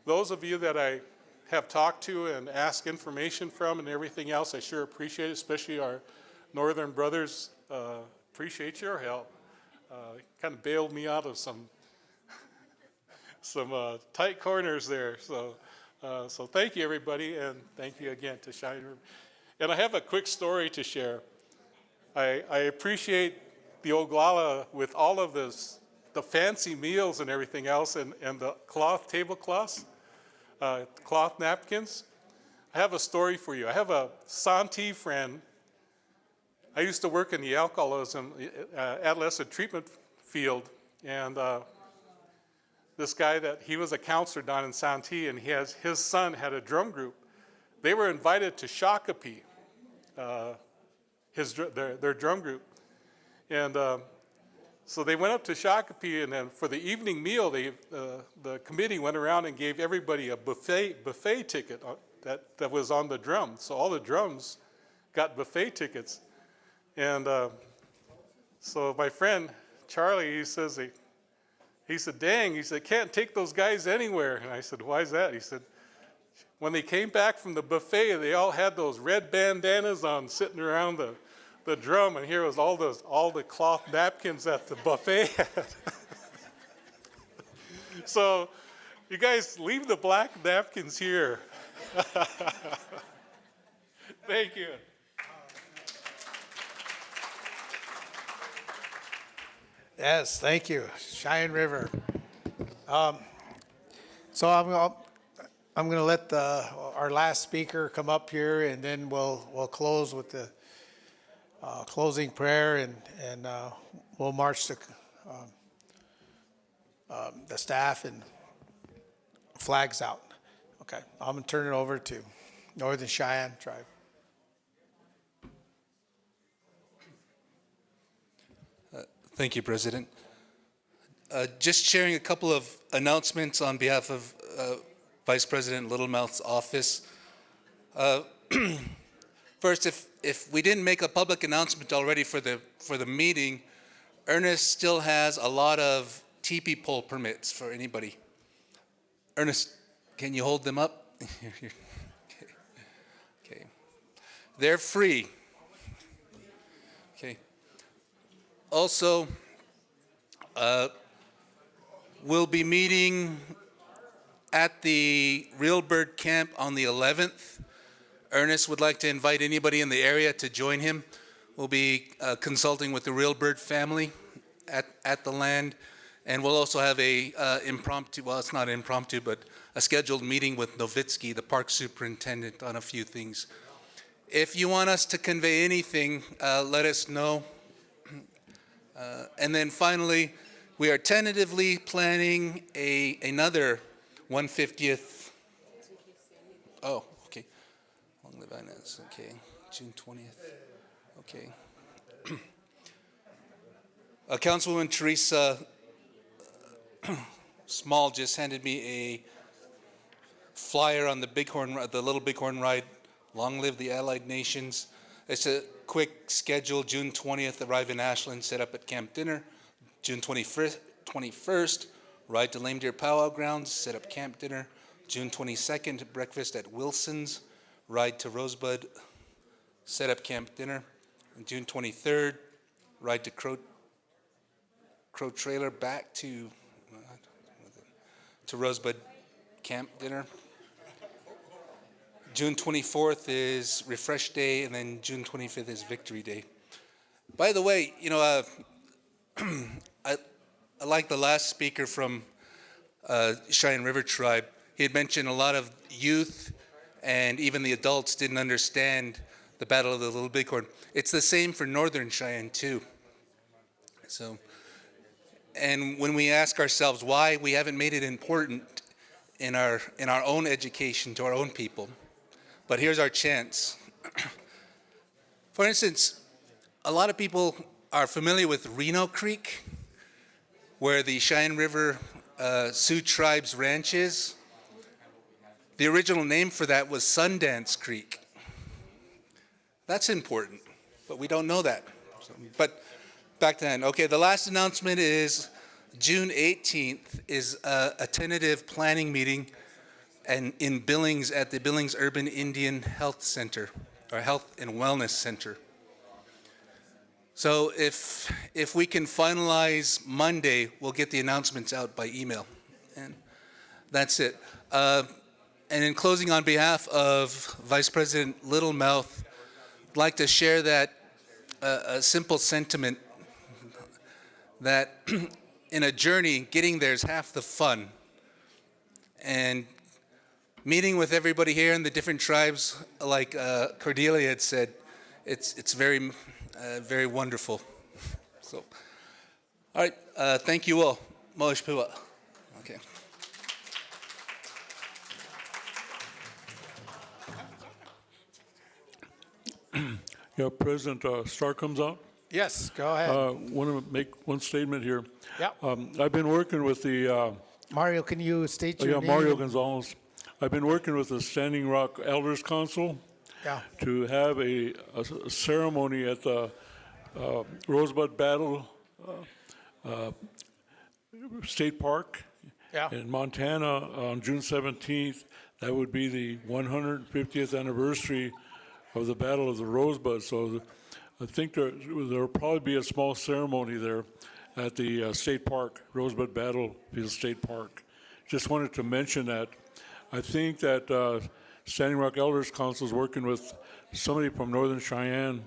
Speaker 16: those of you that I have talked to and asked information from and everything else, I sure appreciate it, especially our northern brothers. Appreciate your help. Kind of bailed me out of some tight corners there. So thank you, everybody, and thank you again to Cheyenne River. And I have a quick story to share. I appreciate the Oglala with all of the fancy meals and everything else, and the tablecloths, cloth napkins. I have a story for you. I have a Santee friend. I used to work in the alcoholism adolescent treatment field, and this guy he was a counselor down in Santee, and his son had a drum group. They were invited to Shakopee, their drum group, and so they went up to Shakopee, and then for the evening meal, the committee went around and gave everybody a buffet ticket that was on the drum. So all the drums got buffet tickets, and so my friend Charlie, he said, dang, he said, can't take those guys anywhere. And I said, why is that? He said, when they came back from the buffet, they all had those red bandanas on sitting around the drum, and here was all the cloth napkins that the buffet had. So you guys leave the black napkins here. Thank you.
Speaker 1: Yes, thank you, Cheyenne River. So I'm going to let our last speaker come up here, and then we'll close with the closing prayer, and we'll march the staff and flags out. Okay, I'm going to turn it over to Northern Cheyenne Tribe.
Speaker 14: Thank you, President. Just sharing a couple of announcements on behalf of Vice President Littlemouth's office. First, if we didn't make a public announcement already for the meeting, Ernest still has a lot of teepee pole permits for anybody. Ernest, can you hold them up? Okay. They're free. Okay. Also, we'll be meeting at the Real Bird Camp on the 11th. Ernest would like to invite anybody in the area to join him. We'll be consulting with the Real Bird family at the land, and we'll also have a impromptu, well, it's not impromptu, but a scheduled meeting with Novitsky, the park superintendent, on a few things. If you want us to convey anything, let us know. And then finally, we are tentatively planning another 150th. Oh, okay. Long live Inez. Okay, June 20th. Okay. Councilwoman Teresa Small just handed me a flyer on the Little Bighorn ride. Long live the Allied Nations. It's a quick schedule. June 20th, arrive in Ashland, set up at camp dinner. June 21st, ride to Lame Deer Powwow Grounds, set up camp dinner. June 22nd, breakfast at Wilson's, ride to Rosebud, set up camp dinner. And June 23rd, ride to Crow Trailer back to Rosebud camp dinner. June 24th is Refresh Day, and then June 25th is Victory Day. By the way, you know, I like the last speaker from Cheyenne River Tribe. He had mentioned a lot of youth and even the adults didn't understand the Battle of the Little Bighorn. It's the same for Northern Cheyenne too. So, and when we ask ourselves why we haven't made it important in our own education to our own people, but here's our chance. For instance, a lot of people are familiar with Reno Creek, where the Cheyenne River Sioux Tribe's ranch is. The original name for that was Sundance Creek. That's important, but we don't know that. So, but back to that. Okay, the last announcement is June 18th is a tentative planning meeting in Billings at the Billings Urban Indian Health Center, or Health and Wellness Center. So if we can finalize Monday, we'll get the announcements out by email. And that's it. And in closing, on behalf of Vice President Littlemouth, I'd like to share that a simple sentiment that in a journey, getting there is half the fun. And meeting with everybody here in the different tribes, like Cordelia had said, it's very, very wonderful. So, all right, thank you all. Moish Pua. Okay.
Speaker 16: Yeah, President Starr comes out.
Speaker 1: Yes, go ahead.
Speaker 16: Want to make one statement here.
Speaker 1: Yep.
Speaker 16: I've been working with the
Speaker 1: Mario, can you state your name?
Speaker 16: Mario Gonzalez. I've been working with the Standing Rock Elders Council to have a ceremony at the Rosebud Battle State Park in Montana on June 17th. That would be the 150th anniversary of the Battle of the Rosebud. So I think there'll probably be a small ceremony there at the State Park, Rosebud Battlefield State Park. Just wanted to mention that. I think that Standing Rock Elders Council is working with somebody from Northern Cheyenne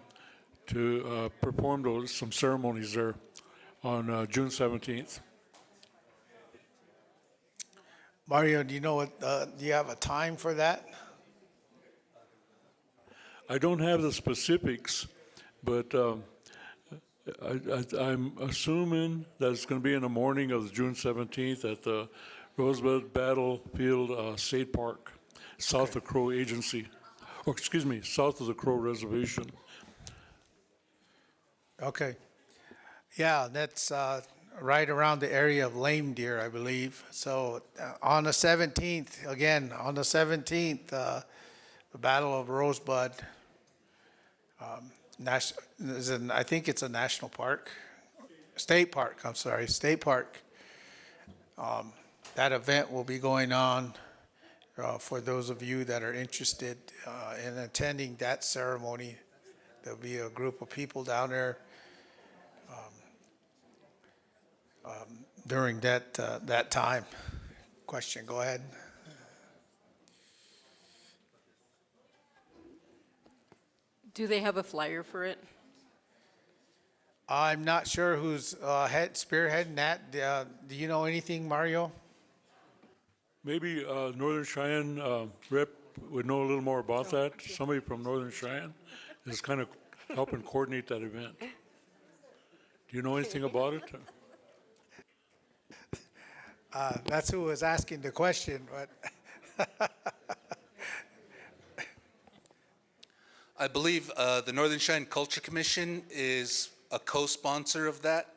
Speaker 16: to perform some ceremonies there on June 17th.
Speaker 1: Mario, do you know what, do you have a time for that?
Speaker 16: I don't have the specifics, but I'm assuming that it's going to be in the morning of June 17th at the Rosebud Battlefield State Park, south of Crow Agency, or excuse me, south of the Crow Reservation.
Speaker 1: Okay. Yeah, that's right around the area of Lame Deer, I believe. So on the 17th, again, on the 17th, the Battle of Rosebud, I think it's a national park, state park, I'm sorry, state park. That event will be going on for those of you that are interested in attending that ceremony. There'll be a group of people down there during that time. Question, go ahead.
Speaker 11: Do they have a flyer for it?
Speaker 1: I'm not sure who's spearheading that. Do you know anything, Mario?
Speaker 16: Maybe Northern Cheyenne rep would know a little more about that. Somebody from Northern Cheyenne is kind of helping coordinate that event. Do you know anything about it?
Speaker 1: That's who was asking the question, but
Speaker 14: I believe the Northern Cheyenne Culture Commission is a co-sponsor of that,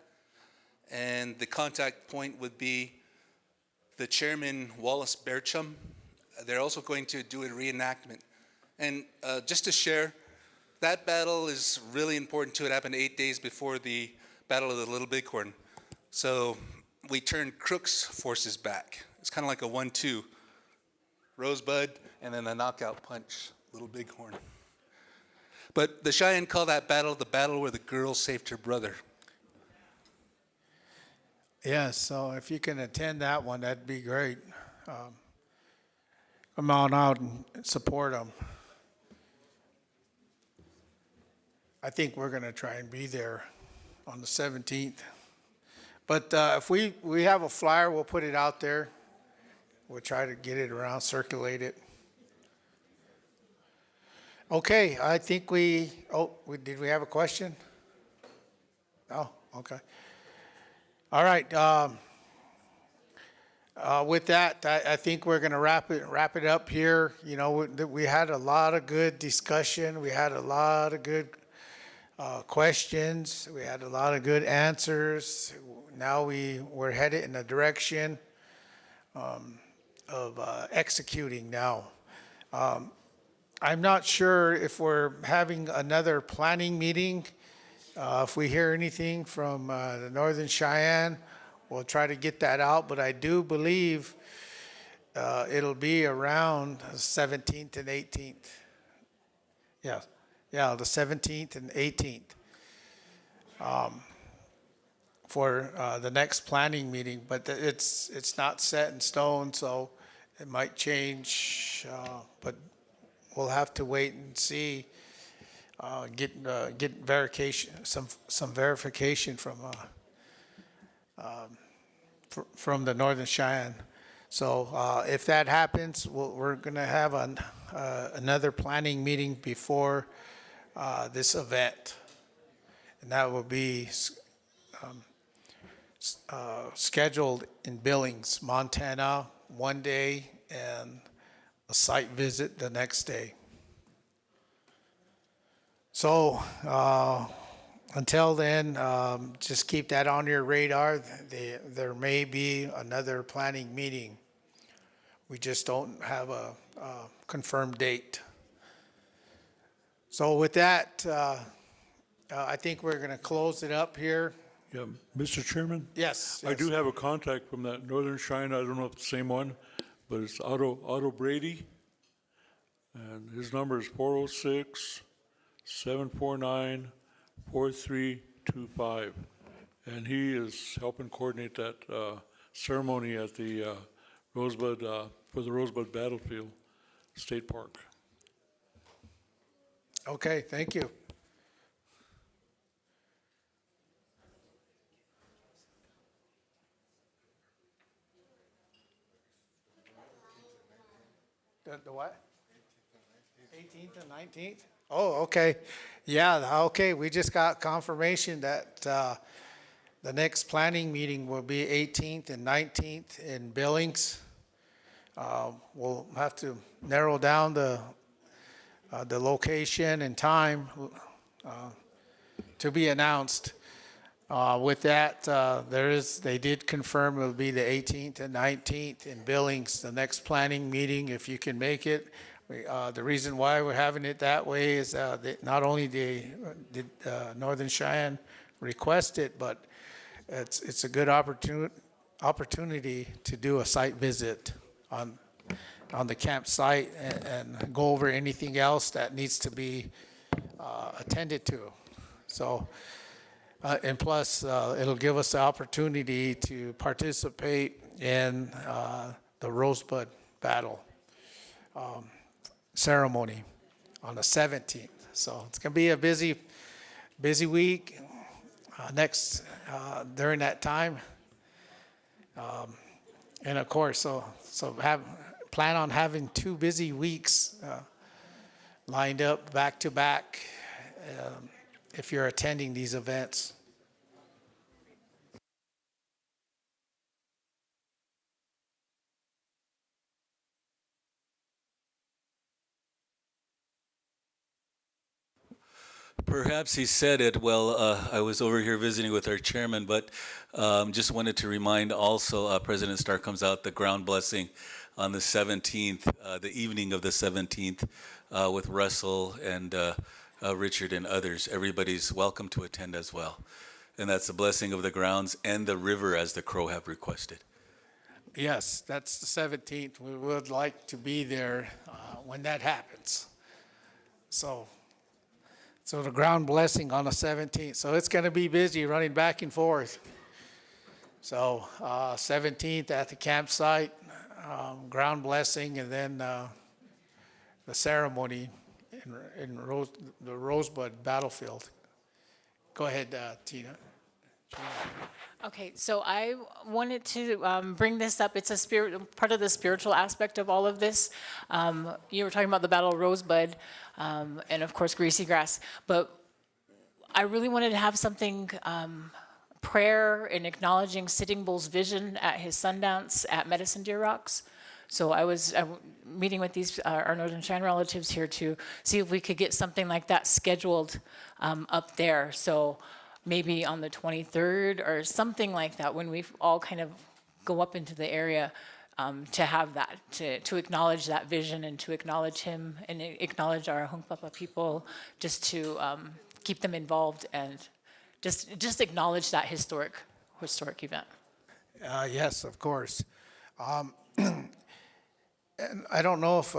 Speaker 14: and the contact point would be the chairman, Wallace 𝗟𝗓𝗡. They're also going to do a reenactment. And just to share, that battle is really important too. It happened 8 days before the Battle of the Little Bighorn. So we turned Crook's forces back. It's kind of like a 1-2. Rosebud, and then a knockout punch, Little Bighorn. But the Cheyenne call that battle the battle where the girl saved her brother.
Speaker 1: yeah, so if you can attend that one, that'd be great. Come on out and support them. I think we're going to try and be there on the 17th. But if we have a flyer, we'll put it out there. We'll try to get it around, circulate it. Okay, I think did we have a question? Oh, okay. All right. With that, I think we're going to wrap it up here. You know, we had a lot of good discussion. We had a lot of good questions. We had a lot of good answers. Now we're headed in a direction of executing now. I'm not sure if we're having another planning meeting. If we hear anything from the Northern Cheyenne, we'll try to get that out. But I do believe it'll be around the 17th and 18th. Yeah, the 17th and 18th for the next planning meeting. But it's not set in stone, so it might change. But we'll have to wait and see, get verification, some verification from the Northern Cheyenne. So if that happens, we're going to have another planning meeting before this event, and that will be scheduled in Billings, Montana, one day, and a site visit the next day. So until then, just keep that on your radar. There may be another planning meeting. We just don't have a confirmed date. So with that, I think we're going to close it up here.
Speaker 16: Yeah, Mr. Chairman?
Speaker 1: Yes.
Speaker 16: I do have a contact from that Northern Cheyenne. I don't know if it's the same one, but it's Otto Brady. And his number is 406-749-4325. And he is helping coordinate that ceremony at the Rosebud, for the Rosebud Battlefield State Park.
Speaker 1: Okay, thank you. The what? 18th and 19th? Oh, okay. Yeah, okay, we just got confirmation that the next planning meeting will be 18th and 19th in Billings. We'll have to narrow down the location and time to be announced. With that, they did confirm it'll be the 18th and 19th in Billings, the next planning meeting, if you can make it. The reason why we're having it that way is not only did Northern Cheyenne request it, but it's a good opportunity to do a site visit on the campsite and go over anything else that needs to be attended to. So, and plus, it'll give us the opportunity to participate in the Rosebud battle ceremony on the 17th. So it's going to be a busy week during that time. And of course, so plan on having 2 busy weeks lined up back to back if you're attending these events.
Speaker 4: Perhaps he said it. Well, I was over here visiting with our chairman, but just wanted to remind also, President Starr comes out the ground blessing on the 17th, the evening of the 17th, with Russell and Richard and others. Everybody's welcome to attend as well. And that's the blessing of the grounds and the river as the Crow have requested.
Speaker 1: Yes, that's the 17th. We would like to be there when that happens. So the ground blessing on the 17th. So it's going to be busy running back and forth. So 17th at the campsite, ground blessing, and then the ceremony in the Rosebud battlefield. Go ahead, Tina.
Speaker 25: Okay, so I wanted to bring this up. It's part of the spiritual aspect of all of this. You were talking about the Battle of Rosebud, and of course Greasy Grass, but I really wanted to have something, prayer and acknowledging Sitting Bull's vision at his Sundance at Medicine Deer Rocks. So I was meeting with our Northern Cheyenne relatives here to see if we could get something like that scheduled up there. So maybe on the 23rd or something like that, when we all kind of go up into the area, to have that, to acknowledge that vision and to acknowledge him and acknowledge our Hunkpapa people, just to keep them involved and just acknowledge that historic event.
Speaker 1: Yes, of course. And I don't know if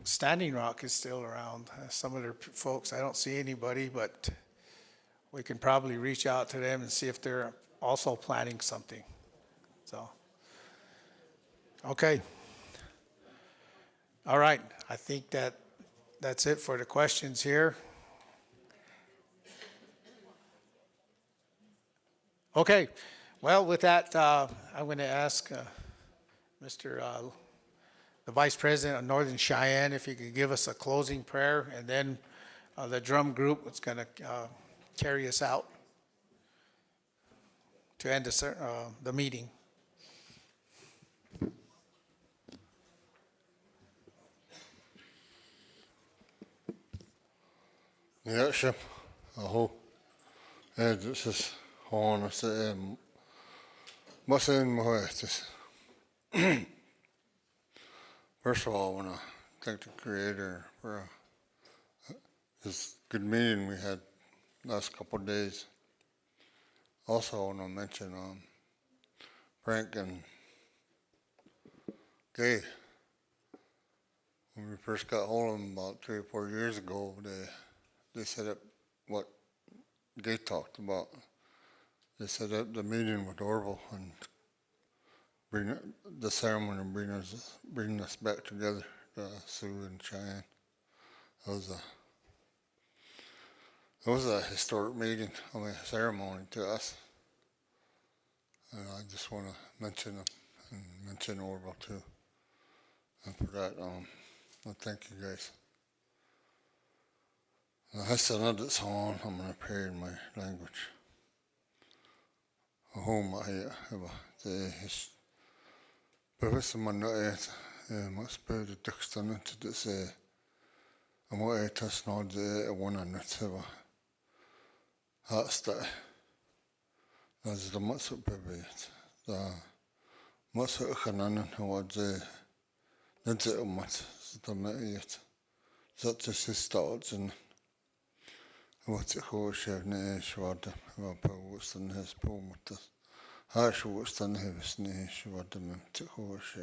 Speaker 1: Standing Rock is still around. Some of their folks, I don't see anybody, but we can probably reach out to them and see if they're also planning something. So, okay. All right, I think that's it for the questions here. Okay, well, with that, I'm going to ask Mr. The Vice President of Northern Cheyenne if he could give us a closing prayer, and then the drum group is going to carry us out to end the meeting.
Speaker 26: Yakshap, aho, this is honest, Masin Moestis. First of all, I want to thank the Creator for this good meeting we had last couple of days. Also, I want to mention Frank and Gay. When we first got hold of them about 3 or 4 years ago, they set up what Gay talked about. They set up the meeting with Orville and bring the ceremony and bring us back together, Sioux and Cheyenne. It was a historic meeting, ceremony to us. And I just want to mention them and mention Orville too. And for that, I thank you guys. Hasta another song, I'm going to pray in my language. Home, I have this. Professor Manoet, must be the Dexter to this. I'm going to test now the one and it's ever. Hasta. That's the most of it. The most of Hanan was that's it much. The Mayet. Such a sister and what's a horse have ne shwada, about post and his poemus. Harsh was than his knee, shwada mem to horse.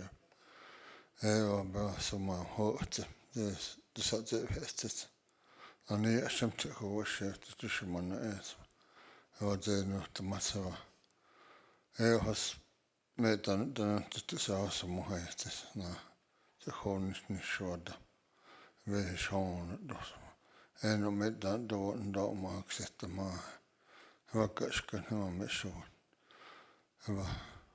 Speaker 26: About some hot, the such a vested. And he attempted to horse to Shimon as. Or they not the matter. Has made done to say some heights. Now, the hornish shwada. Very shown at those. And I made that door and dog marks at the mar. Have a gashkin on my shore. Have a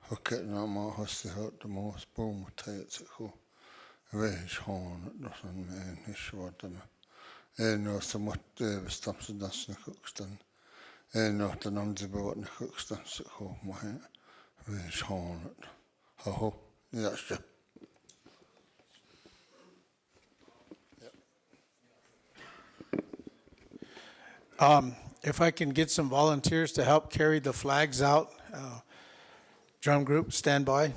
Speaker 26: hook at no more hosty hurt the most boom with tights at home. Very shown at those and man his short them. And no somewhat stumps and dust in the Cookston. And not the nuns about in the Cookston at home. My very shown at ho. Yes, sir.
Speaker 1: If I can get some volunteers to help carry the flags out, drum group, stand by.